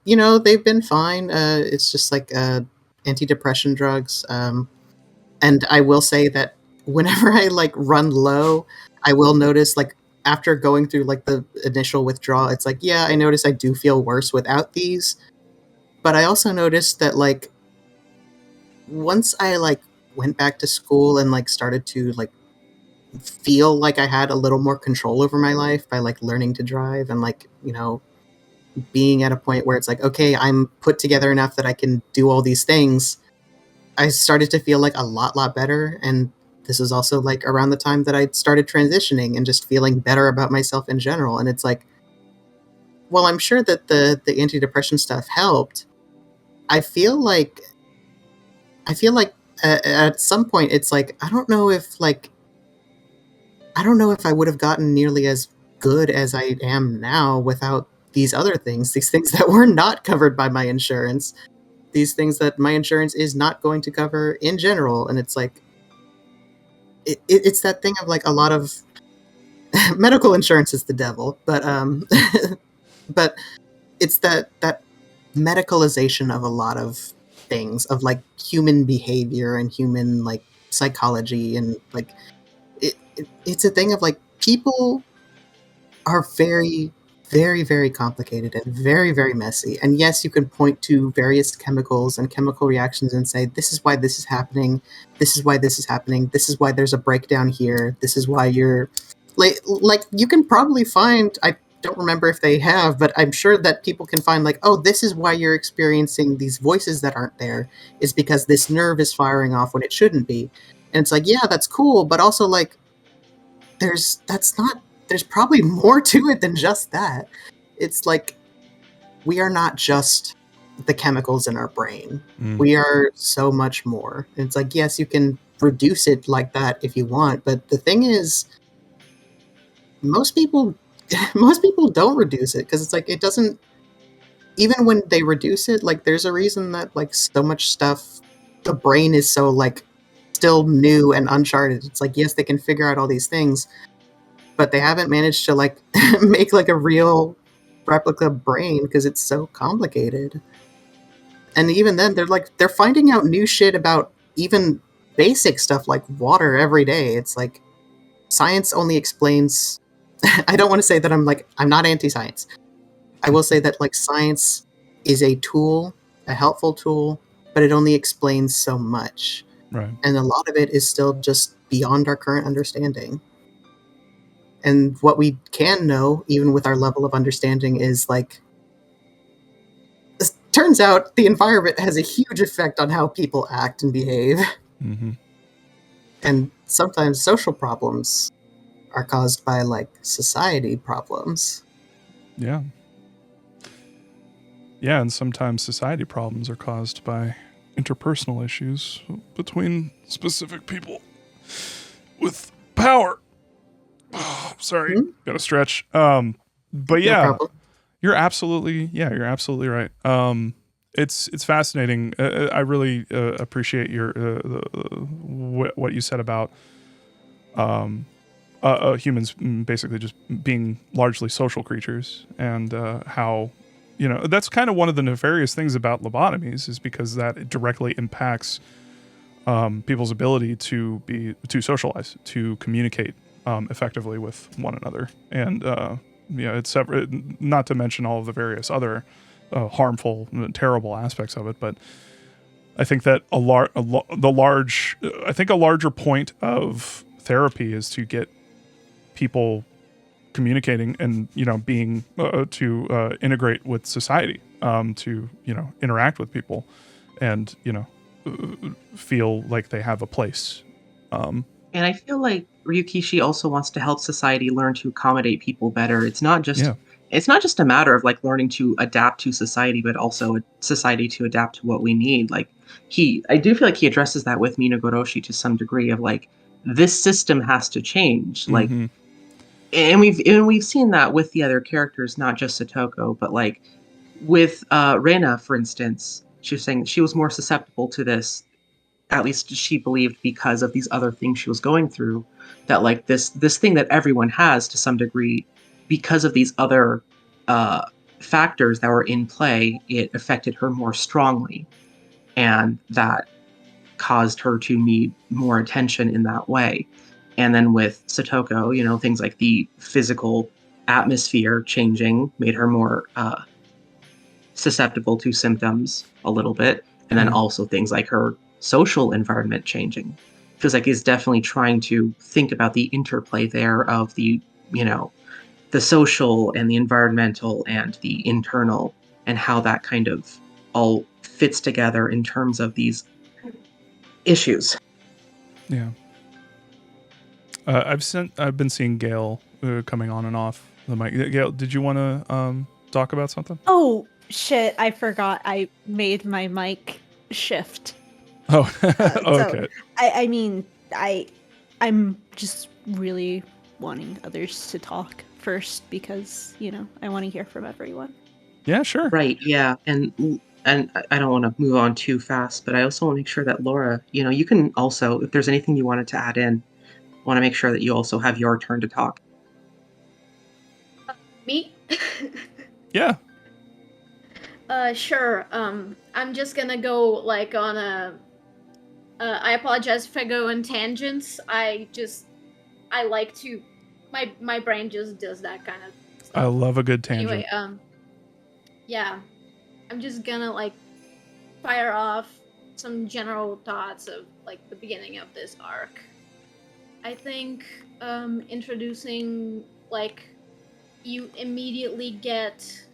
They've been fine. It's just like antidepressant drugs. And I will say that whenever I like run low, I will notice, like, after going through like the initial withdrawal, it's like, yeah, I notice I do feel worse without these. But I also noticed that, like, once I like went back to school and like started to like feel like I had a little more control over my life by like learning to drive and like, being at a point where it's like, okay, I'm put together enough that I can do all these things, I started to feel like a lot better. And this is also like around the time that I started transitioning and just feeling better about myself in general. And it's like, well, I'm sure that the antidepressant stuff helped. I feel like at some point it's like, I don't know if I would have gotten nearly as good as I am now without these other things, these things that were not covered by my insurance, these things that my insurance is not going to cover in general. And it's like, it's that thing of like a lot of medical insurance is the devil, but but it's that medicalization of a lot of things, of like human behavior and human like psychology, and like it's a thing of like people are very, very, very complicated and very, very messy. And yes, you can point to various chemicals and chemical reactions and say, this is why this is happening. This is why this is happening. This is why there's a breakdown here. This is why you're like you can probably find, I don't remember if they have, but I'm sure that people can find like, oh, this is why you're experiencing these voices that aren't there, is because this nerve is firing off when it shouldn't be. And it's like, yeah, that's cool, but also like there's probably more to it than just that. It's like, we are not just the chemicals in our brain. We are so much more. And it's like, yes, you can reduce it like that if you want, but the thing is, most people don't reduce it, because it's like, it doesn't, even when they reduce it, like, there's a reason that like so much stuff, the brain is so like still new and uncharted. It's like, yes, they can figure out all these things, but they haven't managed to like make like a real replica brain because it's so complicated. And even then, they're finding out new shit about even basic stuff like water every day. It's like, science only explains. I don't want to say that I'm not anti-science. I will say that like science is a tool, a helpful tool, but it only explains so much. Right. And a lot of it is still just beyond our current understanding. And what we can know, even with our level of understanding, is like, it turns out the environment has a huge effect on how people act and behave. Mm-hmm. And sometimes social problems are caused by like society problems. Yeah. Yeah, and sometimes society problems are caused by interpersonal issues between specific people with power. Oh, sorry, gotta stretch. But yeah, No you're absolutely right. It's fascinating. I really appreciate your what you said about humans basically just being largely social creatures, and how, that's kind of one of the nefarious things about lobotomies, is because that it directly impacts people's ability to socialize, to communicate effectively with one another. And it's separate, not to mention all of the various other harmful, terrible aspects of it. But I think that a larger point of therapy is to get people communicating and being to integrate with society, to interact with people, and feel like they have a place. And I feel like Ryukishi also wants to help society learn to accommodate people better. It's not just a matter of like learning to adapt to society, but also society to adapt to what we need. Like I do feel like he addresses that with Minogoroshi to some degree, of like, this system has to change. Like, and we've seen that with the other characters, not just Satoko, but like with Rena, for instance, she was saying that she was more susceptible to this. At least she believed because of these other things she was going through. That like this thing that everyone has to some degree, because of these other uh, factors that were in play, it affected her more strongly, and that caused her to need more attention in that way. And then with Satoko, things like the physical atmosphere changing made her more susceptible to symptoms a little bit. And then also things like her social environment changing. Feels like he's definitely trying to think about the interplay there of the social and the environmental and the internal, and how that kind of all fits together in terms of these issues. Yeah. I've been seeing Gail coming on and off the mic. Gail, did you want to talk about something? Oh shit! I forgot. I made my mic shift. Oh, So okay. I'm just really wanting others to talk first because I want to hear from everyone. Yeah, sure. Right, yeah. And I don't want to move on too fast, but I also want to make sure that Laura, you can also, if there's anything you wanted to add in, want to make sure that you also have your turn to talk. Me? Yeah. Sure. I'm just gonna go like on a. I apologize if I go on tangents. I like to. My brain just does that kind of stuff. I love a good tangent. Anyway, yeah, I'm just gonna like fire off some general thoughts of like the beginning of this arc. I think introducing like you immediately get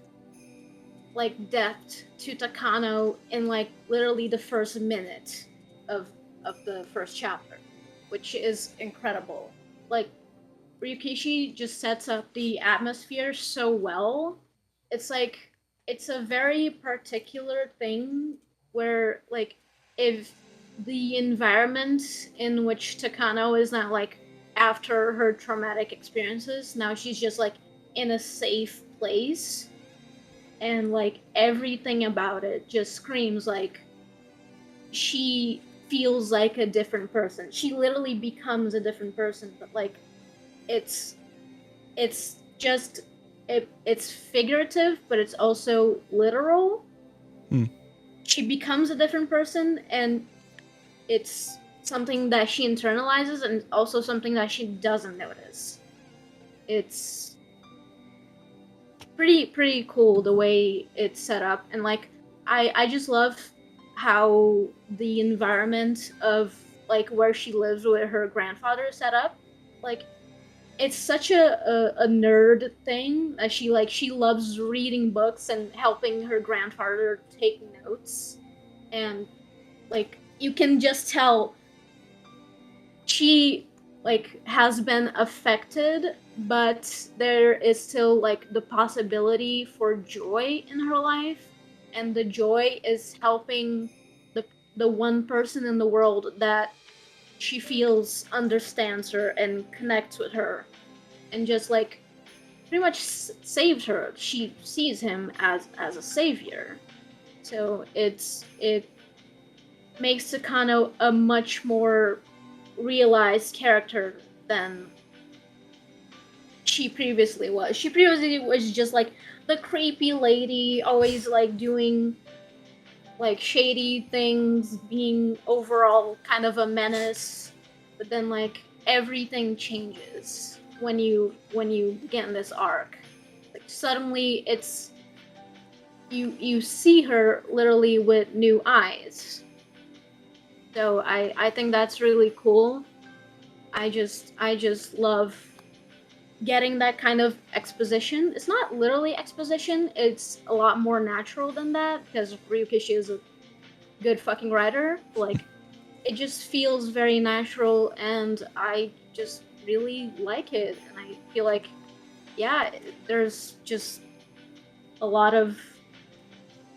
like depth to Takano in like literally the first minute of the first chapter, which is incredible. Like Ryukishi just sets up the atmosphere so well. It's like it's a very particular thing where like if the environment in which Takano is now like after her traumatic experiences, now she's just like in a safe place and like everything about it just screams like she feels like a different person. She literally becomes a different person, but like it's just it's figurative, but it's also literal. She becomes a different person, and it's something that she internalizes, and also something that she doesn't notice. It's pretty cool the way it's set up, and like I just love how the environment of like where she lives with her grandfather is set up. Like it's such a nerd thing that she loves reading books and helping her grandfather take notes, and like you can just tell she like has been affected, but there is still like the possibility for joy in her life, and the joy is helping the one person in the world that she feels understands her and connects with her and just like pretty much saves her. She sees him as a savior. So it makes Takano a much more realized character than she previously was. She previously was just like the creepy lady, always like doing like shady things, being overall kind of a menace. But then like everything changes when you get in this arc. Like suddenly it's you see her literally with new eyes. So I think that's really cool. I just love getting that kind of exposition. It's not literally exposition, it's a lot more natural than that because Ryukishi is a good fucking writer. Like it just feels very natural and I just really like it, and I feel like yeah, there's just a lot of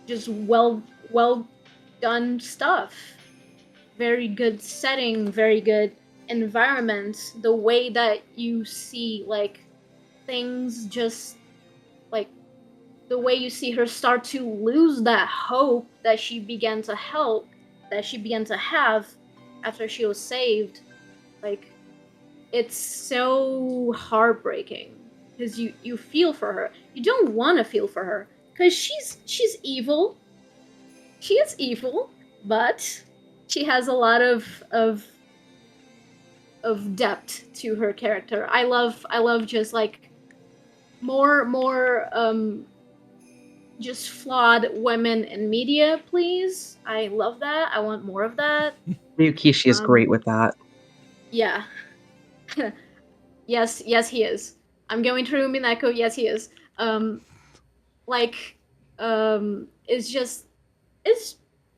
just well done stuff. Very good setting, very good environment. The way that you see like things just like the way you see her start to lose that hope that she began to have after she was saved, like it's so heartbreaking because you feel for her. You don't want to feel for her because she's evil. She is evil, but she has a lot of depth to her character. I love just like more just flawed women in media, please. I love that. I want more of that. Ryukishi is great with that. Yeah. Yes, he is. I'm going through Minako. Yes, he is. Like, it's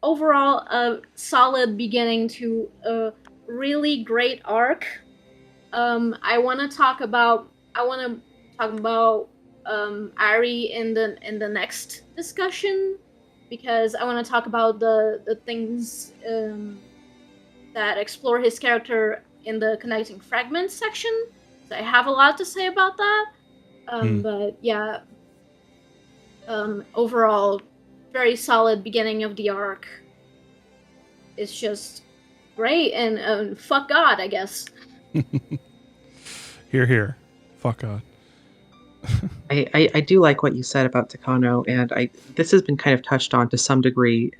overall a solid beginning to a really great arc. I want to talk about Ari in the next discussion because I want to talk about the things that explore his character in the connecting fragments section. So I have a lot to say about that. But yeah, overall, very solid beginning of the arc. It's just great and fuck God, I guess. Here. Fuck God. I do like what you said about Takano, and this has been kind of touched on to some degree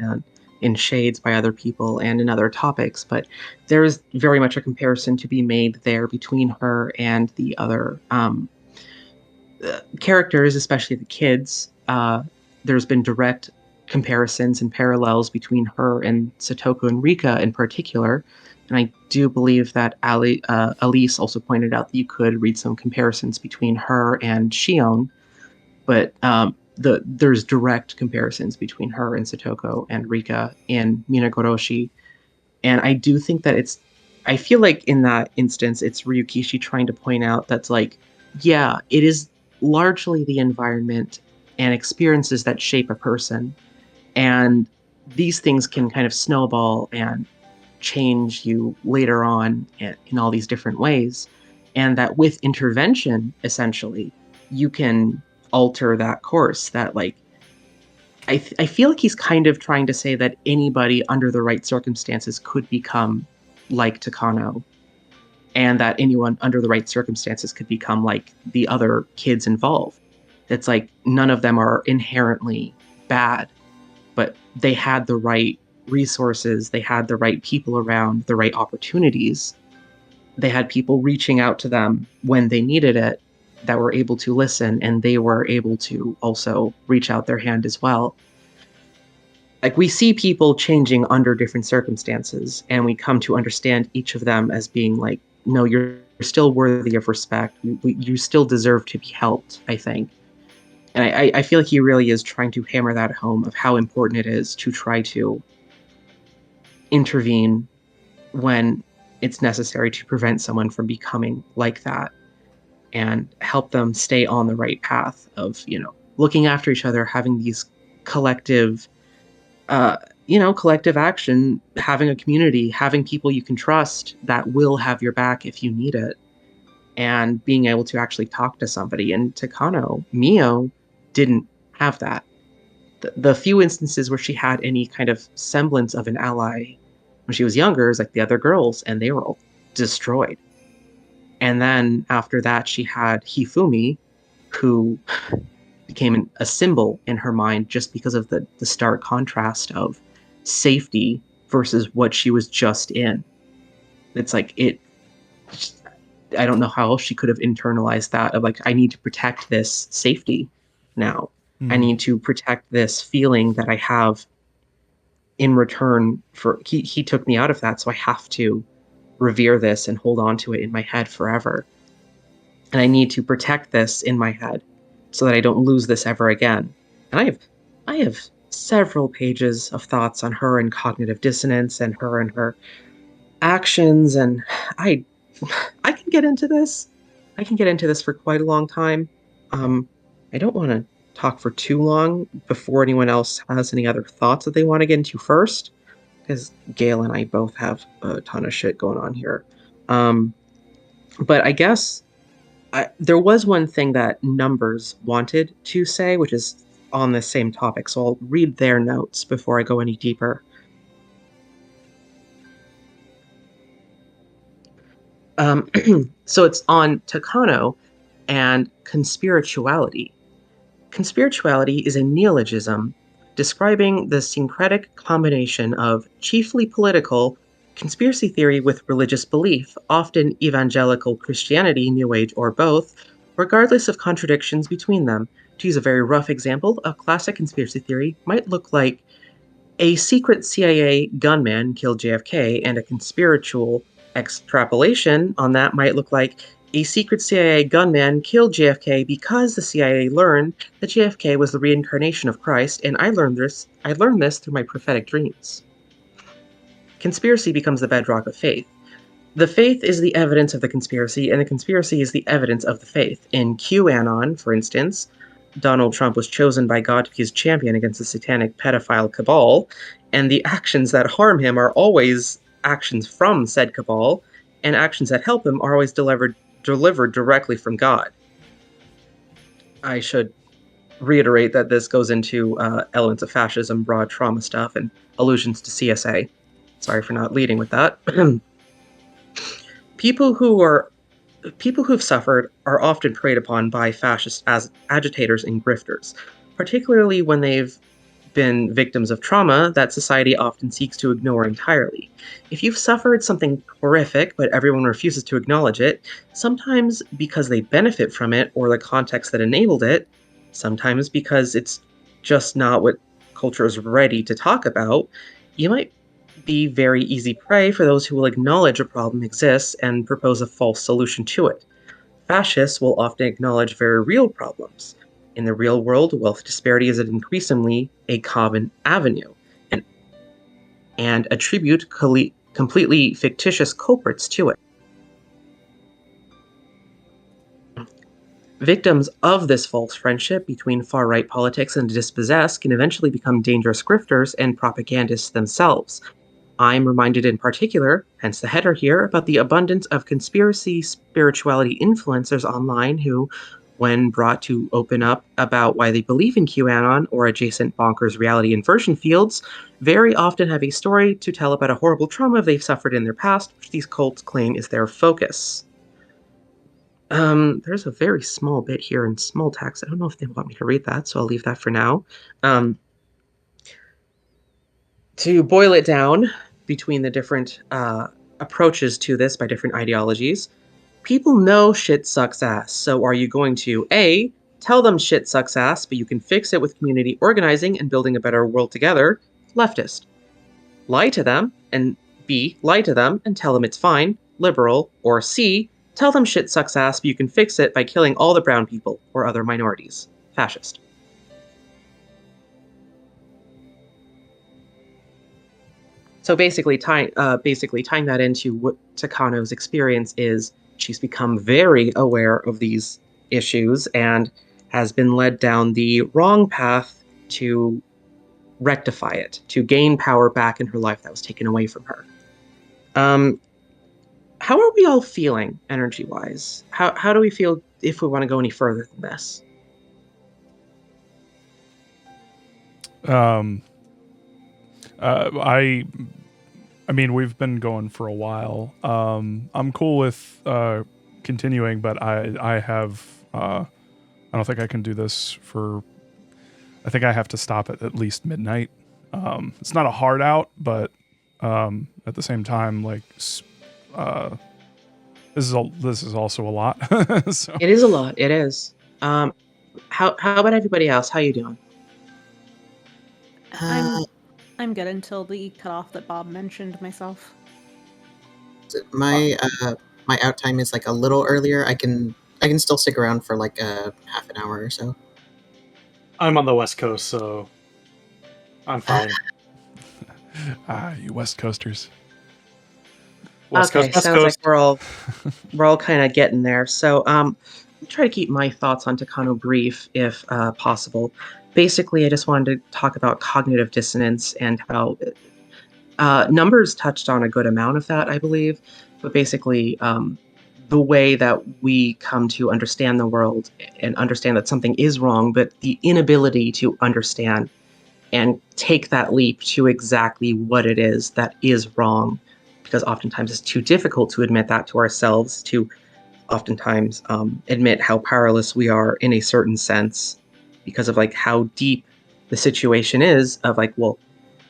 in shades by other people and in other topics, but there is very much a comparison to be made there between her and the other characters, especially the kids. There's been direct comparisons and parallels between her and Satoko and Rika in particular. And I do believe that Elise also pointed out that you could read some comparisons between her and Shion, but there's direct comparisons between her and Satoko and Rika in Minagoroshi. And I do think that I feel like in that instance, it's Ryukishi trying to point out that's like, yeah, it is largely the environment and experiences that shape a person. And these things can kind of snowball and change you later on in all these different ways. And that with intervention, essentially, you can alter that course. That, like, I feel like he's kind of trying to say that anybody under the right circumstances could become like Takano, and that anyone under the right circumstances could become like the other kids involved. It's like none of them are inherently bad, but they had the right resources, they had the right people around, the right opportunities. They had people reaching out to them when they needed it that were able to listen, and they were able to also reach out their hand as well. Like, we see people changing under different circumstances, and we come to understand each of them as being like, no, you're still worthy of respect. You still deserve to be helped, I think. And I feel like he really is trying to hammer that home of how important it is to try to intervene when it's necessary to prevent someone from becoming like that and help them stay on the right path of, looking after each other, having these collective collective action, having a community, having people you can trust that will have your back if you need it, and being able to actually talk to somebody. And Takano, Mio, didn't have that. The few instances where she had any kind of semblance of an ally when she was younger is like the other girls, and they were all destroyed. And then after that, she had Hifumi, who became a symbol in her mind just because of the stark contrast of safety versus what she was just in. It's like I don't know how else she could have internalized that of like, I need to protect this safety now. I need to protect this feeling that I have in return for he took me out of that, so I have to revere this and hold on to it in my head forever. And I need to protect this in my head so that I don't lose this ever again. And I have several pages of thoughts on her and cognitive dissonance and her actions, and I can get into this. I can get into this for quite a long time. I don't want to talk for too long before anyone else has any other thoughts that they want to get into first, because Gail and I both have a ton of shit going on here. But I guess There was one thing that Numbers wanted to say, which is on the same topic, so I'll read their notes before I go any deeper. So it's on Takano and conspirituality. Conspirituality is a neologism describing the syncretic combination of chiefly political conspiracy theory with religious belief, often evangelical Christianity, New Age, or both, regardless of contradictions between them. To use a very rough example, a classic conspiracy theory might look like a secret CIA gunman killed JFK, and a conspiritual extrapolation on that might look like a secret CIA gunman killed JFK because the CIA learned that JFK was the reincarnation of Christ, and I learned this through my prophetic dreams. Conspiracy becomes the bedrock of faith. The faith is the evidence of the conspiracy, and the conspiracy is the evidence of the faith. In QAnon, for instance, Donald Trump was chosen by God to be his champion against the satanic pedophile cabal, and the actions that harm him are always actions from said cabal, and actions that help him are always delivered directly from God. I should reiterate that this goes into elements of fascism, broad trauma stuff, and allusions to CSA. Sorry for not leading with that. People who've suffered are often preyed upon by fascists as agitators and grifters, particularly when they've been victims of trauma that society often seeks to ignore entirely. If you've suffered something horrific, but everyone refuses to acknowledge it, sometimes because they benefit from it or the context that enabled it, sometimes because it's just not what culture is ready to talk about, you might be very easy prey for those who will acknowledge a problem exists and propose a false solution to it. Fascists will often acknowledge very real problems. In the real world, wealth disparity is increasingly a common avenue, and attribute completely fictitious culprits to it. Victims of this false friendship between far-right politics and the dispossessed can eventually become dangerous grifters and propagandists themselves. I'm reminded in particular, hence the header here, about the abundance of conspiracy spirituality influencers online who, when brought to open up about why they believe in QAnon or adjacent bonkers reality inversion fields, very often have a story to tell about a horrible trauma they've suffered in their past, which these cults claim is their focus. There's a very small bit here in small text. I don't know if they want me to read that, so I'll leave that for now. To boil it down between the different approaches to this by different ideologies, people know shit sucks ass. So are you going to A, tell them shit sucks ass, but you can fix it with community organizing and building a better world together? Leftist. Lie to them, and B, lie to them and tell them it's fine, liberal, or C, tell them shit sucks ass, but you can fix it by killing all the brown people or other minorities. Fascist. So basically tying that into what Takano's experience is, she's become very aware of these issues and has been led down the wrong path to rectify it, to gain power back in her life that was taken away from her. How are we all feeling energy-wise? How do we feel if we want to go any further than this? I mean, we've been going for a while. I'm cool with continuing, but I have I don't think I can do this for. I think I have to stop at least midnight. It's not a hard out, but at the same time, like this is also a lot. So. It is a lot. It is. How about everybody else? How you doing? I'm good until the cutoff that Bob mentioned myself. My out time is like a little earlier. I can still stick around for like half an hour or so. I'm on the West Coast, so I'm fine. You West Coasters. West Okay, Coast, sounds like we're all kind of getting there. So I'll try to keep my thoughts on Takano brief if possible. Basically, I just wanted to talk about cognitive dissonance and how Numbers touched on a good amount of that, I believe. But basically, the way that we come to understand the world and understand that something is wrong, but the inability to understand and take that leap to exactly what it is that is wrong, because oftentimes it's too difficult to admit that to ourselves, to oftentimes admit how powerless we are in a certain sense because of like how deep the situation is of like, well,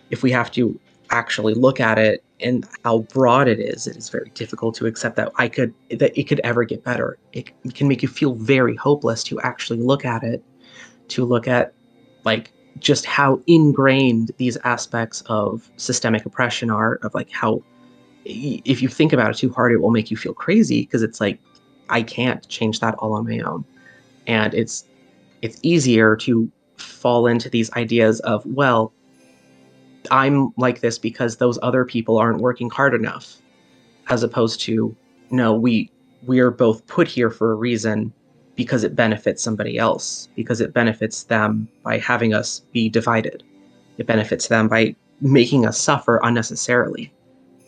if we have to actually look at it and how broad it is very difficult to accept that it could ever get better. It can make you feel very hopeless to actually look at it, to look at like just how ingrained these aspects of systemic oppression are, of like how if you think about it too hard, it will make you feel crazy because it's like, I can't change that all on my own. And it's easier to fall into these ideas of, well, I'm like this because those other people aren't working hard enough, as opposed to, no, we're both put here for a reason because it benefits somebody else, because it benefits them by having us be divided. It benefits them by making us suffer unnecessarily.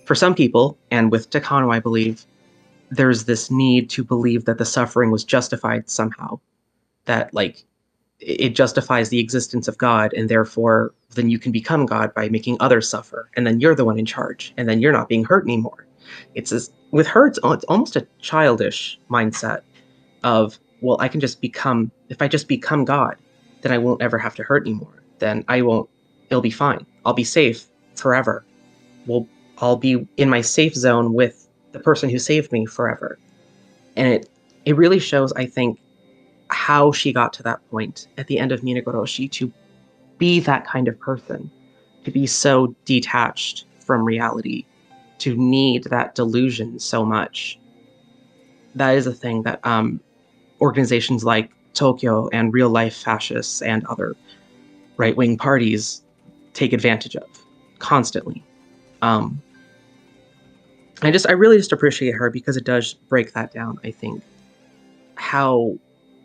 For some people, and with Takano, I believe, there's this need to believe that the suffering was justified somehow, that like it justifies the existence of God, and therefore then you can become God by making others suffer, and then you're the one in charge, and then you're not being hurt anymore. With her, it's almost a childish mindset of, well, I can just become, if I just become God, then I won't ever have to hurt anymore. Then it'll be fine. I'll be safe forever. I'll be in my safe zone with the person who saved me forever. And it really shows, I think, how she got to that point at the end of Minagoroshi to be that kind of person, to be so detached from reality, to need that delusion so much. That is a thing that organizations like Tokyo and real life fascists and other right-wing parties take advantage of constantly. I really just appreciate her because it does break that down. I think how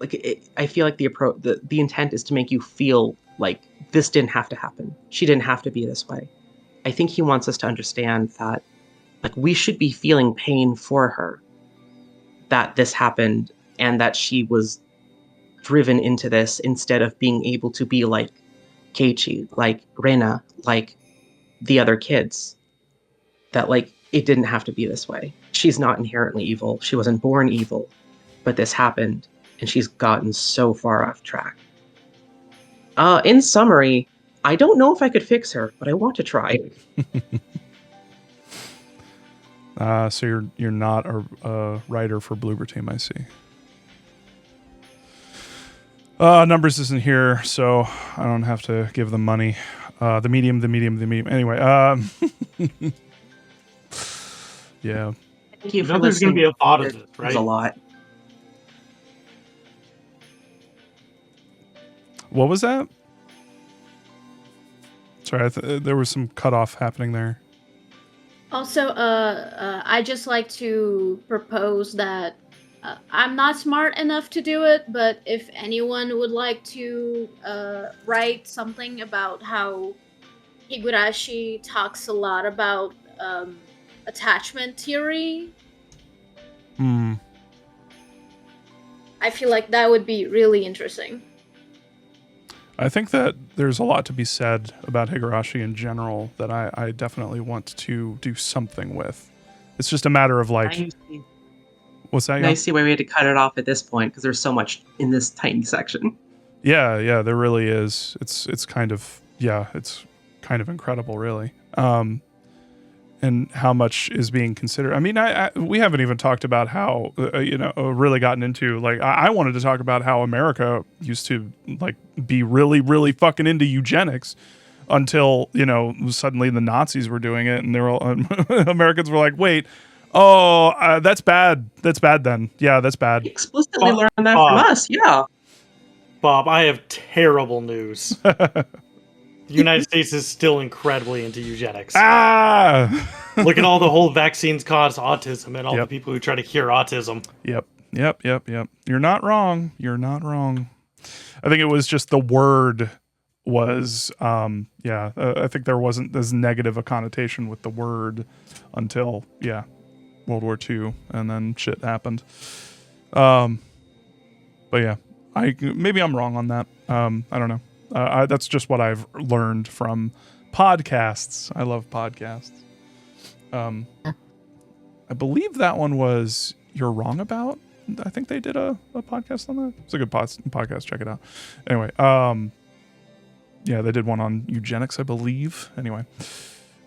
I feel like the intent is to make you feel like this didn't have to happen. She didn't have to be this way. I think he wants us to understand that like we should be feeling pain for her, that this happened and that she was driven into this instead of being able to be like Keiichi, like Rena, like the other kids. That like it didn't have to be this way. She's not inherently evil. She wasn't born evil, but this happened and she's gotten so far off track. In summary, I don't know if I could fix her, but I want to try. So you're not a writer for Bloober Team, I see. Numbers isn't here, so I don't have to give them money. The medium. Anyway, yeah. Thank you for know there's going to listening. be a thought of it, There's right? a lot. What was that? Sorry, there was some cutoff happening there. Also, I just like to propose that I'm not smart enough to do it, but if anyone would like to write something about how Higurashi talks a lot about attachment theory, I feel like that would be really interesting. I think that there's a lot to be said about Higurashi in general that I definitely want to do something with. It's just a matter of like, what's that? I see why we had to cut it off at this point because there's so much in this tiny section. Yeah, there really is. It's kind of incredible, really. And how much is being considered. I mean, we haven't even talked about how, really gotten into, like, I wanted to talk about how America used to, like, be really, really fucking into eugenics until, suddenly the Nazis were doing it and they're all, Americans were like, wait, that's bad. That's bad then. Yeah, that's bad. We explicitly learned that from us, yeah. Bob, I have terrible news. The United States is still incredibly into eugenics. Look at all the whole vaccines cause autism and all the people who try to cure autism. Yep. You're not wrong. I think it was just the word was, I think there wasn't as negative a connotation with the word until, World War II, and then shit happened. But yeah, maybe I'm wrong on that. I don't know. That's just what I've learned from podcasts. I love podcasts. I believe that one was You're Wrong About. I think they did a podcast on that. It's a good podcast. Check it out. Anyway, yeah, they did one on eugenics, I believe. Anyway,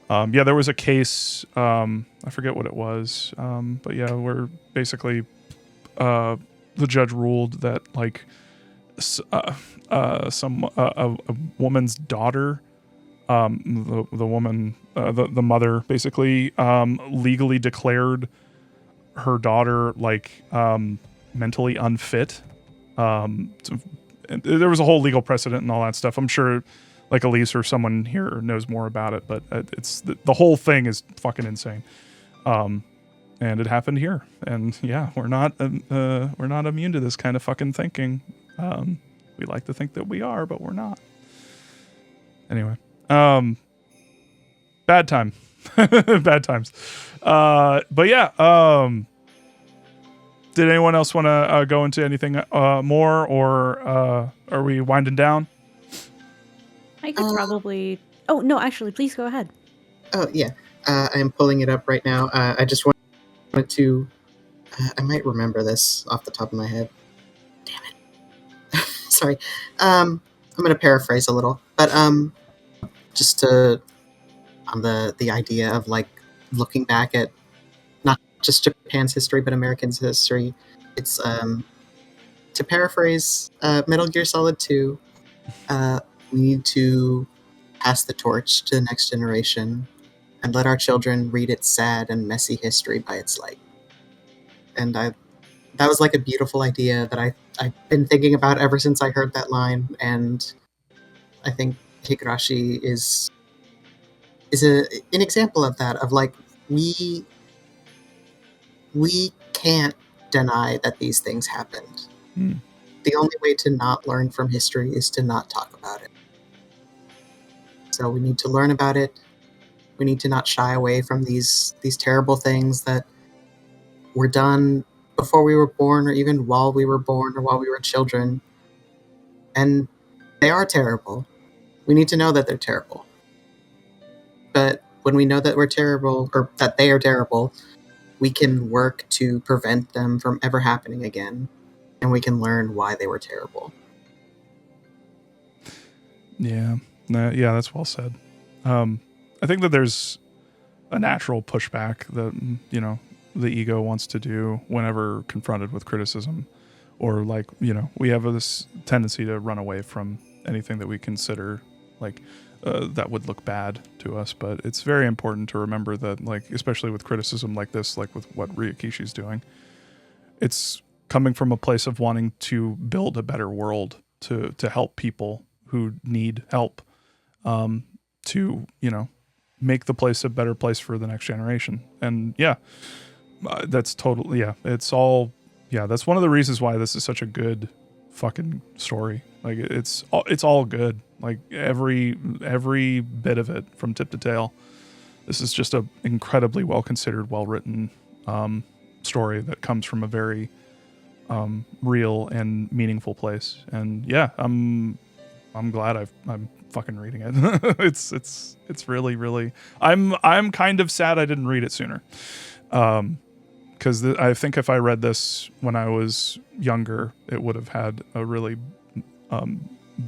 yeah, there was a case. I forget what it was. But yeah, where basically the judge ruled that like a woman's daughter, the woman, the mother, basically legally declared her daughter like mentally unfit. There was a whole legal precedent and all that stuff. I'm sure like Elise or someone here knows more about it, but it's the whole thing is fucking insane. And it happened here. And yeah, we're not immune to this kind of fucking thinking. We like to think that we are, but we're not. Anyway, bad time. Bad times. But yeah, did anyone else want to go into anything more, or are we winding down? I could probably. Oh no, actually, please go ahead. Oh yeah, I am pulling it up right now. I just wanted to. I might remember this off the top of my head. Damn it. Sorry. I'm going to paraphrase a little, but just to on the idea of like looking back at not just Japan's history but Americans' history. It's to paraphrase Metal Gear Solid 2. We need to pass the torch to the next generation and let our children read its sad and messy history by its light. And that was like a beautiful idea that I've been thinking about ever since I heard that line. And I think Higurashi is an example of that, of like, we can't deny that these things happened. The only way to not learn from history is to not talk about it. So we need to learn about it. We need to not shy away from these terrible things that were done before we were born, or even while we were born, or while we were children. And they are terrible. We need to know that they're terrible. But when we know that we're terrible, or that they are terrible, we can work to prevent them from ever happening again. And we can learn why they were terrible. Yeah. Yeah, that's well said. I think that there's a natural pushback that, you know, the ego wants to do whenever confronted with criticism, or like, you know, we have this tendency to run away from anything that we consider like that would look bad to us. But it's very important to remember that, like, especially with criticism like this, like with what Ryukishi's doing, it's coming from a place of wanting to build a better world, to help people who need help, to, you know, make the place a better place for the next generation. And yeah, that's totally, yeah, it's all, yeah, that's one of the reasons why this is such a good fucking story. Like, it's all good. Like, every bit of it from tip to tail. This is just a incredibly well considered, well written story that comes from a very real and meaningful place. And yeah, I'm glad I'm fucking reading it. it's really, really, I'm kind of sad I didn't read it sooner. Because I think if I read this when I was younger, it would have had a really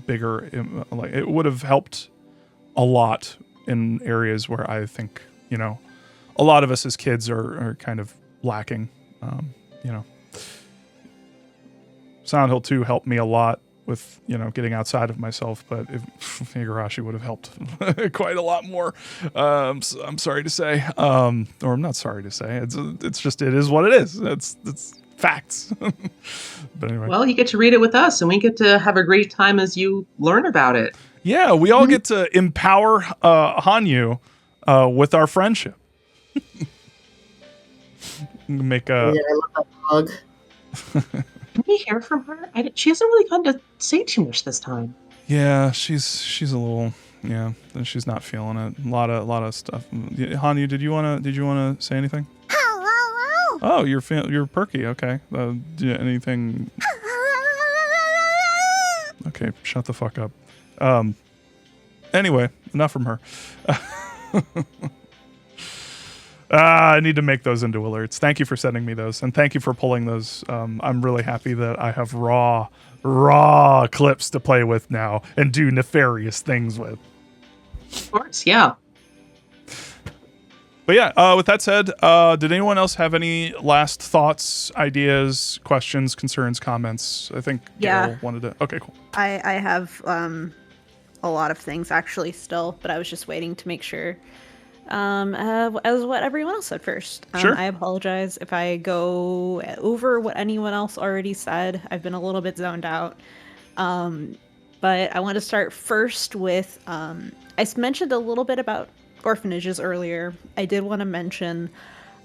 bigger, like, it would have helped a lot in areas where I think, you know, a lot of us as kids are kind of lacking. You know, Silent Hill 2 helped me a lot with, you know, getting outside of myself, but if Higurashi would have helped quite a lot more. I'm sorry to say, or I'm not sorry to say. It's just, it is what it is. It's facts. But anyway. Well, you get to read it with us, and we get to have a great time as you learn about it. Yeah, we all get to empower Hanyu with our friendship. Make a. Yeah, I love that dog. Can we hear from her? She hasn't really gotten to say too much this time. Yeah, she's a little, yeah, she's not feeling it. A lot of stuff. Hanyu, did you wanna say anything? Oh, you're perky. Okay. Anything? Okay, shut the fuck up. Anyway, enough from her. I need to make those into alerts. Thank you for sending me those, and thank you for pulling those. I'm really happy that I have raw clips to play with now and do nefarious things with. Of course, yeah. But yeah, with that said, did anyone else have any last thoughts, ideas, questions, concerns, comments? I think Gail wanted to. Okay, cool. I have a lot of things actually still, but I was just waiting to make sure as what everyone else said first. Sure. I apologize if I go over what anyone else already said. I've been a little bit zoned out. But I want to start first with, I mentioned a little bit about orphanages earlier. I did want to mention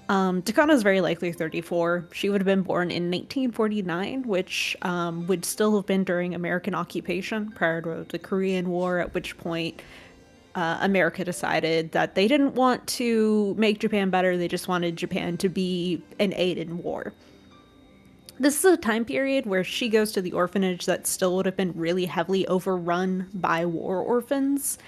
Takano is very likely 34. She would have been born in 1949, which would still have been during American occupation prior to the Korean War, at which point America decided that they didn't want to make Japan better. They just wanted Japan to be an aid in war. This is a time period where she goes to the orphanage that still would have been really heavily overrun by war orphans.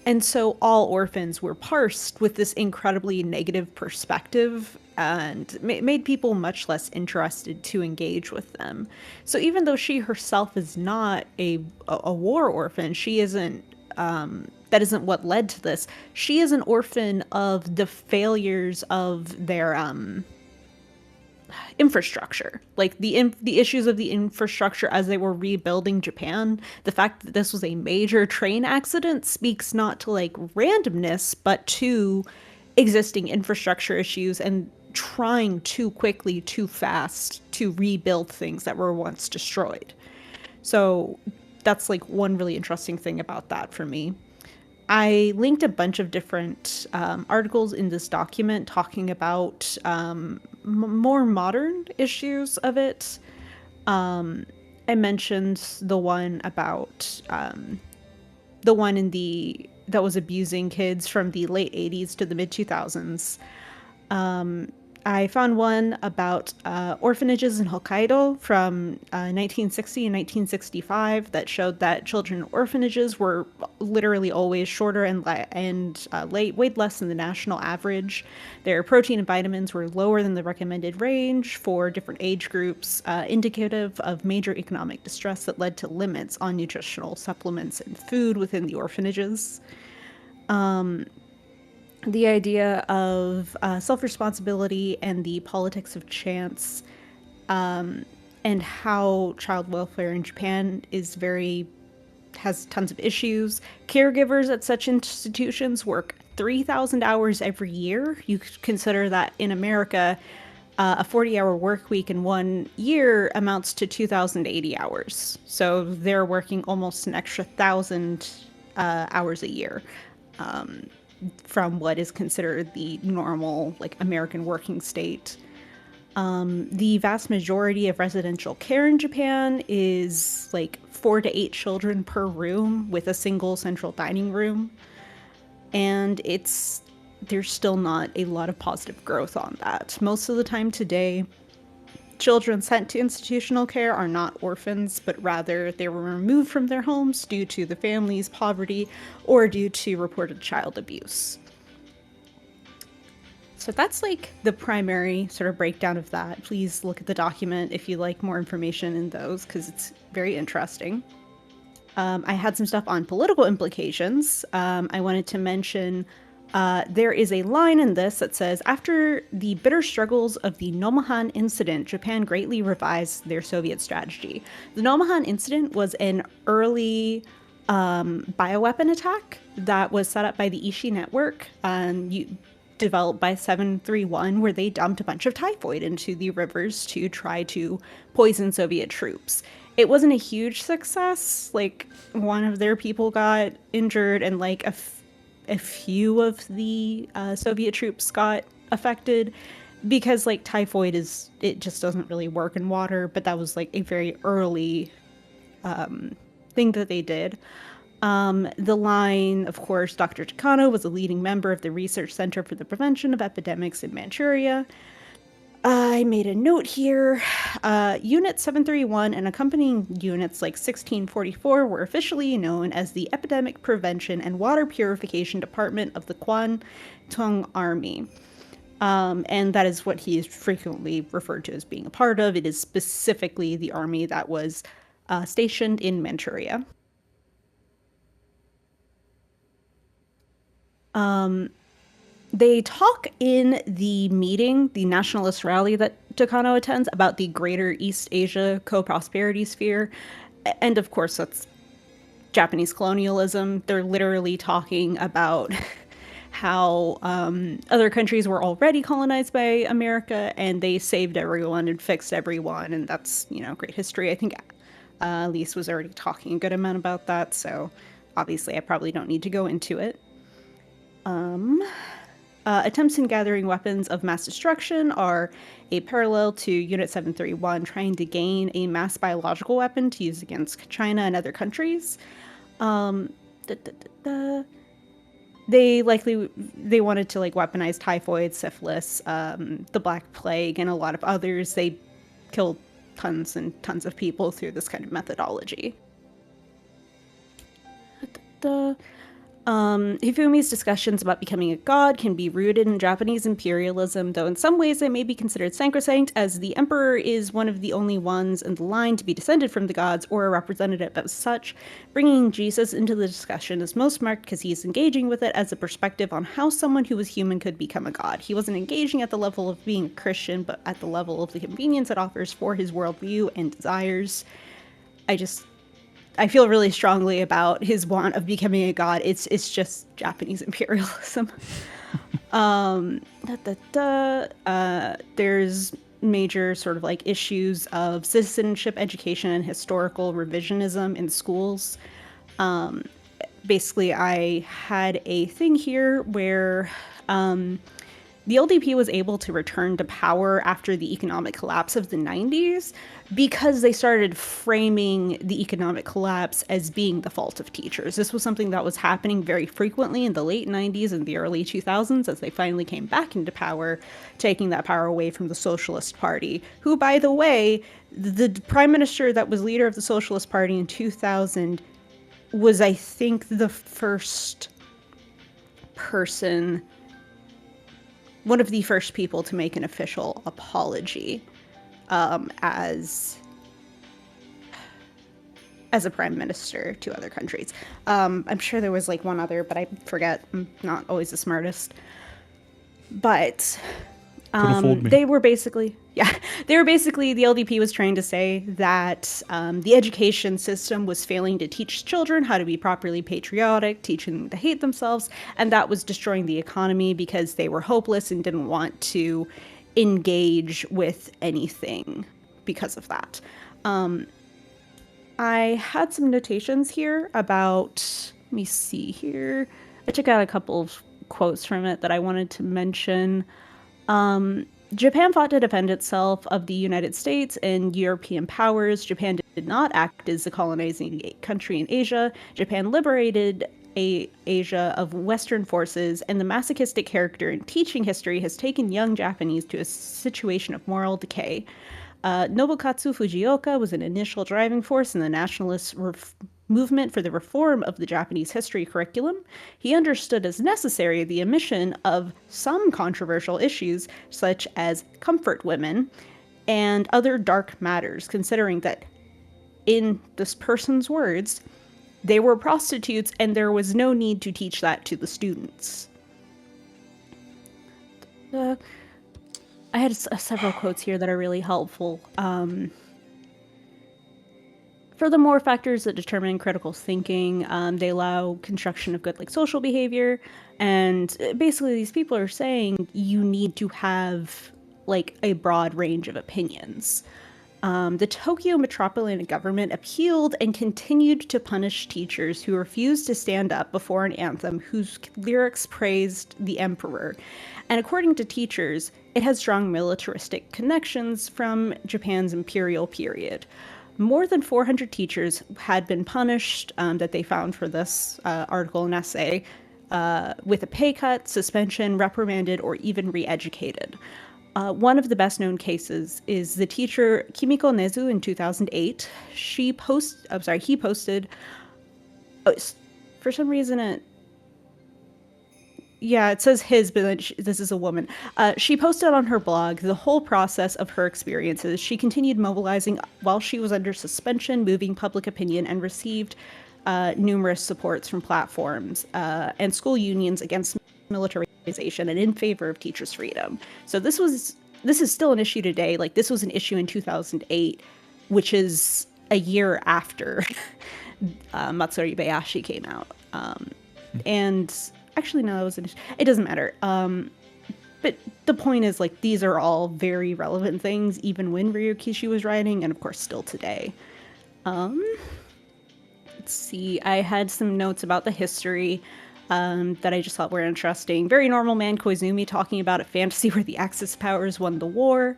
And so all orphans were parsed with this incredibly negative perspective and made people much less interested to engage with them. So even though she herself is not a war orphan, she isn't, that isn't what led to this. She is an orphan of the failures of their infrastructure, like the issues of the infrastructure as they were rebuilding Japan. The fact that this was a major train accident speaks not to like randomness, but to existing infrastructure issues and trying too quickly, too fast to rebuild things that were once destroyed. So that's like one really interesting thing about that for me. I linked a bunch of different articles in this document talking about more modern issues of it. I mentioned the one about the one that was abusing kids from the late 80s to the mid 2000s. I found one about orphanages in Hokkaido from 1960 and 1965 that showed that children in orphanages were literally always shorter and weighed less than the national average. Their protein and vitamins were lower than the recommended range for different age groups, indicative of major economic distress that led to limits on nutritional supplements and food within the orphanages. The idea of self-responsibility and the politics of chance, and how child welfare in Japan has tons of issues. Caregivers at such institutions work 3,000 hours every year. You could consider that in America, a 40-hour work week in 1 year amounts to 2,080 hours. So they're working almost an extra 1,000 hours a year. From what is considered the normal, like, American working state. The vast majority of residential care in Japan is like 4 to 8 children per room with a single central dining room. And there's still not a lot of positive growth on that. Most of the time today, children sent to institutional care are not orphans, but rather they were removed from their homes due to the family's poverty or due to reported child abuse. So that's like the primary sort of breakdown of that. Please look at the document if you like more information in those, because it's very interesting. I had some stuff on political implications. I wanted to mention there is a line in this that says, after the bitter struggles of the Nomahan incident, Japan greatly revised their Soviet strategy. The Nomahan incident was an early bioweapon attack that was set up by the Ishii network, developed by 731, where they dumped a bunch of typhoid into the rivers to try to poison Soviet troops. It wasn't a huge success. Like, one of their people got injured and like a few of the Soviet troops got affected because like typhoid it just doesn't really work in water, but that was like a very early thing that they did. The line, of course, Dr. Takano was a leading member of the Research Center for the Prevention of Epidemics in Manchuria. I made a note here. Unit 731 and accompanying units like 1644 were officially known as the Epidemic Prevention and Water Purification Department of the Kwantung Army. And that is what he is frequently referred to as being a part of. It is specifically the army that was stationed in Manchuria. They talk in the meeting, the nationalist rally that Takano attends, about the Greater East Asia Co-Prosperity Sphere. And of course, that's Japanese colonialism. They're literally talking about how other countries were already colonized by America and they saved everyone and fixed everyone. And that's, great history. I think Lise was already talking a good amount about that. So obviously, I probably don't need to go into it. Attempts in gathering weapons of mass destruction are a parallel to Unit 731 trying to gain a mass biological weapon to use against China and other countries. They wanted to weaponize typhoid, syphilis, the Black Plague, and a lot of others. They killed tons and tons of people through this kind of methodology. Hifumi's discussions about becoming a god can be rooted in Japanese imperialism, though in some ways they may be considered sacrosanct, as the emperor is one of the only ones in the line to be descended from the gods or a representative as such. Bringing Jesus into the discussion is most marked because he is engaging with it as a perspective on how someone who was human could become a god. He wasn't engaging at the level of being a Christian, but at the level of the convenience it offers for his worldview and desires. I feel really strongly about his want of becoming a god. It's just Japanese imperialism. There's major sort of issues of citizenship, education, and historical revisionism in schools. Basically, I had a thing here where the LDP was able to return to power after the economic collapse of the 90s because they started framing the economic collapse as being the fault of teachers. This was something that was happening very frequently in the late 90s and the early 2000s as they finally came back into power, taking that power away from the Socialist Party, who, by the way, the prime minister that was leader of the Socialist Party in 2000 was, I think, the first person, one of the first people to make an official apology as a prime minister to other countries. I'm sure there was one other, but I forget. I'm not always the smartest. But they were basically, the LDP was trying to say that the education system was failing to teach children how to be properly patriotic, teaching them to hate themselves, and that was destroying the economy because they were hopeless and didn't want to engage with anything because of that. I had some notations here about, let me see here. I took out a couple of quotes from it that I wanted to mention. Japan fought to defend itself of the United States and European powers. Japan did not act as a colonizing country in Asia. Japan liberated Asia of Western forces, and the masochistic character in teaching history has taken young Japanese to a situation of moral decay. Nobukatsu Fujioka was an initial driving force in the nationalist movement for the reform of the Japanese history curriculum. He understood as necessary the omission of some controversial issues, such as comfort women and other dark matters, considering that, in this person's words, they were prostitutes and there was no need to teach that to the students. I had several quotes here that are really helpful. Furthermore, factors that determine critical thinking, they allow construction of good social behavior. And basically these people are saying you need to have a broad range of opinions. The Tokyo metropolitan government appealed and continued to punish teachers who refused to stand up before an anthem whose lyrics praised the emperor. And according to teachers, it has strong militaristic connections from Japan's imperial period. More than 400 teachers had been punished that they found for this article and essay with a pay cut, suspension, reprimanded, or even re-educated. One of the best known cases is the teacher Kimiko Nezu in 2008. He posted. For some reason, it says his, but then this is a woman. She posted on her blog the whole process of her experiences. She continued mobilizing while she was under suspension, moving public opinion, and received numerous supports from platforms and school unions against militarization and in favor of teachers' freedom. So this is still an issue today. Like, this was an issue in 2008, which is a year after Matsuribayashi came out. And actually, no, it doesn't matter. But the point is, like, these are all very relevant things, even when Ryukishi was writing, and of course still today. Let's see, I had some notes about the history that I just thought were interesting. Very normal man Koizumi talking about a fantasy where the Axis powers won the war.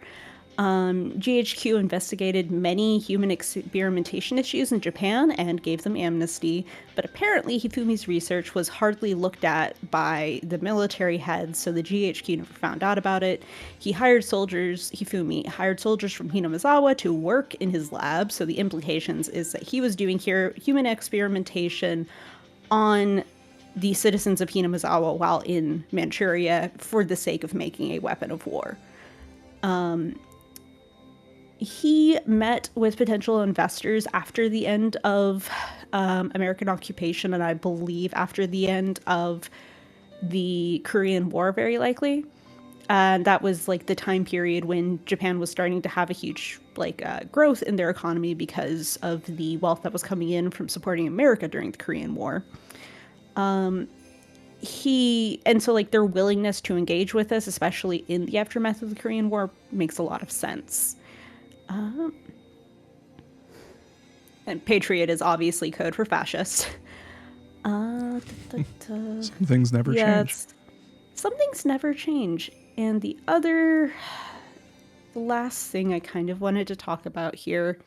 GHQ investigated many human experimentation issues in Japan and gave them amnesty, but apparently Hifumi's research was hardly looked at by the military heads, so the GHQ never found out about it. Hifumi hired soldiers from Hinamizawa to work in his lab, so the implications is that he was doing human experimentation on the citizens of Hinamizawa while in Manchuria for the sake of making a weapon of war. He met with potential investors after the end of American occupation, and I believe after the end of the Korean War, very likely. And that was like the time period when Japan was starting to have a huge growth in their economy because of the wealth that was coming in from supporting America during the Korean War. So their willingness to engage with us, especially in the aftermath of the Korean War, makes a lot of sense. And patriot is obviously code for fascist. Some things never change. Some things never change. And the last thing I kind of wanted to talk about here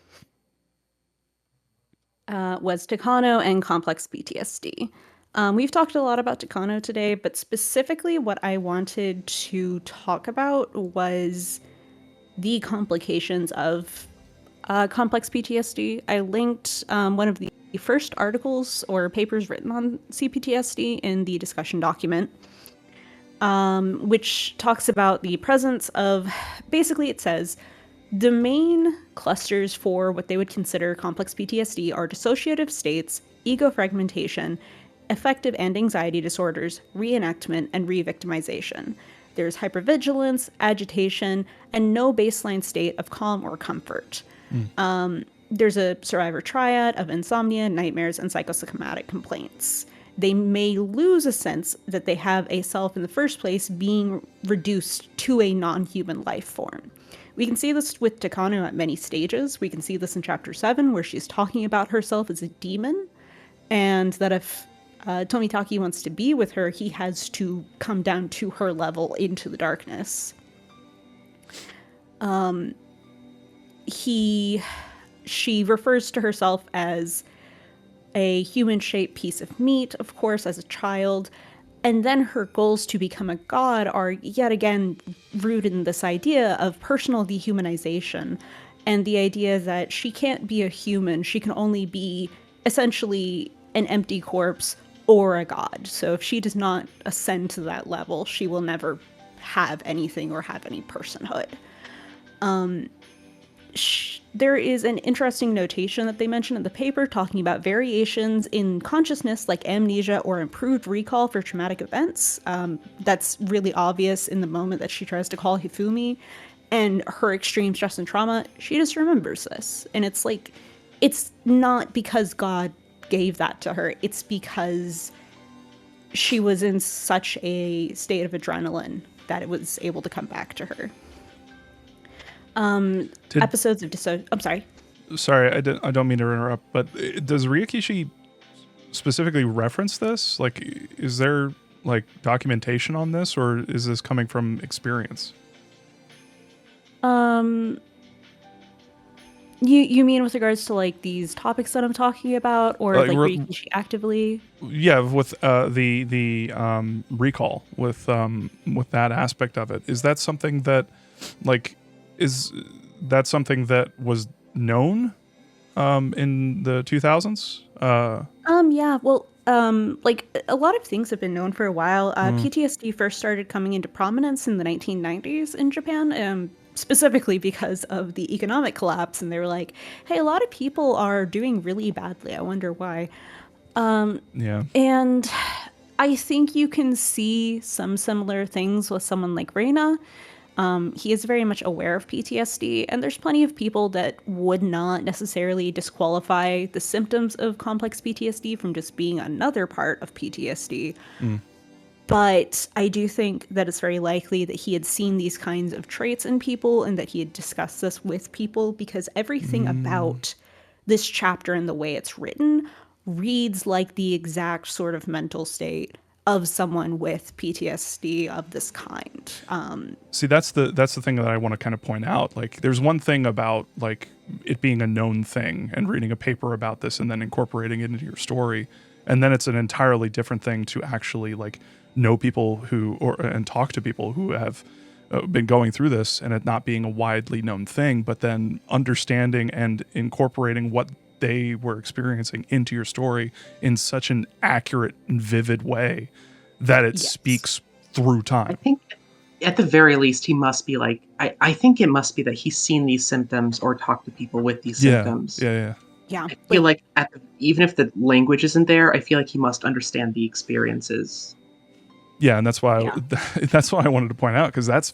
was Takano and complex PTSD. We've talked a lot about Takano today, but specifically what I wanted to talk about was the complications of complex PTSD. I linked one of the first articles or papers written on CPTSD in the discussion document, which talks about the presence of, basically it says, the main clusters for what they would consider complex PTSD are dissociative states, ego fragmentation, affective and anxiety disorders, reenactment, and re-victimization. There's hypervigilance, agitation, and no baseline state of calm or comfort. There's a survivor triad of insomnia, nightmares, and psychosomatic complaints. They may lose a sense that they have a self in the first place, being reduced to a non-human life form. We can see this with Takano at many stages. We can see this in Chapter 7, where she's talking about herself as a demon, and that if Tomitaki wants to be with her, he has to come down to her level into the darkness. She refers to herself as a human-shaped piece of meat, of course, as a child, and then her goals to become a god are yet again rooted in this idea of personal dehumanization and the idea that she can't be a human, she can only be essentially an empty corpse or a god. So if she does not ascend to that level, she will never have anything or have any personhood. There is an interesting notation that they mention in the paper talking about variations in consciousness like amnesia or improved recall for traumatic events. That's really obvious in the moment that she tries to call Hifumi and her extreme stress and trauma. She just remembers this. And it's like, it's not because God gave that to her. It's because she was in such a state of adrenaline that it was able to come back to her. Episodes of I'm sorry. Sorry, I don't mean to interrupt, but does Ryukishi specifically reference this? Like, is there like documentation on this, or is this coming from experience? You mean with regards to like these topics that I'm talking about, or like Ryukishi actively? Yeah, with the recall, with that aspect of it. Is that something that Like, is that something that was known in the 2000s? Yeah, well, like a lot of things have been known for a while. PTSD first started coming into prominence in the 1990s in Japan, specifically because of the economic collapse. And they were like, hey, a lot of people are doing really badly. I wonder why. Yeah. And I think you can see some similar things with someone like Reina. He is very much aware of PTSD, and there's plenty of people that would not necessarily disqualify the symptoms of complex PTSD from just being another part of PTSD. But I do think that it's very likely that he had seen these kinds of traits in people and that he had discussed this with people, because everything about this chapter and the way it's written reads like the exact sort of mental state of someone with PTSD of this kind. See, that's the thing that I want to kind of point out. Like, there's one thing about like it being a known thing and reading a paper about this and then incorporating it into your story, and then it's an entirely different thing to actually like know people and talk to people who have been going through this, and it not being a widely known thing, but then understanding and incorporating what they were experiencing into your story in such an accurate and vivid way that it speaks through I time. think at the very least, he must be like, I think it must be that he's seen these symptoms or talked to people with these symptoms. Yeah. Yeah. I feel like even if the language isn't there, I feel like he must understand the experiences. Yeah, and that's why Yeah. that's why I wanted to point out, because that's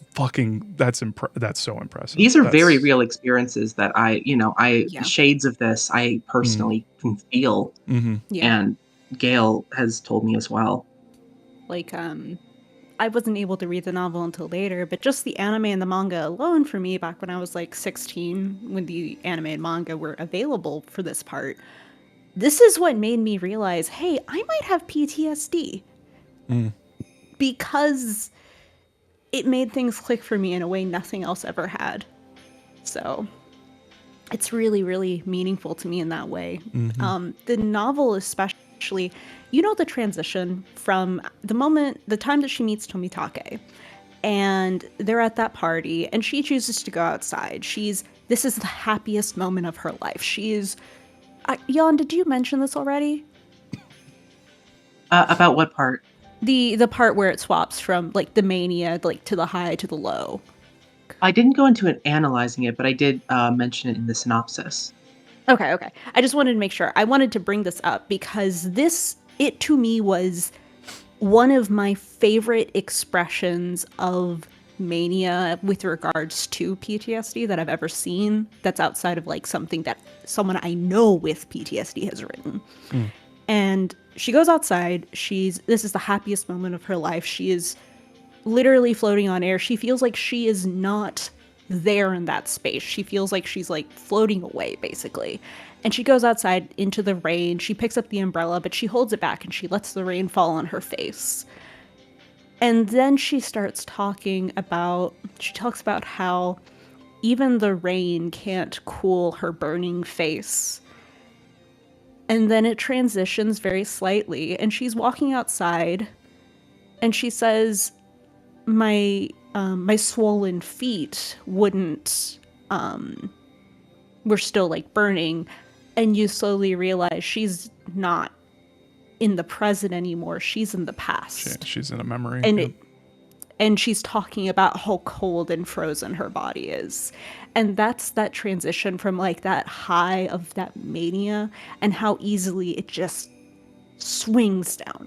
so impressive. These are That's- very real experiences that Yeah. shades of this I personally can feel, Mhm. Yeah. and Gail has told me as well. Like, I wasn't able to read the novel until later, but just the anime and the manga alone for me back when I was like 16, when the anime and manga were available for this part, this is what made me realize, hey, I might have PTSD. Because it made things click for me in a way nothing else ever had. So it's really, really meaningful to me in that way. The novel especially, the transition from the time that she meets Tomitake, and they're at that party, and she chooses to go outside. This is the happiest moment of her life. Jan, did you mention this already? About what part? The part where it swaps from like the mania, like to the high to the low. I didn't go into it analyzing it, but I did mention it in the synopsis. Okay. I just wanted to make sure. I wanted to bring this up because it to me was one of my favorite expressions of mania with regards to PTSD that I've ever seen, that's outside of like something that someone I know with PTSD has written. And she goes outside. This is the happiest moment of her life. She is literally floating on air. She feels like she is not there in that space. She feels like she's like floating away, basically. And she goes outside into the rain. She picks up the umbrella, but she holds it back and she lets the rain fall on her face. And then she talks about how even the rain can't cool her burning face. And then it transitions very slightly, and she's walking outside, and she says, my swollen feet were still like burning. And you slowly realize she's not in the present anymore. She's in the past. She's in a memory. And she's talking about how cold and frozen her body is. And that's that transition from like that high of that mania and how easily it just swings down.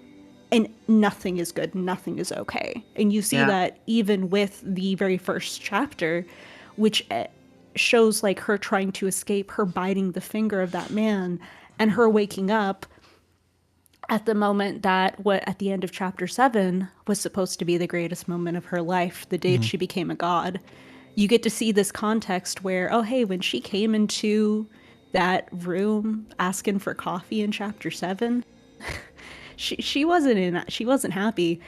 And nothing is good, nothing is okay. And you see that even with the very first chapter, which shows like her trying to escape, her biting the finger of that man, and her waking up at the moment that at the end of chapter 7 was supposed to be the greatest moment of her life, the day she became a god. You get to see this context where, oh hey, when she came into that room asking for coffee in chapter 7, she wasn't happy.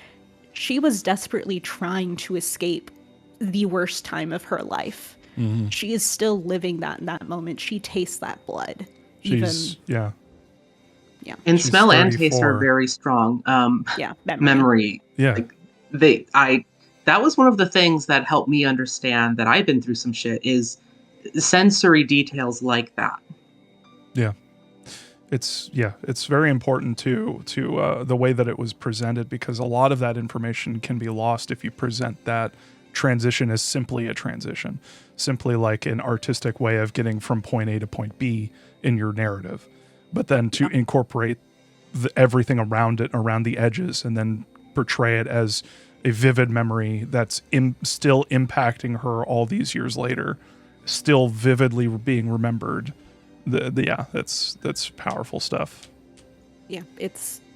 She was desperately trying to escape the worst time of her life. She is still living that in that moment. She tastes that blood. And She's smell and taste 34. are very strong. Memory. Memory. Yeah. Like that was one of the things that helped me understand that I've been through some shit, is sensory details like that. Yeah. It's very important to the way that it was presented, because a lot of that information can be lost if you present that transition as simply a transition, simply like an artistic way of getting from point A to point B in your narrative, but then to incorporate everything around it, around the edges, and then portray it as a vivid memory that's still impacting her all these years later, still vividly being remembered. That's powerful stuff. Yeah,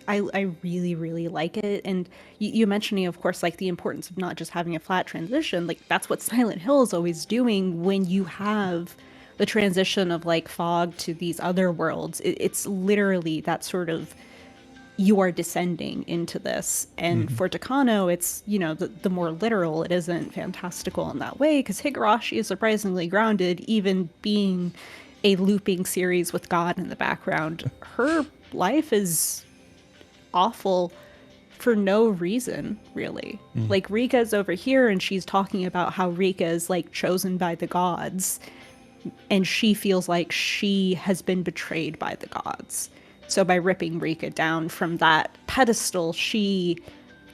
I really, really like it. And you mentioning, of course, like the importance of not just having a flat transition. Like that's what Silent Hill is always doing when you have the transition of like fog to these other worlds. It's literally that sort of, you are descending into this. And for Takano, it's, the more literal. It isn't fantastical in that way, because Higurashi is surprisingly grounded, even being a looping series with God in the background. Her life is awful for no reason, really. Like Rika's over here and she's talking about how Rika is like chosen by the gods, and she feels like she has been betrayed by the gods. So by ripping Rika down from that pedestal, she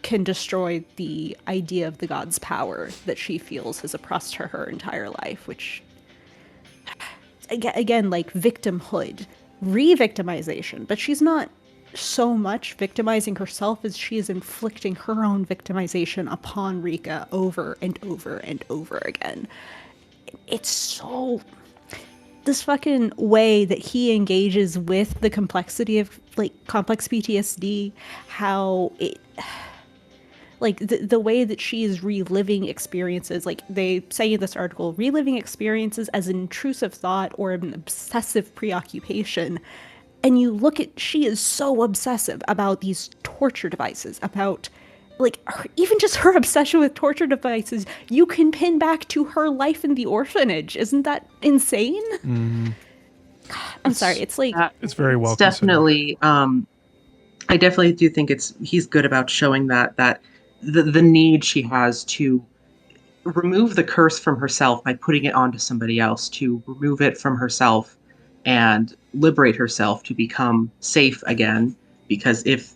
can destroy the idea of the god's power that she feels has oppressed her entire life, which again, like victimhood, re-victimization, but she's not so much victimizing herself as she is inflicting her own victimization upon Rika over and over and over again. It's so, this fucking way that he engages with the complexity of like complex PTSD, how it, like the way that she is reliving experiences, like they say in this article, reliving experiences as an intrusive thought or an obsessive preoccupation. And you look at, she is so obsessive about these torture devices, about like even just her obsession with torture devices, you can pin back to her life in the orphanage. Isn't that insane? I'm sorry. It's like, it's very well It's definitely, I definitely do think he's good about showing that the need she has to remove the curse from herself by putting it onto somebody else, to remove it from herself and liberate herself to become safe again. Because if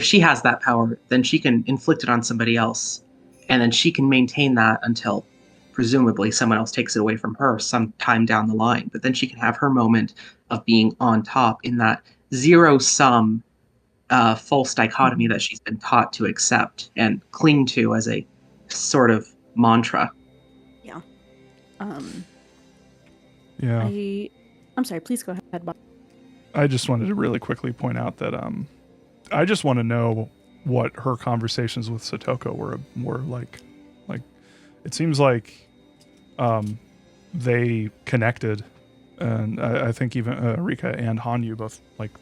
she has that power, then she can inflict it on somebody else, and then she can maintain that until presumably someone else takes it away from her sometime down the line. But then she can have her moment of being on top in that zero-sum false dichotomy that she's been taught to accept and cling to as a sort of mantra. yeah. Yeah. I'm sorry, please go ahead, Bob. I just wanted to really quickly point out that I just want to know what her conversations with Satoko were like. Like, it seems like they connected, and I think even Rika and Hanyu both like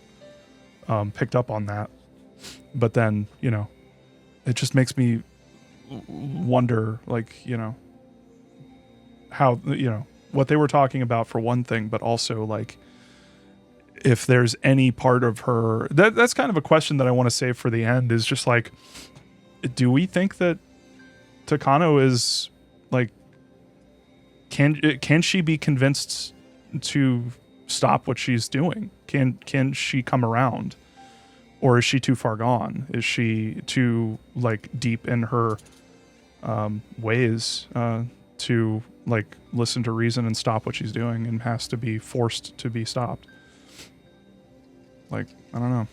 picked up on that. But then, it just makes me wonder, like, how, what they were talking about for one thing, but also like if there's any part of her that's kind of a question that I want to save for the end, is just like, do we think that Takano is like, can she be convinced to stop what she's doing? Can she come around, or is she too far gone? Is she too like deep in her ways to like listen to reason and stop what she's doing, and has to be forced to be stopped? Like, I don't know.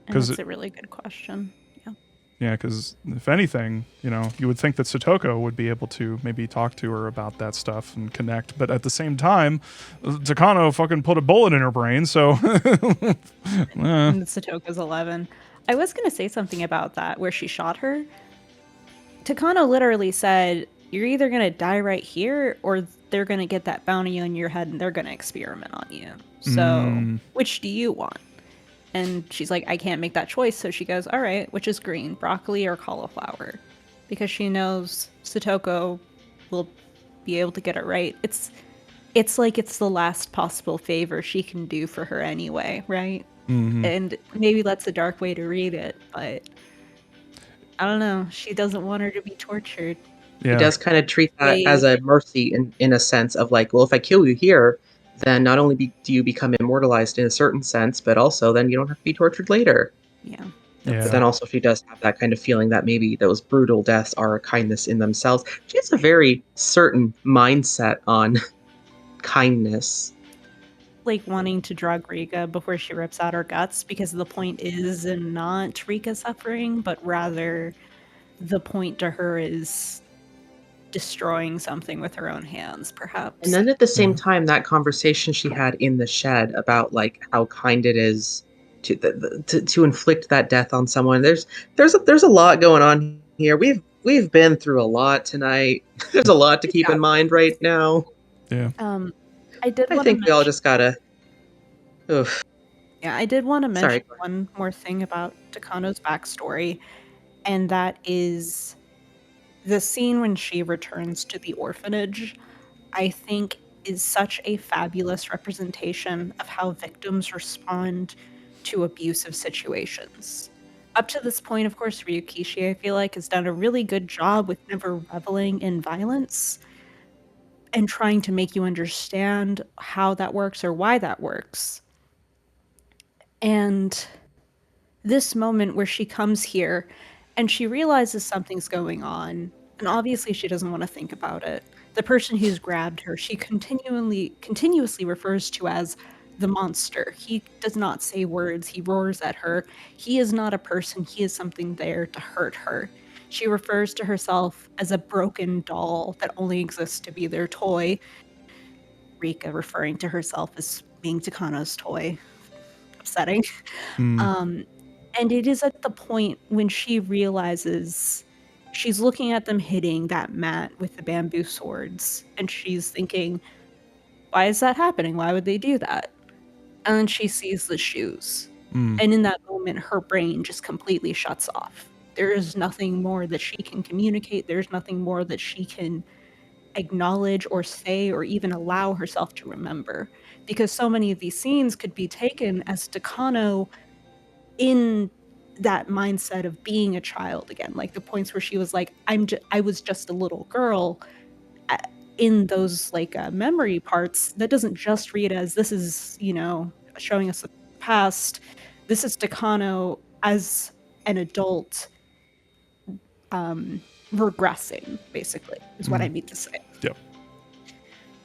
That's a really good question. Yeah. Yeah, because if anything, you would think that Satoko would be able to maybe talk to her about that stuff and connect. But at the same time, Takano fucking put a bullet in her brain, so... And Satoko's 11. I was going to say something about that, where she shot her. Takano literally said, you're either going to die right here, or they're going to get that bounty on your head and they're going to experiment on you. So, which do you want? And she's like, I can't make that choice. So she goes, all right, which is green, broccoli or cauliflower? Because she knows Satoko will be able to get it right. It's like it's the last possible favor she can do for her anyway, right? And maybe that's a dark way to read it, but I don't know. She doesn't want her to be tortured. He Yeah. does kind of treat that They- as a mercy in a sense of like, well, if I kill you here, then not only do you become immortalized in a certain sense, but also then you don't have to be tortured later. Yeah. Yeah. But then also she does have that kind of feeling that maybe those brutal deaths are a kindness in themselves. She has a very certain mindset on kindness. Like wanting to drug Rika before she rips out her guts, because the point is not Rika suffering, but rather the point to her is destroying something with her own hands, perhaps. And then at the same Yeah. time, that conversation she had in the shed about like how kind it is to inflict that death on someone. There's a lot going on here. We've been through a lot tonight. There's a lot to keep in mind right now. Yeah. I did I want to think we all mention, just gotta. Oof. yeah, I did want to Sorry, mention go ahead. one more thing about Takano's backstory, and that is the scene when she returns to the orphanage. I think is such a fabulous representation of how victims respond to abusive situations. Up to this point, of course, Ryukishi, I feel like, has done a really good job with never reveling in violence and trying to make you understand how that works or why that works. And this moment where she comes here and she realizes something's going on, and obviously she doesn't want to think about it. The person who's grabbed her, she continuously refers to as the monster. He does not say words, he roars at her. He is not a person, he is something there to hurt her. She refers to herself as a broken doll that only exists to be their toy. Rika referring to herself as being Takano's toy. Upsetting. Mm. And it is at the point when she realizes she's looking at them hitting that mat with the bamboo swords, and she's thinking, why is that happening? Why would they do that? And then she sees the shoes. Mm. And in that moment, her brain just completely shuts off. There is nothing more that she can communicate. There's nothing more that she can acknowledge or say or even allow herself to remember. Because so many of these scenes could be taken as Takano in that mindset of being a child again, like the points where she was like, I was just a little girl. In those memory parts, that doesn't just read as this is showing us the past. This is Takano as an adult, regressing, basically, is what I mean to say. Yep.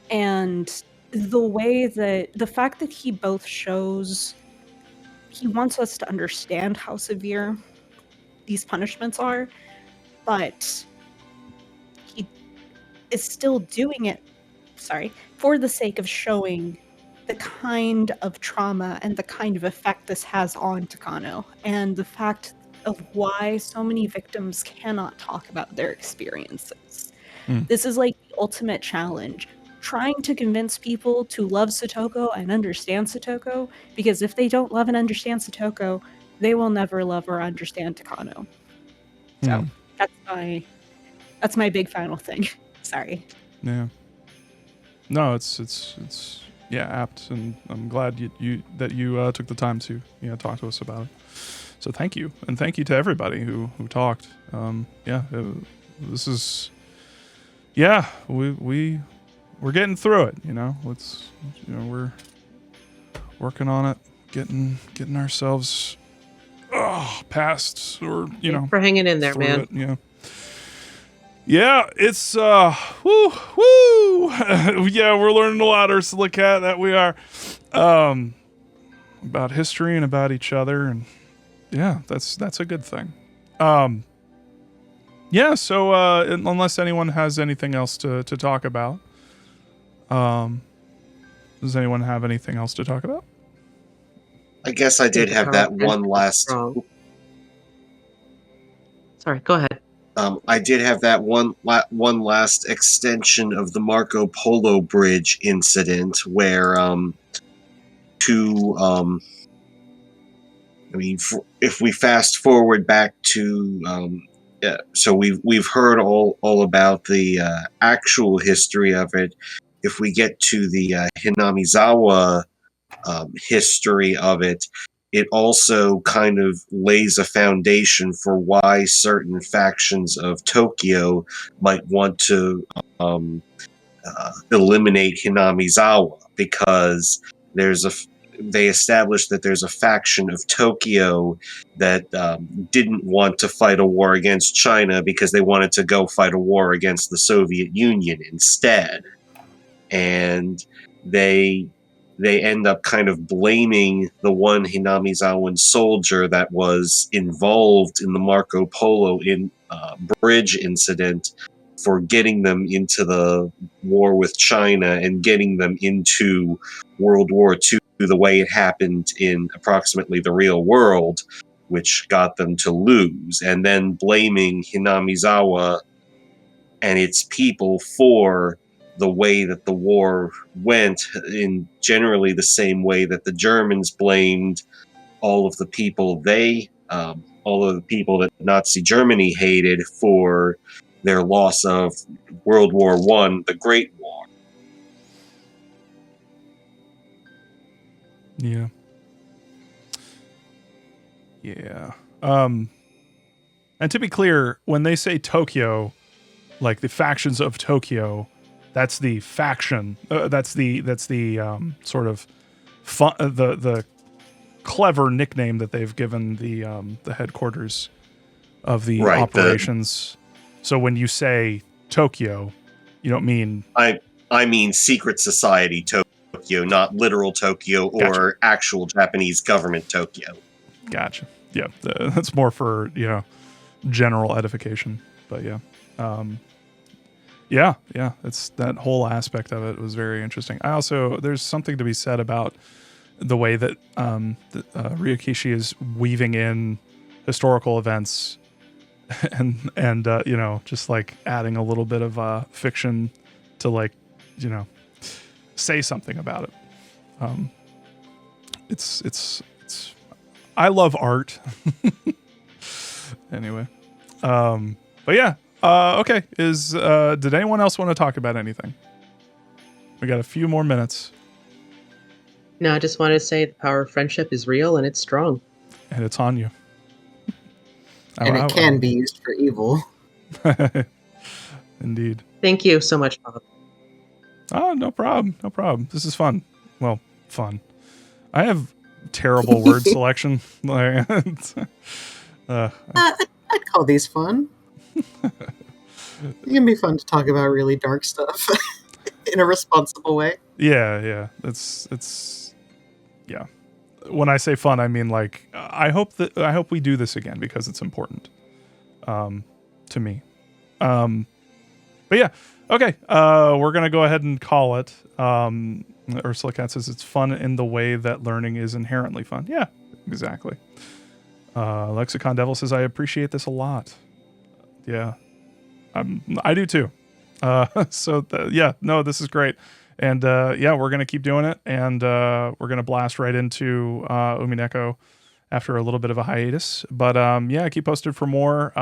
And the fact that he both shows he wants us to understand how severe these punishments are, but he is still doing it, for the sake of showing the kind of trauma and the kind of effect this has on Takano, and the fact of why so many victims cannot talk about their experiences. This is like the ultimate challenge. Trying to convince people to love Satoko and understand Satoko, because if they don't love and understand Satoko, they will never love or understand Takano. So that's my big final thing. Sorry. Yeah. No, it's yeah, apt, and I'm glad you took the time to talk to us about it. So thank you, and thank you to everybody who talked. This is we're getting through it. We're working on it, getting ourselves past, or Thanks for hanging in there, through man. it, yeah. Yeah, it's woo. Yeah, we're learning a lot, Ursula Cat, that we are, about history and about each other, and yeah, that's a good thing. Yeah, so unless anyone has anything else to talk about, does anyone have anything else to talk about? I guess I did have that one last. Strong. Sorry, go ahead. I did have that one last extension of the Marco Polo Bridge incident where if we fast forward back to so we've heard all about the actual history of it. If we get to the Hinamizawa history of it, it also kind of lays a foundation for why certain factions of Tokyo might want to eliminate Hinamizawa, because they established that there's a faction of Tokyo that didn't want to fight a war against China because they wanted to go fight a war against the Soviet Union instead. And they end up kind of blaming the one Hinamizawan soldier that was involved in the Marco Polo bridge incident for getting them into the war with China and getting them into World War II the way it happened in approximately the real world, which got them to lose, and then blaming Hinamizawa and its people for the way that the war went, in generally the same way that the Germans blamed all of the people that Nazi Germany hated for their loss of World War I, the Great War. Yeah. Yeah. And to be clear, when they say Tokyo, like the factions of Tokyo, that's the faction. That's the sort of fun, the clever nickname that they've given the headquarters of the operations. So when you say Tokyo, you don't mean I mean secret society Tokyo, not literal Tokyo or actual Japanese government Tokyo. Gotcha. Yeah, that's more for general edification. But yeah. Yeah, it's that whole aspect of it was very interesting. There's something to be said about the way that Ryokishi is weaving in historical events and just like adding a little bit of fiction to like say something about it. It's I love art. Anyway, but yeah. Okay. Did anyone else want to talk about anything? We got a few more minutes. No, I just wanted to say the power of friendship is real and it's strong. And it's on you. And it can be used for evil. Indeed. Thank you so much, Bob. Oh, no problem. No problem. This is fun. Well, fun. I have terrible word selection. I'd call these fun. It can be fun to talk about really dark stuff in a responsible way. Yeah. It's yeah. When I say fun, I mean like I hope we do this again because it's important to me. But yeah, okay. We're gonna go ahead and call it. Ursula Cat says it's fun in the way that learning is inherently fun. Yeah, exactly. Lexicon Devil says I appreciate this a lot. Yeah. I do too. This is great. And we're going to keep doing it. And we're going to blast right into Umineko after a little bit of a hiatus. But keep posted for more.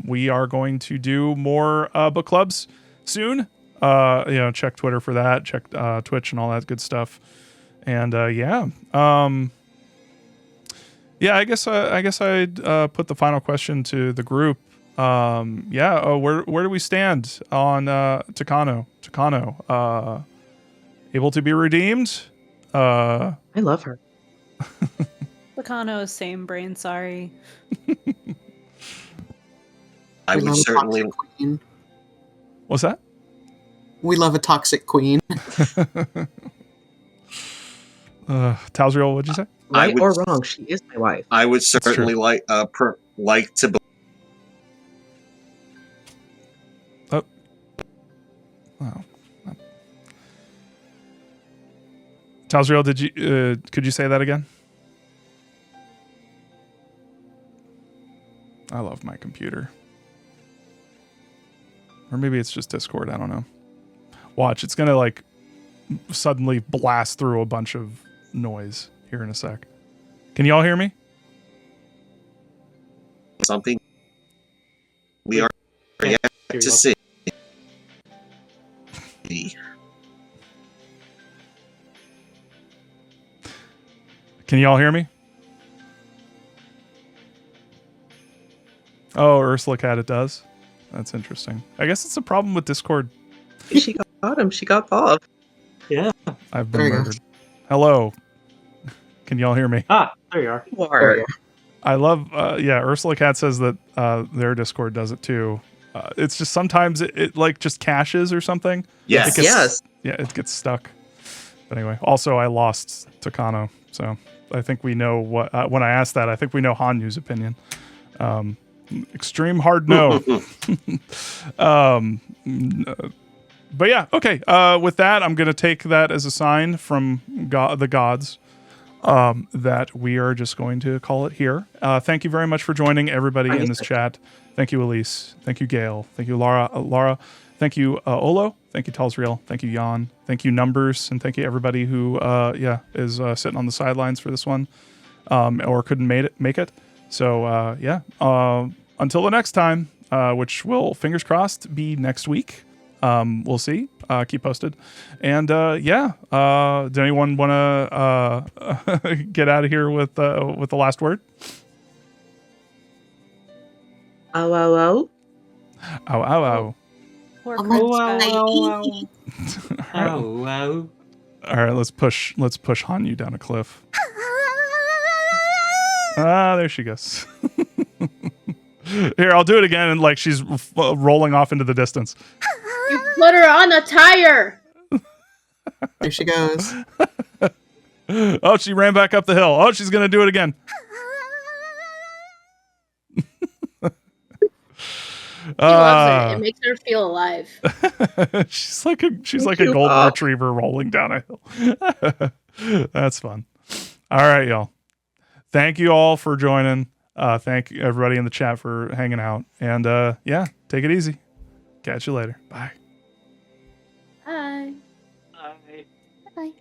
We are going to do more book clubs soon. Check Twitter for that. Check Twitch and all that good stuff. And I guess I'd put the final question to the group. Where do we stand on Takano? Takano, able to be redeemed? I love her. Lacano, same brain, sorry. I would certainly. Queen. What's that? We love a toxic queen. Talsriel, what'd you say? Right or wrong, she is my wife. I would certainly like to. Talsriel, could you say that again? I love my computer. Or maybe it's just Discord, I don't know. Watch, it's gonna like suddenly blast through a bunch of noise here in a sec. Can you all hear me? Something we are yet to see. Can you all hear me? Oh, Ursula Cat, it does. That's interesting. I guess it's a problem with Discord. She got him. She got Bob. Yeah. I've been There you go. murdered. Hello. Can y'all hear me? Ah, there you are. There you I love, Ursula Cat says that their Discord does it too. It's just sometimes it like just caches or something. Yes. It gets, Yes. Yeah, it gets stuck. But anyway, also I lost Takano, so I think we know what. When I asked that, I think we know Hanyu's opinion. Extreme hard no. But yeah, okay. With that, I'm gonna take that as a sign from the gods that we are just going to call it here. Thank you very much for joining everybody in this chat. Thank you, Elise. Thank you, Gail. Thank you, Laura. Thank you, Olo. Thank you, Talsreal. Thank you, Jan. Thank you, Numbers. And thank you, everybody who, is sitting on the sidelines for this one or couldn't make it. So, until the next time, which will, fingers crossed, be next week. We'll see. Keep posted. And, did anyone want to get out of here with the last word? Oh, oh, oh. Ow, ow, ow. War Oh, crimes, wow, guys. wow, wow. Wow. All right, let's push Hanyu down a cliff. There she goes. Here, I'll do it again, and like she's rolling off into the distance. You put her on a tire. There she goes. Oh, she ran back up the hill. Oh, she's gonna do it again. She loves it. It makes her feel alive. she's like a Thank golden you, Bob. retriever rolling down a hill. That's fun. All right, y'all. Thank you all for joining. Thank everybody in the chat for hanging out. And take it easy. Catch you later. Bye. Bye. Bye. Bye.